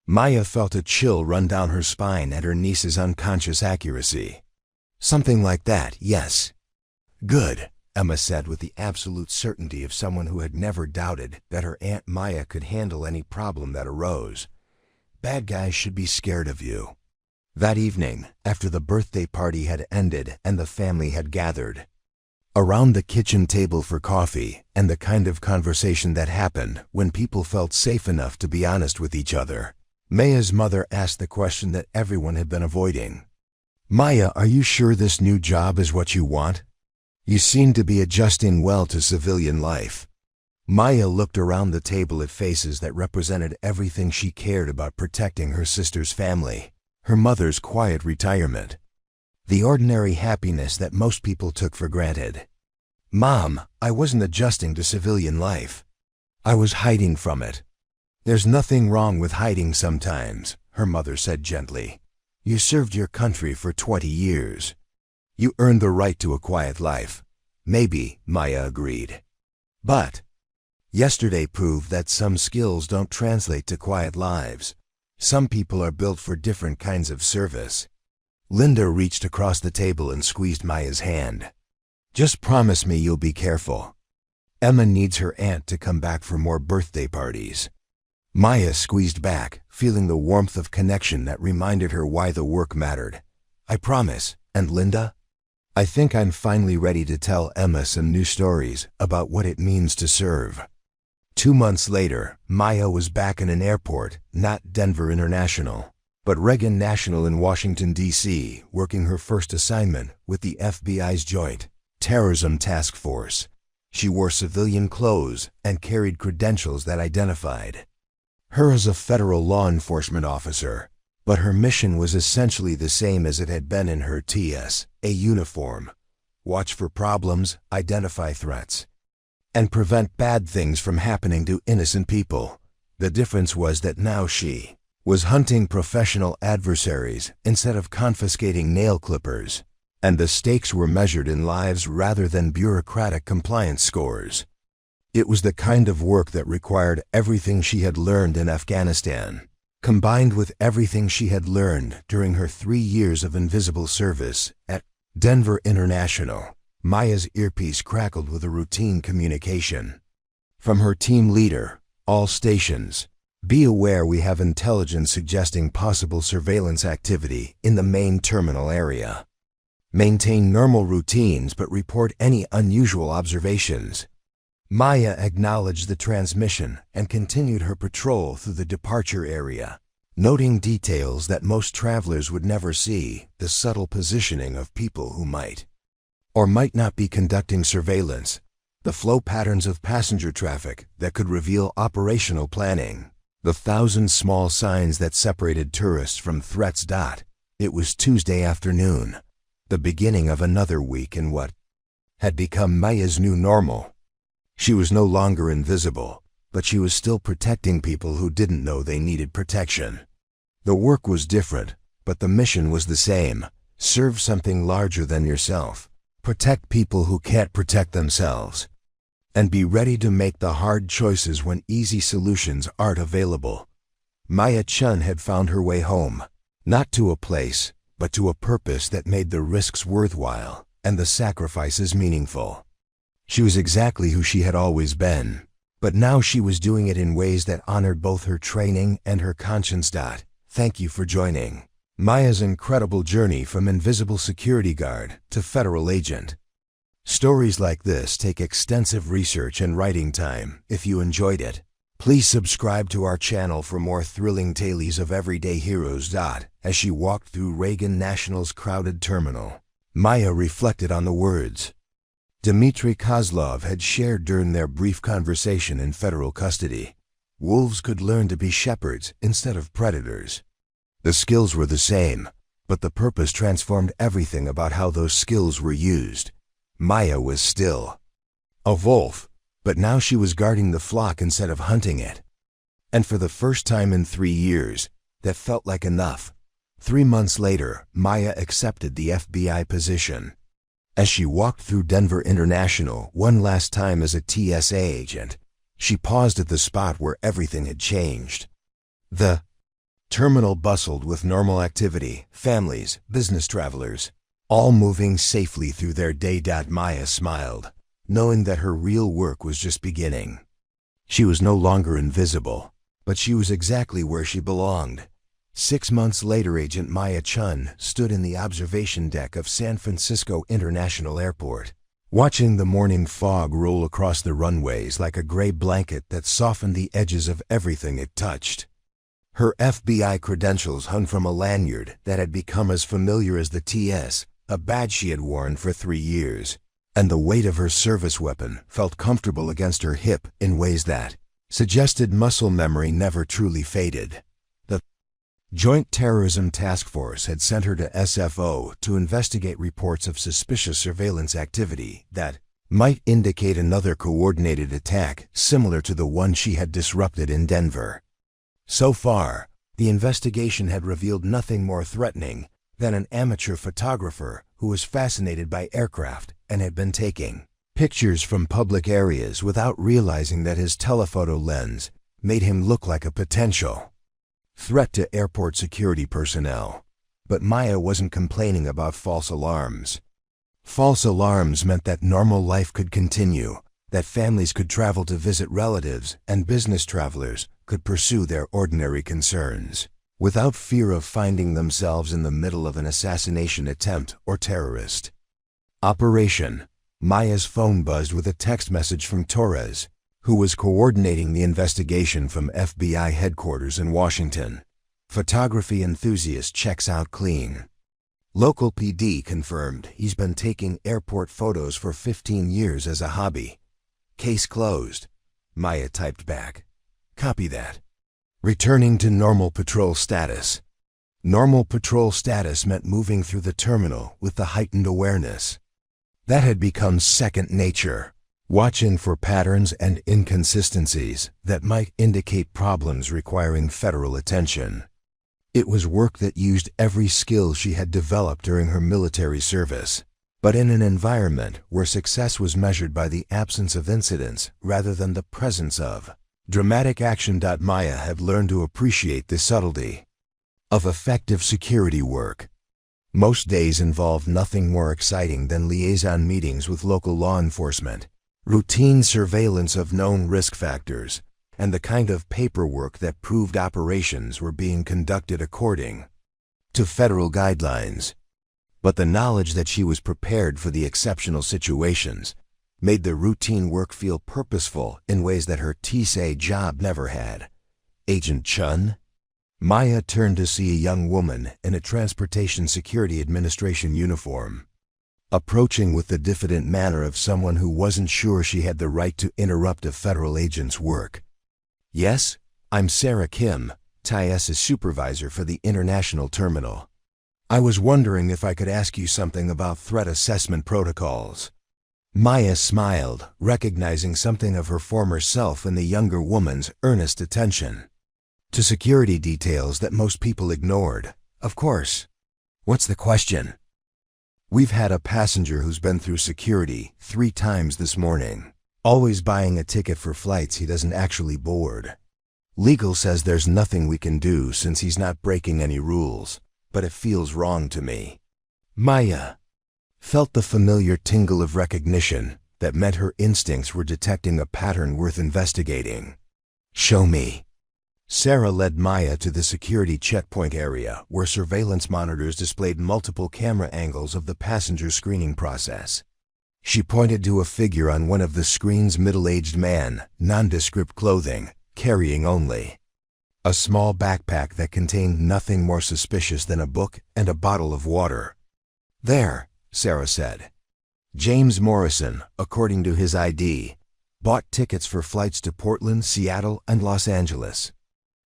Maya felt a chill run down her spine at her niece's unconscious accuracy. "Something like that, yes." "Good," Emma said with the absolute certainty of someone who had never doubted that her Aunt Maya could handle any problem that arose. "Bad guys should be scared of you." That evening, after the birthday party had ended and the family had gathered around the kitchen table for coffee and the kind of conversation that happened when people felt safe enough to be honest with each other, Maya's mother asked the question that everyone had been avoiding. "Maya, are you sure this new job is what you want? You seem to be adjusting well to civilian life." Maya looked around the table at faces that represented everything she cared about protecting her sister's family, her mother's quiet retirement, the ordinary happiness that most people took for granted. "Mom, I wasn't adjusting to civilian life. I was hiding from it." "There's nothing wrong with hiding sometimes," her mother said gently. "You served your country for 20 years. You earned the right to a quiet life." "Maybe," Maya agreed. "But yesterday proved that some skills don't translate to quiet lives. Some people are built for different kinds of service." Linda reached across the table and squeezed Maya's hand. "Just promise me you'll be careful. Emma needs her aunt to come back for more birthday parties." Maya squeezed back, feeling the warmth of connection that reminded her why the work mattered. "I promise. And Linda? I think I'm finally ready to tell Emma some new stories about what it means to serve." 2 months later, Maya was back in an airport, not Denver International, but Reagan National in Washington, D.C., working her first assignment with the FBI's Joint Terrorism Task Force. She wore civilian clothes and carried credentials that identified her as a federal law enforcement officer, but her mission was essentially the same as it had been in her TSA uniform: watch for problems, identify threats, and prevent bad things from happening to innocent people. The difference was that now she was hunting professional adversaries instead of confiscating nail clippers, and the stakes were measured in lives rather than bureaucratic compliance scores. It was the kind of work that required everything she had learned in Afghanistan, combined with everything she had learned during her 3 years of invisible service at Denver International. Maya's earpiece crackled with a routine communication from her team leader: "All stations, be aware we have intelligence suggesting possible surveillance activity in the main terminal area. Maintain normal routines but report any unusual observations." Maya acknowledged the transmission and continued her patrol through the departure area, noting details that most travelers would never see: the subtle positioning of people who might or might not be conducting surveillance, the flow patterns of passenger traffic that could reveal operational planning, the 1,000 small signs that separated tourists from threats. It was Tuesday afternoon, the beginning of another week in what had become Maya's new normal. She was no longer invisible, but she was still protecting people who didn't know they needed protection. The work was different, but the mission was the same: serve something larger than yourself. Protect people who can't protect themselves. And be ready to make the hard choices when easy solutions aren't available. Maya Chen had found her way home, not to a place, but to a purpose that made the risks worthwhile and the sacrifices meaningful. She was exactly who she had always been, but now she was doing it in ways that honored both her training and her conscience. Thank you for joining Maya's incredible journey from invisible security guard to federal agent. Stories like this take extensive research and writing time. If you enjoyed it, please subscribe to our channel for more thrilling tales of everyday heroes. As she walked through Reagan National's crowded terminal, Maya reflected on the words Dmitry Kozlov had shared during their brief conversation in federal custody. Wolves could learn to be shepherds instead of predators. The skills were the same, but the purpose transformed everything about how those skills were used. Maya was still a wolf, but now she was guarding the flock instead of hunting it. And for the first time in 3 years, that felt like enough. 3 months later, Maya accepted the FBI position. As she walked through Denver International one last time as a TSA agent, she paused at the spot where everything had changed. The terminal bustled with normal activity, families, business travelers, all moving safely through their day. Maya smiled, knowing that her real work was just beginning. She was no longer invisible, but she was exactly where she belonged. 6 months later, Agent Maya Chen stood in the observation deck of San Francisco International Airport, watching the morning fog roll across the runways like a gray blanket that softened the edges of everything it touched. Her FBI credentials hung from a lanyard that had become as familiar as the TS, a badge she had worn for 3 years, and the weight of her service weapon felt comfortable against her hip in ways that suggested muscle memory never truly faded. The Joint Terrorism Task Force had sent her to SFO to investigate reports of suspicious surveillance activity that might indicate another coordinated attack similar to the one she had disrupted in Denver. So far, the investigation had revealed nothing more threatening than an amateur photographer who was fascinated by aircraft and had been taking pictures from public areas without realizing that his telephoto lens made him look like a potential threat to airport security personnel. But Maya wasn't complaining about false alarms. False alarms meant that normal life could continue, that families could travel to visit relatives, and business travelers could pursue their ordinary concerns without fear of finding themselves in the middle of an assassination attempt or terrorist operation. Maya's phone buzzed with a text message from Torres, who was coordinating the investigation from FBI headquarters in Washington. Photography enthusiast checks out clean. Local PD confirmed he's been taking airport photos for 15 years as a hobby. Case closed. Maya typed back, "Copy that." Returning to normal patrol status. Normal patrol status meant moving through the terminal with the heightened awareness that had become second nature, watching for patterns and inconsistencies that might indicate problems requiring federal attention. It was work that used every skill she had developed during her military service, but in an environment where success was measured by the absence of incidents rather than the presence of dramatic action. Maya had learned to appreciate the subtlety of effective security work. Most days involved nothing more exciting than liaison meetings with local law enforcement, routine surveillance of known risk factors, and the kind of paperwork that proved operations were being conducted according to federal guidelines. But the knowledge that she was prepared for the exceptional situations made the routine work feel purposeful in ways that her TSA job never had. Agent Chen? Maya turned to see a young woman in a Transportation Security Administration uniform, approaching with the diffident manner of someone who wasn't sure she had the right to interrupt a federal agent's work. "Yes, I'm Sarah Kim, TS's supervisor for the International Terminal. I was wondering if I could ask you something about threat assessment protocols." Maya smiled, recognizing something of her former self in the younger woman's earnest attention to security details that most people ignored. "Of course. What's the question?" "We've had a passenger who's been through security 3 times this morning, always buying a ticket for flights he doesn't actually board. Legal says there's nothing we can do since he's not breaking any rules, but it feels wrong to me. Maya felt the familiar tingle of recognition that meant her instincts were detecting a pattern worth investigating. Show me. Sarah led Maya to the security checkpoint area where surveillance monitors displayed multiple camera angles of the passenger screening process. She pointed to a figure on one of the screens, middle-aged man, nondescript clothing, carrying only a small backpack that contained nothing more suspicious than a book and a bottle of water. There, Sarah said. James Morrison, according to his ID, bought tickets for flights to Portland, Seattle, and Los Angeles.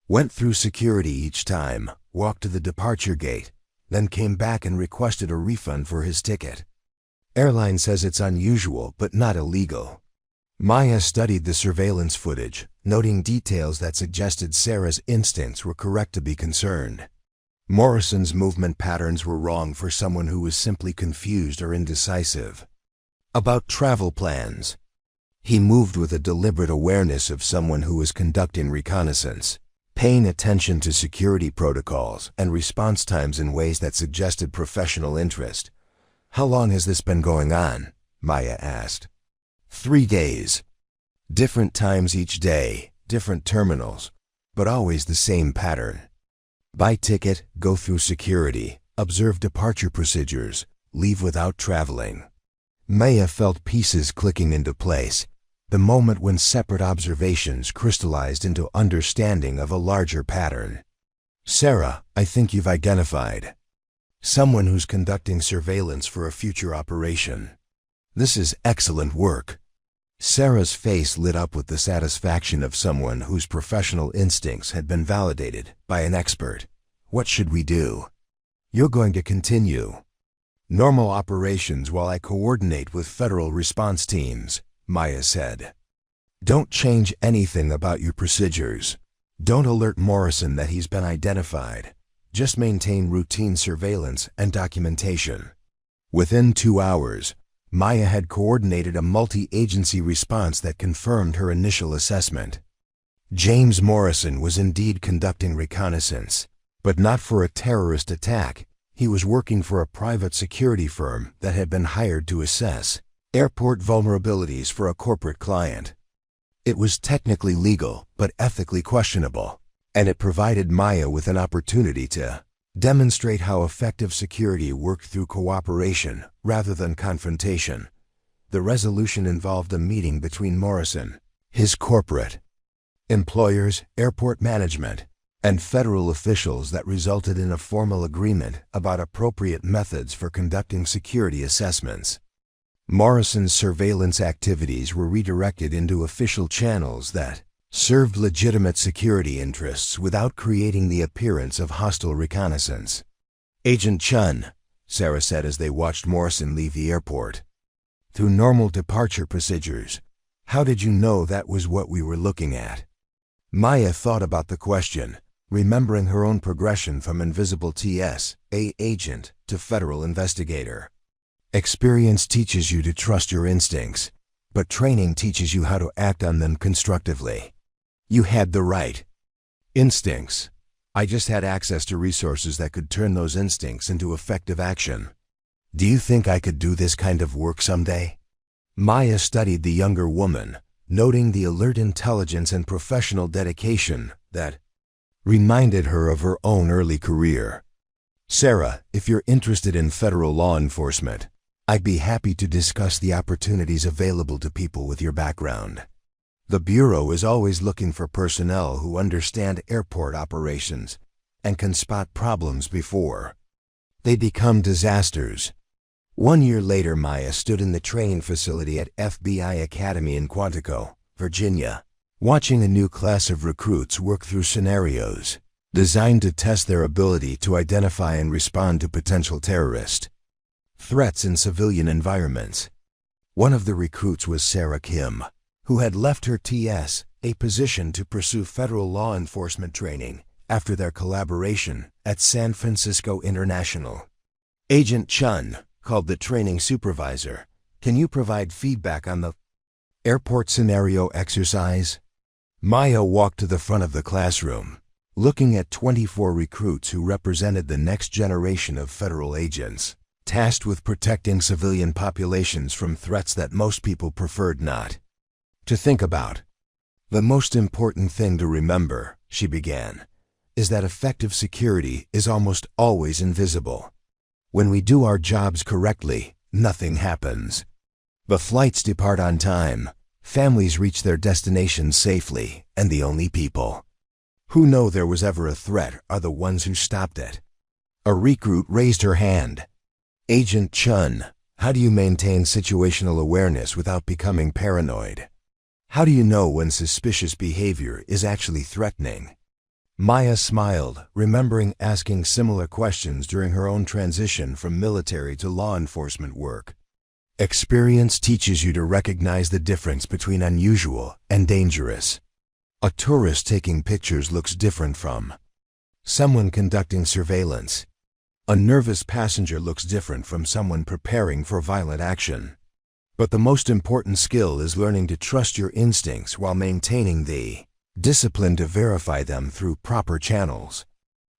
Went through security each time, walked to the departure gate, then came back and requested a refund for his ticket. Airline says it's unusual but not illegal. Maya studied the surveillance footage, noting details that suggested Sarah's instincts were correct to be concerned. Morrison's movement patterns were wrong for someone who was simply confused or indecisive about travel plans. He moved with a deliberate awareness of someone who was conducting reconnaissance, paying attention to security protocols and response times in ways that suggested professional interest. How long has this been going on? Maya asked. 3 days. Different times each day, different terminals, but always the same pattern. Buy ticket, go through security, observe departure procedures, leave without traveling. Maya felt pieces clicking into place, the moment when separate observations crystallized into understanding of a larger pattern. Sarah, I think you've identified someone who's conducting surveillance for a future operation. This is excellent work. Sarah's face lit up with the satisfaction of someone whose professional instincts had been validated by an expert. What should we do? You're going to continue normal operations while I coordinate with federal response teams, Maya said. Don't change anything about your procedures. Don't alert Morrison that he's been identified. Just maintain routine surveillance and documentation. Within 2 hours, Maya had coordinated a multi-agency response that confirmed her initial assessment. James Morrison was indeed conducting reconnaissance, but not for a terrorist attack. He was working for a private security firm that had been hired to assess airport vulnerabilities for a corporate client. It was technically legal, but ethically questionable, and it provided Maya with an opportunity to demonstrate how effective security worked through cooperation rather than confrontation. The resolution involved a meeting between Morrison, his corporate employers, airport management, and federal officials that resulted in a formal agreement about appropriate methods for conducting security assessments. Morrison's surveillance activities were redirected into official channels that served legitimate security interests without creating the appearance of hostile reconnaissance. Agent Chen, Sarah said as they watched Morrison leave the airport. Through normal departure procedures, how did you know that was what we were looking at? Maya thought about the question, remembering her own progression from invisible TSA agent to federal investigator. Experience teaches you to trust your instincts, but training teaches you how to act on them constructively. You had the right instincts. I just had access to resources that could turn those instincts into effective action. Do you think I could do this kind of work someday? Maya studied the younger woman, noting the alert intelligence and professional dedication that reminded her of her own early career. Sarah, if you're interested in federal law enforcement, I'd be happy to discuss the opportunities available to people with your background. The Bureau is always looking for personnel who understand airport operations and can spot problems before they become disasters. 1 year later, Maya stood in the training facility at FBI Academy in Quantico, Virginia, watching a new class of recruits work through scenarios designed to test their ability to identify and respond to potential terrorist threats in civilian environments. One of the recruits was Sarah Kim, who had left her TSA position to pursue federal law enforcement training after their collaboration at San Francisco International. Agent Chen called the training supervisor. Can you provide feedback on the airport scenario exercise? Maya walked to the front of the classroom. looking at 24 recruits who represented the next generation of federal agents, tasked with protecting civilian populations from threats that most people preferred not to think about. The most important thing to remember, she began, is that effective security is almost always invisible. When we do our jobs correctly, nothing happens. The flights depart on time, families reach their destinations safely, and the only people who know there was ever a threat are the ones who stopped it. A recruit raised her hand. Agent Chen, how do you maintain situational awareness without becoming paranoid? How do you know when suspicious behavior is actually threatening? Maya smiled, remembering asking similar questions during her own transition from military to law enforcement work. Experience teaches you to recognize the difference between unusual and dangerous. A tourist taking pictures looks different from someone conducting surveillance. A nervous passenger looks different from someone preparing for violent action. But the most important skill is learning to trust your instincts while maintaining the discipline to verify them through proper channels.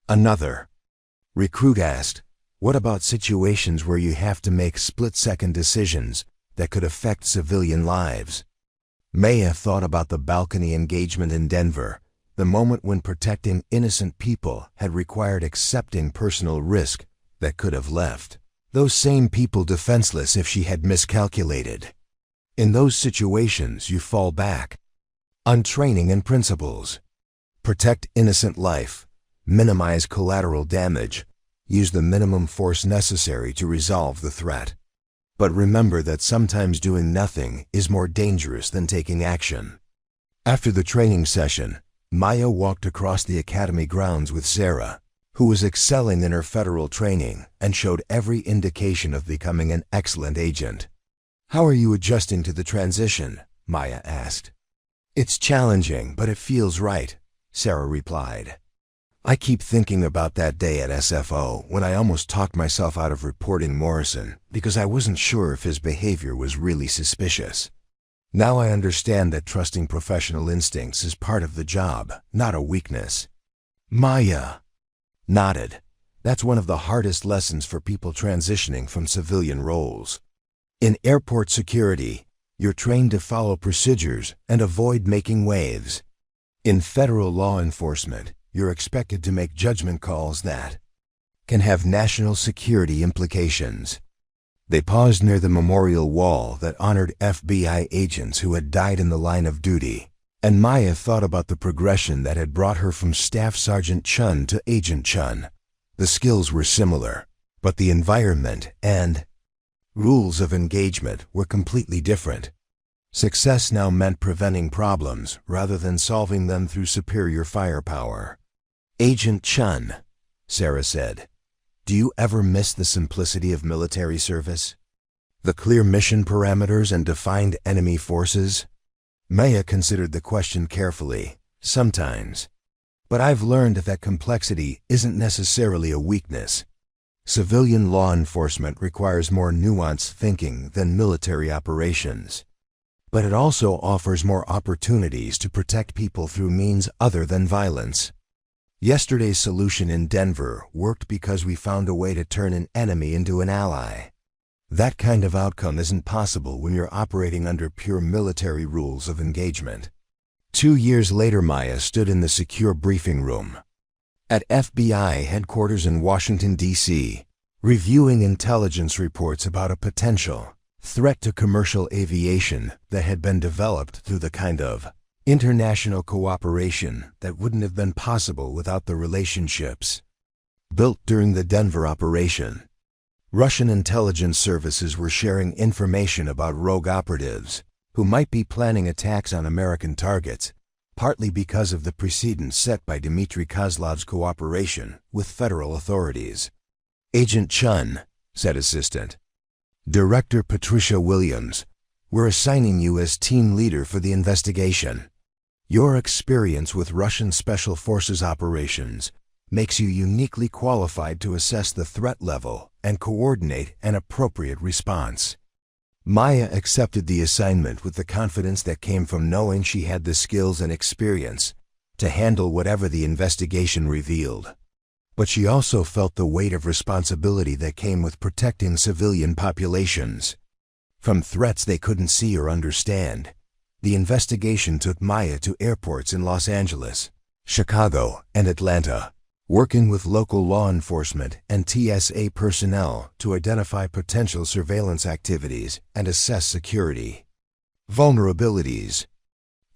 Another recruit asked, what about situations where you have to make split-second decisions that could affect civilian lives? Maya thought about the balcony engagement in Denver, the moment when protecting innocent people had required accepting personal risk that could have left those same people defenseless if she had miscalculated. In those situations, you fall back on training and principles. Protect innocent life, minimize collateral damage, use the minimum force necessary to resolve the threat. But remember that sometimes doing nothing is more dangerous than taking action. After the training session, Maya walked across the academy grounds with Sarah, who was excelling in her federal training and showed every indication of becoming an excellent agent. How are you adjusting to the transition? Maya asked. It's challenging, but it feels right, Sarah replied. I keep thinking about that day at SFO when I almost talked myself out of reporting Morrison because I wasn't sure if his behavior was really suspicious. Now I understand that trusting professional instincts is part of the job, not a weakness. Maya nodded. That's one of the hardest lessons for people transitioning from civilian roles. In airport security, you're trained to follow procedures and avoid making waves. In federal law enforcement, you're expected to make judgment calls that can have national security implications. They paused near the memorial wall that honored FBI agents who had died in the line of duty, and Maya thought about the progression that had brought her from Staff Sergeant Chen to Agent Chen. The skills were similar, but the environment and rules of engagement were completely different. Success now meant preventing problems rather than solving them through superior firepower. Agent Chen, Sarah said, do you ever miss the simplicity of military service? The clear mission parameters and defined enemy forces? Maya considered the question carefully. Sometimes. But I've learned that complexity isn't necessarily a weakness. Civilian law enforcement requires more nuanced thinking than military operations. But it also offers more opportunities to protect people through means other than violence. Yesterday's solution in Denver worked because we found a way to turn an enemy into an ally. That kind of outcome isn't possible when you're operating under pure military rules of engagement. 2 years later, Maya stood in the secure briefing room at FBI headquarters in Washington, D.C., reviewing intelligence reports about a potential threat to commercial aviation that had been developed through the kind of international cooperation that wouldn't have been possible without the relationships built during the Denver operation. Russian intelligence services were sharing information about rogue operatives who might be planning attacks on American targets, partly because of the precedent set by Dmitry Kozlov's cooperation with federal authorities. Agent Chen, said Assistant Director Patricia Williams, we're assigning you as team leader for the investigation. Your experience with Russian Special Forces operations makes you uniquely qualified to assess the threat level and coordinate an appropriate response. Maya accepted the assignment with the confidence that came from knowing she had the skills and experience to handle whatever the investigation revealed. But she also felt the weight of responsibility that came with protecting civilian populations from threats they couldn't see or understand. The investigation took Maya to airports in Los Angeles, Chicago, and Atlanta, working with local law enforcement and TSA personnel to identify potential surveillance activities and assess security vulnerabilities.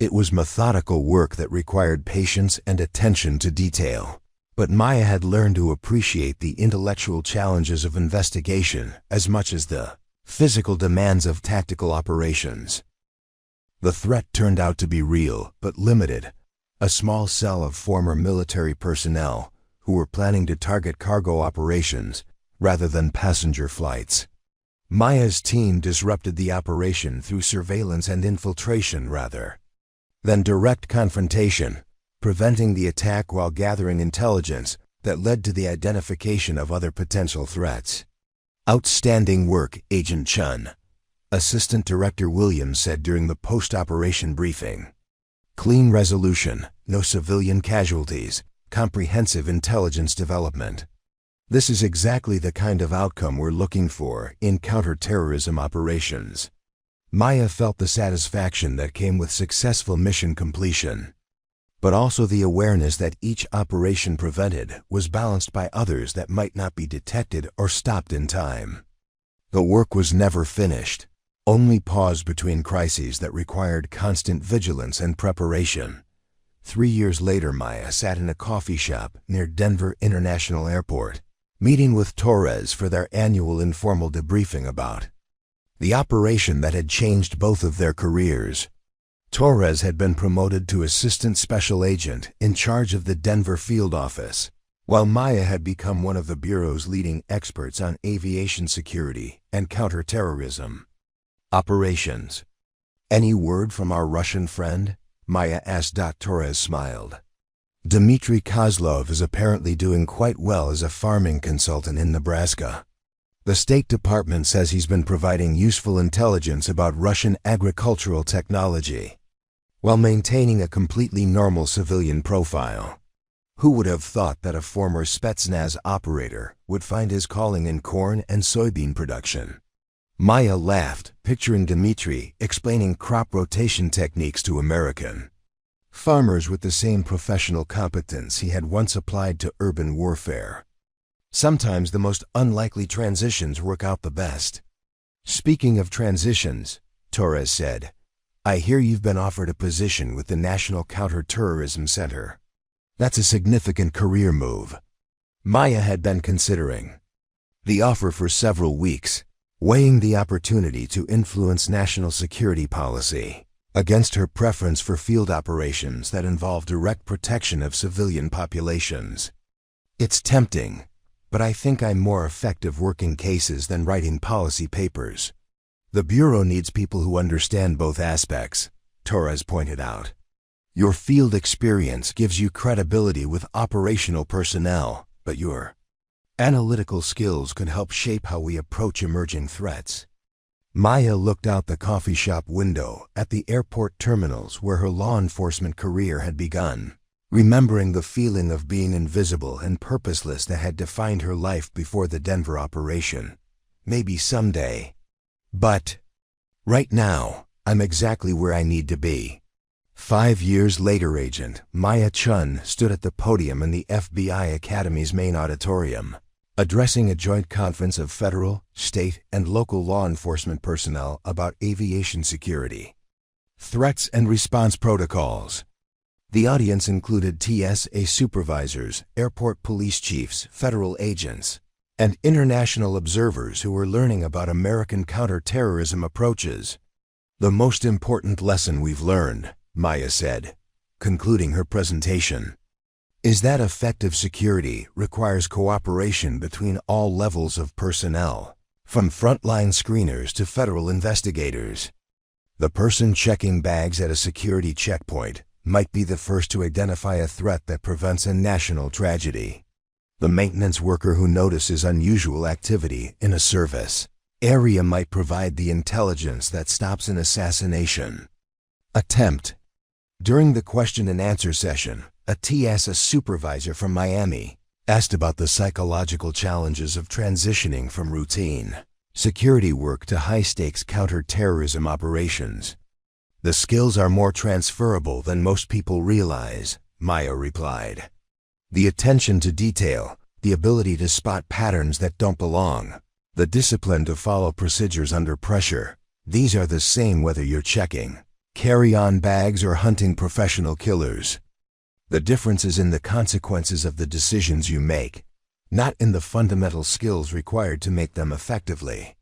It was methodical work that required patience and attention to detail. But Maya had learned to appreciate the intellectual challenges of investigation as much as the physical demands of tactical operations. The threat turned out to be real, but limited. A small cell of former military personnel who were planning to target cargo operations rather than passenger flights. Maya's team disrupted the operation through surveillance and infiltration rather than direct confrontation, preventing the attack while gathering intelligence that led to the identification of other potential threats. Outstanding work, Agent Chen, Assistant Director Williams said during the post-operation briefing. Clean resolution, no civilian casualties, comprehensive intelligence development. This is exactly the kind of outcome we're looking for in counterterrorism operations. Maya felt the satisfaction that came with successful mission completion, but also the awareness that each operation prevented was balanced by others that might not be detected or stopped in time. The work was never finished, only paused between crises that required constant vigilance and preparation. 3 years later, Maya sat in a coffee shop near Denver International Airport, meeting with Torres for their annual informal debriefing about the operation that had changed both of their careers. Torres had been promoted to Assistant Special Agent in charge of the Denver field office, while Maya had become one of the Bureau's leading experts on aviation security and counterterrorism operations. "Any word from our Russian friend?" Maya asked. Torres smiled. "Dmitry Kozlov is apparently doing quite well as a farming consultant in Nebraska. The State Department says he's been providing useful intelligence about Russian agricultural technology, while maintaining a completely normal civilian profile. Who would have thought that a former Spetsnaz operator would find his calling in corn and soybean production?" Maya laughed, picturing Dmitry explaining crop rotation techniques to American farmers with the same professional competence he had once applied to urban warfare. Sometimes the most unlikely transitions work out the best. "Speaking of transitions," Torres said, "I hear you've been offered a position with the National Counterterrorism Center. That's a significant career move." Maya had been considering the offer for several weeks, weighing the opportunity to influence national security policy against her preference for field operations that involve direct protection of civilian populations. "It's tempting, but I think I'm more effective working cases than writing policy papers. The Bureau needs people who understand both aspects," Torres pointed out. "Your field experience gives you credibility with operational personnel, but your analytical skills could help shape how we approach emerging threats." Maya looked out the coffee shop window at the airport terminals where her law enforcement career had begun, remembering the feeling of being invisible and purposeless that had defined her life before the Denver operation. "Maybe someday. But right now, I'm exactly where I need to be." 5 years later, Agent Maya Chen stood at the podium in the FBI Academy's main auditorium, addressing a joint conference of federal, state, and local law enforcement personnel about aviation security, threats, and response protocols. The audience included TSA supervisors, airport police chiefs, federal agents, and international observers who were learning about American counterterrorism approaches. "The most important lesson we've learned," Maya said, concluding her presentation, "is that effective security requires cooperation between all levels of personnel, from frontline screeners to federal investigators. The person checking bags at a security checkpoint might be the first to identify a threat that prevents a national tragedy. The maintenance worker who notices unusual activity in a service area might provide the intelligence that stops an assassination attempt. During the question and answer session, a TS supervisor from Miami asked about the psychological challenges of transitioning from routine security work to high-stakes counter-terrorism operations. "The skills are more transferable than most people realize," Maya replied. "The attention to detail, the ability to spot patterns that don't belong, the discipline to follow procedures under pressure, these are the same whether you're checking carry-on bags or hunting professional killers. The difference is in the consequences of the decisions you make, not in the fundamental skills required to make them effectively."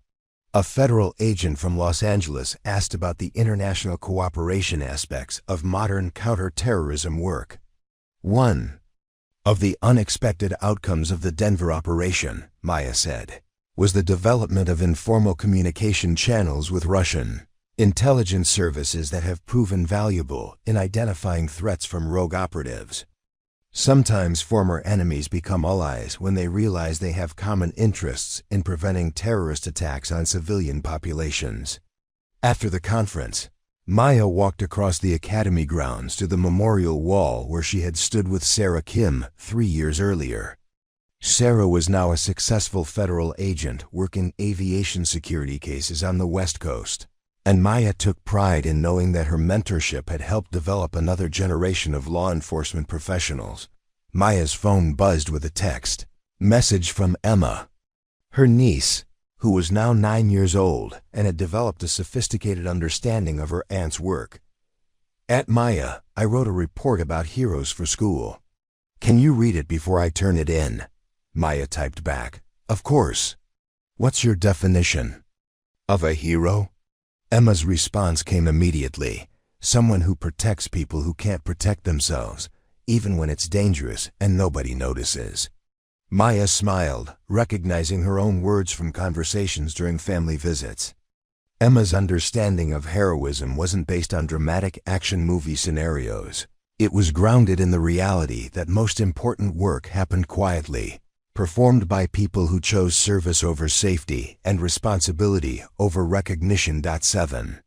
A federal agent from Los Angeles asked about the international cooperation aspects of modern counterterrorism work. "One of the unexpected outcomes of the Denver operation," Maya said, "was the development of informal communication channels with Russian intelligence services that have proven valuable in identifying threats from rogue operatives. Sometimes former enemies become allies when they realize they have common interests in preventing terrorist attacks on civilian populations." After the conference, Maya walked across the academy grounds to the memorial wall where she had stood with Sarah Kim 3 years earlier. Sarah was now a successful federal agent working aviation security cases on the West Coast, and Maya took pride in knowing that her mentorship had helped develop another generation of law enforcement professionals. Maya's phone buzzed with a text message from Emma, her niece, who was now 9 years old and had developed a sophisticated understanding of her aunt's work. "At Maya, I wrote a report about heroes for school. Can you read it before I turn it in?" Maya typed back, "Of course. What's your definition of a hero?" Emma's response came immediately. "Someone who protects people who can't protect themselves, even when it's dangerous and nobody notices." Maya smiled, recognizing her own words from conversations during family visits. Emma's understanding of heroism wasn't based on dramatic action movie scenarios. It was grounded in the reality that most important work happened quietly, performed by people who chose service over safety and responsibility over recognition. 7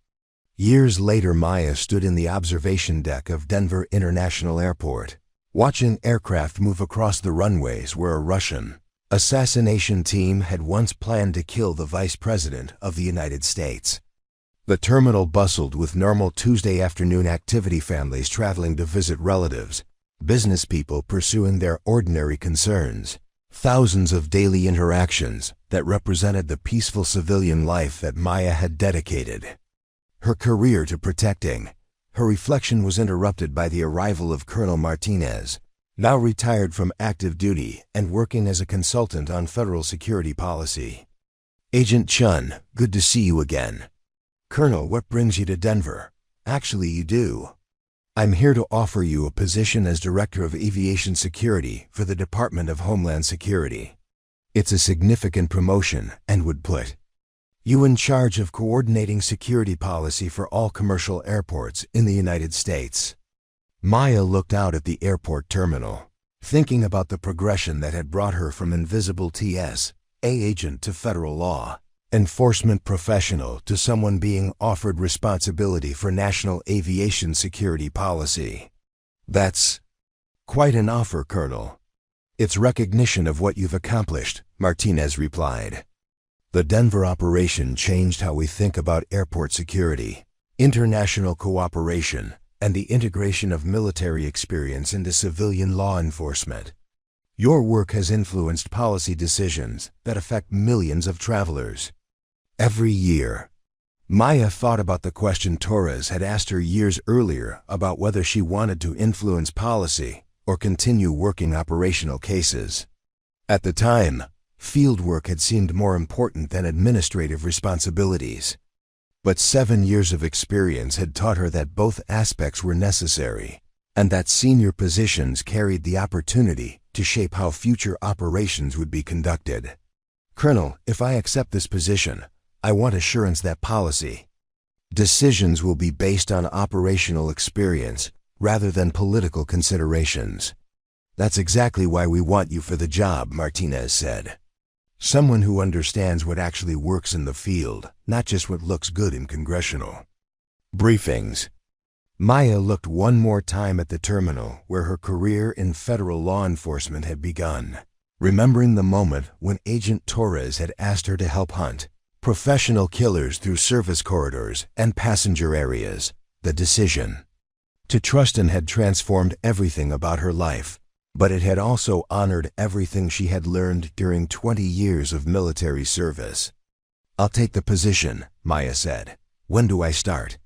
Years later, Maya stood in the observation deck of Denver International Airport, watching aircraft move across the runways where a Russian assassination team had once planned to kill the Vice President of the United States. The terminal bustled with normal Tuesday afternoon activity, families traveling to visit relatives, business people pursuing their ordinary concerns, thousands of daily interactions that represented the peaceful civilian life that Maya had dedicated her career to protecting. Her reflection was interrupted by the arrival of Colonel Martinez, now retired from active duty and working as a consultant on federal security policy. "Agent Chen, good to see you again." "Colonel, what brings you to Denver?" "Actually, you do. I'm here to offer you a position as Director of Aviation Security for the Department of Homeland Security. It's a significant promotion and would put you in charge of coordinating security policy for all commercial airports in the United States." Maya looked out at the airport terminal, thinking about the progression that had brought her from invisible TS, agent to federal law enforcement professional to someone being offered responsibility for national aviation security policy. "That's quite an offer, Colonel." "It's recognition of what you've accomplished," Martinez replied. "The Denver operation changed how we think about airport security, international cooperation, and the integration of military experience into civilian law enforcement. Your work has influenced policy decisions that affect millions of travelers every year." Maya thought about the question Torres had asked her years earlier about whether she wanted to influence policy or continue working operational cases. At the time, field work had seemed more important than administrative responsibilities. But 7 years of experience had taught her that both aspects were necessary, and that senior positions carried the opportunity to shape how future operations would be conducted. "Colonel, if I accept this position, I want assurance that policy decisions will be based on operational experience rather than political considerations." "That's exactly why we want you for the job," Martinez said. "Someone who understands what actually works in the field, not just what looks good in congressional briefings." Maya looked one more time at the terminal where her career in federal law enforcement had begun, remembering the moment when Agent Torres had asked her to help hunt professional killers through service corridors and passenger areas. The decision to trust him had transformed everything about her life, but it had also honored everything she had learned during 20 years of military service. "I'll take the position," Maya said. "When do I start?"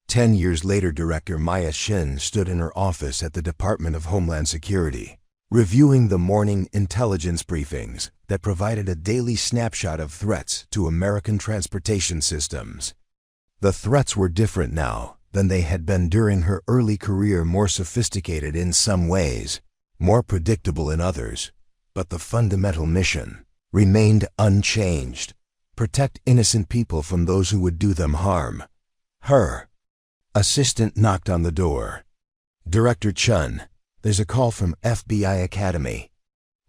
10 years later, Director Maya Chen stood in her office at the Department of Homeland Security, reviewing the morning intelligence briefings that provided a daily snapshot of threats to American transportation systems. The threats were different now than they had been during her early career, more sophisticated in some ways, more predictable in others, but the fundamental mission remained unchanged: protect innocent people from those who would do them harm. Her assistant knocked on the door. "Director Chen, there's a call from FBI Academy.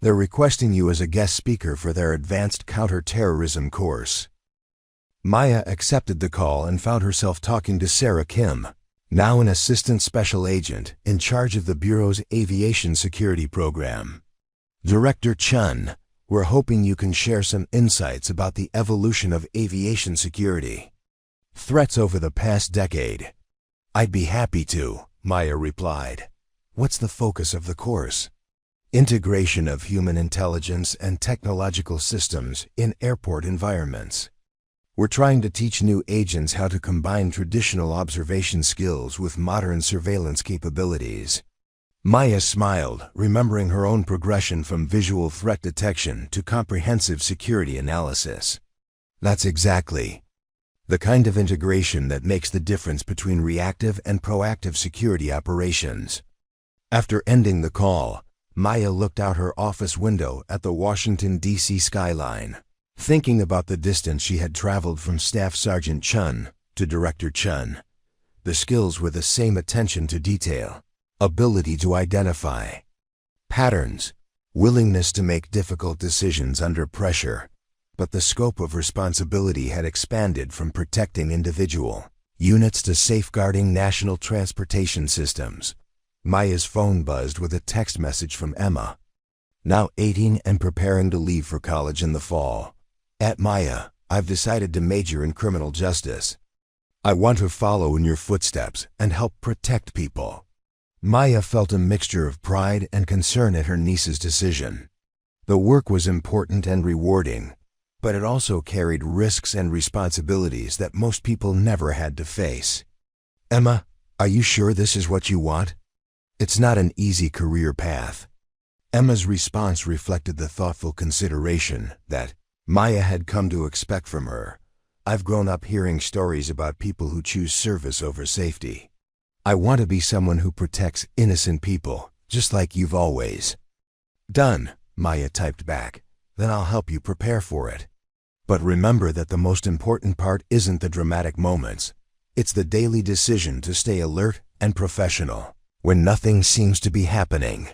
They're requesting you as a guest speaker for their advanced counterterrorism course." Maya accepted the call and found herself talking to Sarah Kim, now an assistant special agent in charge of the Bureau's aviation security program. "Director Chen, we're hoping you can share some insights about the evolution of aviation security threats over the past decade." "I'd be happy to," Maya replied. "What's the focus of the course?" "Integration of human intelligence and technological systems in airport environments. We're trying to teach new agents how to combine traditional observation skills with modern surveillance capabilities." Maya smiled, remembering her own progression from visual threat detection to comprehensive security analysis. "That's exactly the kind of integration that makes the difference between reactive and proactive security operations." After ending the call, Maya looked out her office window at the Washington, D.C. skyline, thinking about the distance she had traveled from Staff Sergeant Chen to Director Chen. The skills were the same: attention to detail, ability to identify patterns, willingness to make difficult decisions under pressure. But the scope of responsibility had expanded from protecting individual units to safeguarding national transportation systems. Maya's phone buzzed with a text message from Emma, now 18 and preparing to leave for college in the fall. "At Maya, I've decided to major in criminal justice. I want to follow in your footsteps and help protect people." Maya felt a mixture of pride and concern at her niece's decision. The work was important and rewarding, but it also carried risks and responsibilities that most people never had to face. "Emma, are you sure this is what you want? It's not an easy career path." Emma's response reflected the thoughtful consideration that Maya had come to expect from her. "I've grown up hearing stories about people who choose service over safety. I want to be someone who protects innocent people, just like you've always done," Maya typed back. "Then I'll help you prepare for it. But remember that the most important part isn't the dramatic moments. It's the daily decision to stay alert and professional when nothing seems to be happening."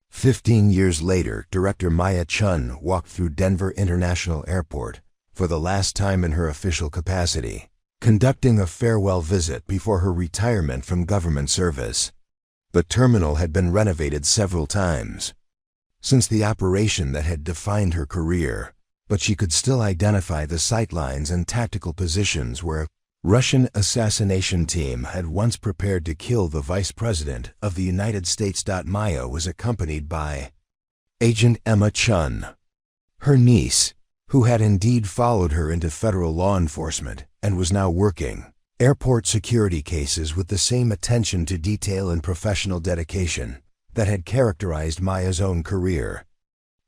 15 years later, Director Maya Chen walked through Denver International Airport for the last time in her official capacity, conducting a farewell visit before her retirement from government service. The terminal had been renovated several times since the operation that had defined her career, but she could still identify the sightlines and tactical positions where a Russian assassination team had once prepared to kill the Vice President of the United States. Maya was accompanied by Agent Emma Chen, her niece, who had indeed followed her into federal law enforcement and was now working airport security cases with the same attention to detail and professional dedication that had characterized Maya's own career.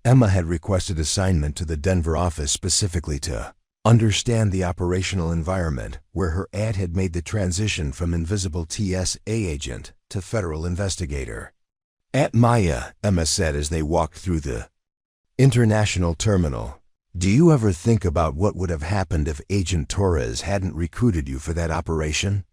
Emma had requested assignment to the Denver office specifically to understand the operational environment where her aunt had made the transition from invisible TSA agent to federal investigator. "At Maya," Emma said as they walked through the international terminal, "do you ever think about what would have happened if Agent Torres hadn't recruited you for that operation?"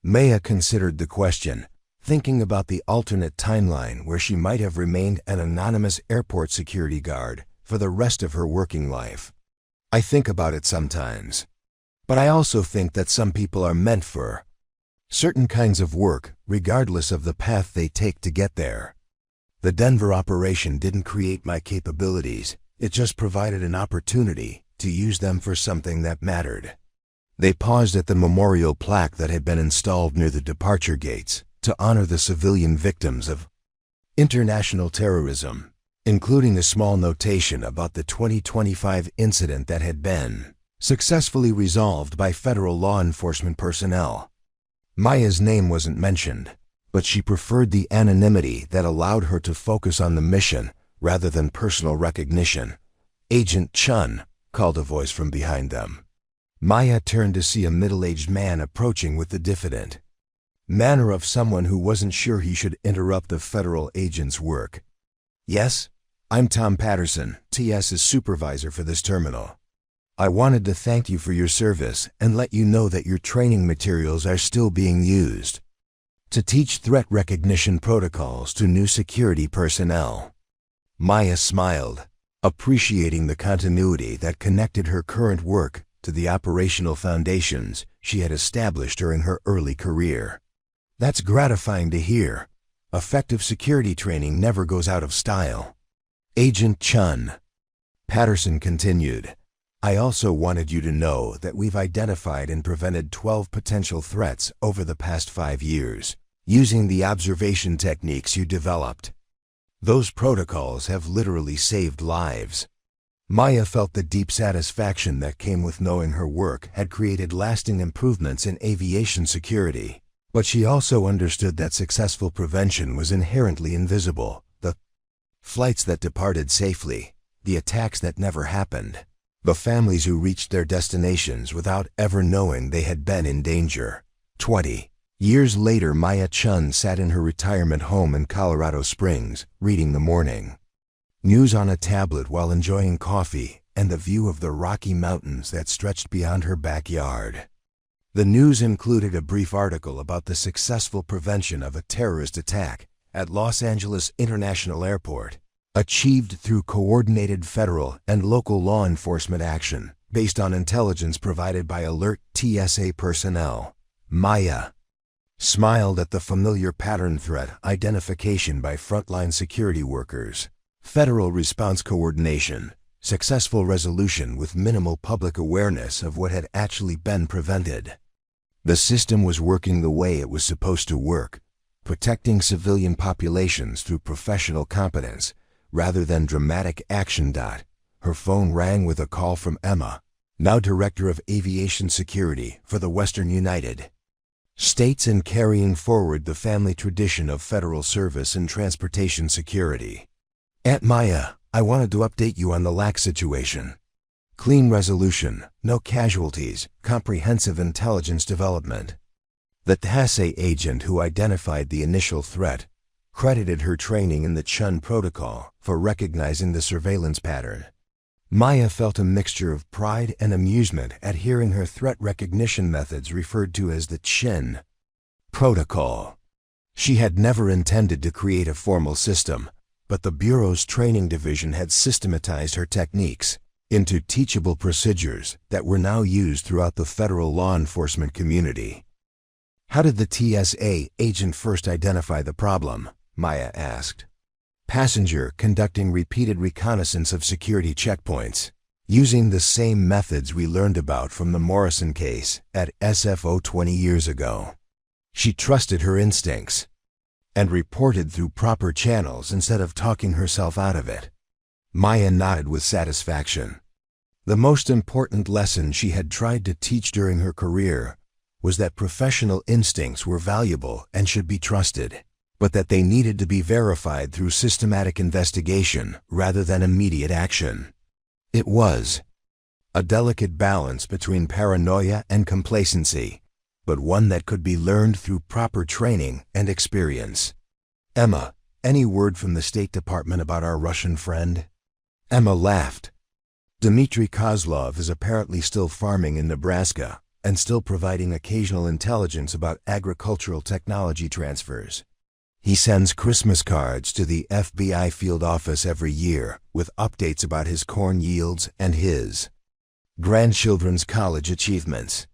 Maya considered the question, thinking about the alternate timeline where she might have remained an anonymous airport security guard for the rest of her working life. "I think about it sometimes, but I also think that some people are meant for Certain kinds of work, regardless of the path they take to get there. The Denver operation didn't create my capabilities, it just provided an opportunity to use them for something that mattered. They paused at the memorial plaque that had been installed near the departure gates to honor the civilian victims of international terrorism, including a small notation about the 2025 incident that had been successfully resolved by federal law enforcement personnel. Maya's name wasn't mentioned, but she preferred the anonymity that allowed her to focus on the mission rather than personal recognition. "Agent Chen," called a voice from behind them. Maya turned to see a middle-aged man approaching with the diffident manner of someone who wasn't sure he should interrupt the federal agent's work. "Yes, I'm Tom Patterson, TS's supervisor for this terminal. I wanted to thank you for your service and let you know that your training materials are still being used to teach threat recognition protocols to new security personnel." Maya smiled, appreciating the continuity that connected her current work to the operational foundations she had established during her early career. "That's gratifying to hear. Effective security training never goes out of style." "Agent Chen," Patterson continued, "I also wanted you to know that we've identified and prevented 12 potential threats over the past 5 years, using the observation techniques you developed. Those protocols have literally saved lives." Maya felt the deep satisfaction that came with knowing her work had created lasting improvements in aviation security. But she also understood that successful prevention was inherently invisible. The flights that departed safely, the attacks that never happened, the families who reached their destinations without ever knowing they had been in danger. 20 years later, Maya Chen sat in her retirement home in Colorado Springs, reading the morning news on a tablet while enjoying coffee and the view of the Rocky Mountains that stretched beyond her backyard. The news included a brief article about the successful prevention of a terrorist attack at Los Angeles International Airport, achieved through coordinated federal and local law enforcement action based on intelligence provided by alert TSA personnel. Maya smiled at the familiar pattern: threat identification by frontline security workers, federal response coordination, successful resolution with minimal public awareness of what had actually been prevented. The system was working the way it was supposed to work, protecting civilian populations through professional competence rather than dramatic action. Her phone rang with a call from Emma, now Director of Aviation Security for the Western United States and carrying forward the family tradition of federal service in transportation security. "Aunt Maya, I wanted to update you on the LAC situation. Clean resolution, no casualties, comprehensive intelligence development." The TSA agent who identified the initial threat credited her training in the Chen protocol for recognizing the surveillance pattern. Maya felt a mixture of pride and amusement at hearing her threat recognition methods referred to as the Chen protocol. She had never intended to create a formal system, but the Bureau's training division had systematized her techniques into teachable procedures that were now used throughout the federal law enforcement community. "How did the TSA agent first identify the problem?" Maya asked. "Passenger conducting repeated reconnaissance of security checkpoints, using the same methods we learned about from the Morrison case at SFO 20 years ago. She trusted her instincts and reported through proper channels instead of talking herself out of it." Maya nodded with satisfaction. The most important lesson she had tried to teach during her career was that professional instincts were valuable and should be trusted, but that they needed to be verified through systematic investigation rather than immediate action. It was a delicate balance between paranoia and complacency, but one that could be learned through proper training and experience. "Emma, any word from the State Department about our Russian friend?" Emma laughed. "Dmitry Kozlov is apparently still farming in Nebraska and still providing occasional intelligence about agricultural technology transfers. He sends Christmas cards to the FBI field office every year with updates about his corn yields and his grandchildren's college achievements.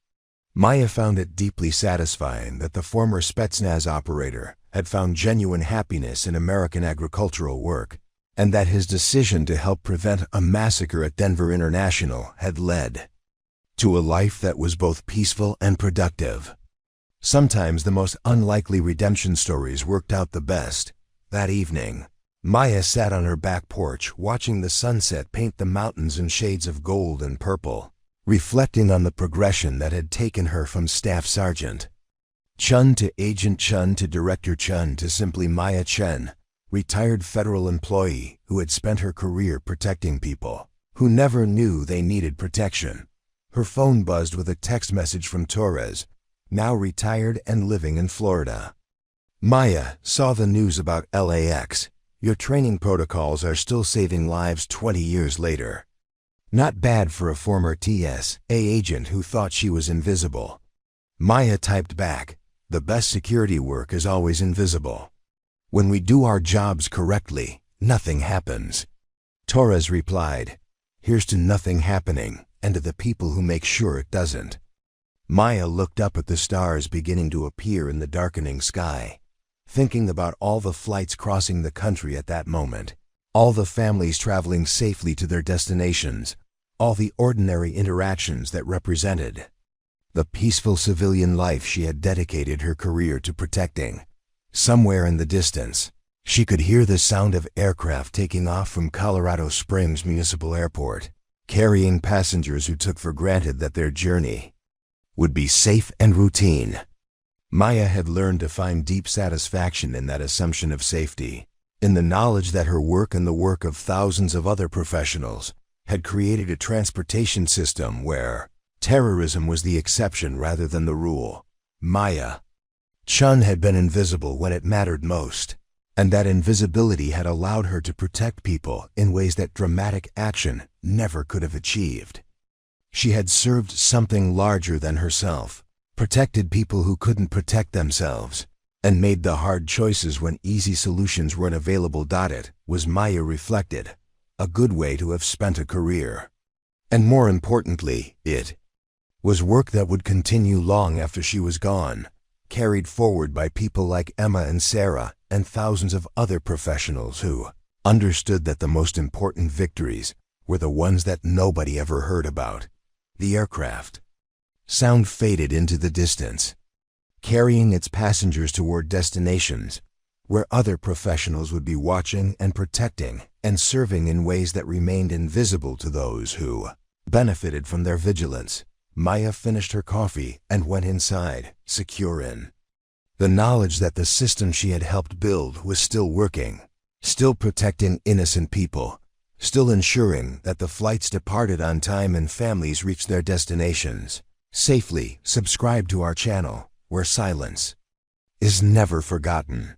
Maya found it deeply satisfying that the former Spetsnaz operator had found genuine happiness in American agricultural work, and that his decision to help prevent a massacre at Denver International had led to a life that was both peaceful and productive. Sometimes the most unlikely redemption stories worked out the best. That evening, Maya sat on her back porch watching the sunset paint the mountains in shades of gold and purple, reflecting on the progression that had taken her from Staff Sergeant Chen to Agent Chen to Director Chen to simply Maya Chen, retired federal employee who had spent her career protecting people who never knew they needed protection. Her phone buzzed with a text message from Torres, now retired and living in Florida. Maya saw the news about LAX. Your training protocols are still saving lives 20 years later. Not bad for a former TSA agent who thought she was invisible. Maya typed back, the best security work is always invisible. When we do our jobs correctly, nothing happens. Torres replied, here's to nothing happening, and to the people who make sure it doesn't. Maya looked up at the stars beginning to appear in the darkening sky, thinking about all the flights crossing the country at that moment, all the families traveling safely to their destinations, all the ordinary interactions that represented the peaceful civilian life she had dedicated her career to protecting. Somewhere in the distance, she could hear the sound of aircraft taking off from Colorado Springs Municipal Airport, carrying passengers who took for granted that their journey would be safe and routine. Maya had learned to find deep satisfaction in that assumption of safety, in the knowledge that her work and the work of thousands of other professionals had created a transportation system where terrorism was the exception rather than the rule. Maya Chen had been invisible when it mattered most, and that invisibility had allowed her to protect people in ways that dramatic action never could have achieved. She had served something larger than herself, protected people who couldn't protect themselves, and made the hard choices when easy solutions weren't available. It was, Maya reflected, a good way to have spent a career. And more importantly, it was work that would continue long after she was gone, carried forward by people like Emma and Sarah and thousands of other professionals who understood that the most important victories were the ones that nobody ever heard about. The aircraft sound faded into the distance, carrying its passengers toward destinations where other professionals would be watching and protecting and serving in ways that remained invisible to those who benefited from their vigilance. Maya finished her coffee and went inside, secure in the knowledge that the system she had helped build was still working, still protecting innocent people, still ensuring that the flights departed on time and families reached their destinations safely. Subscribe to our channel, where silence is never forgotten.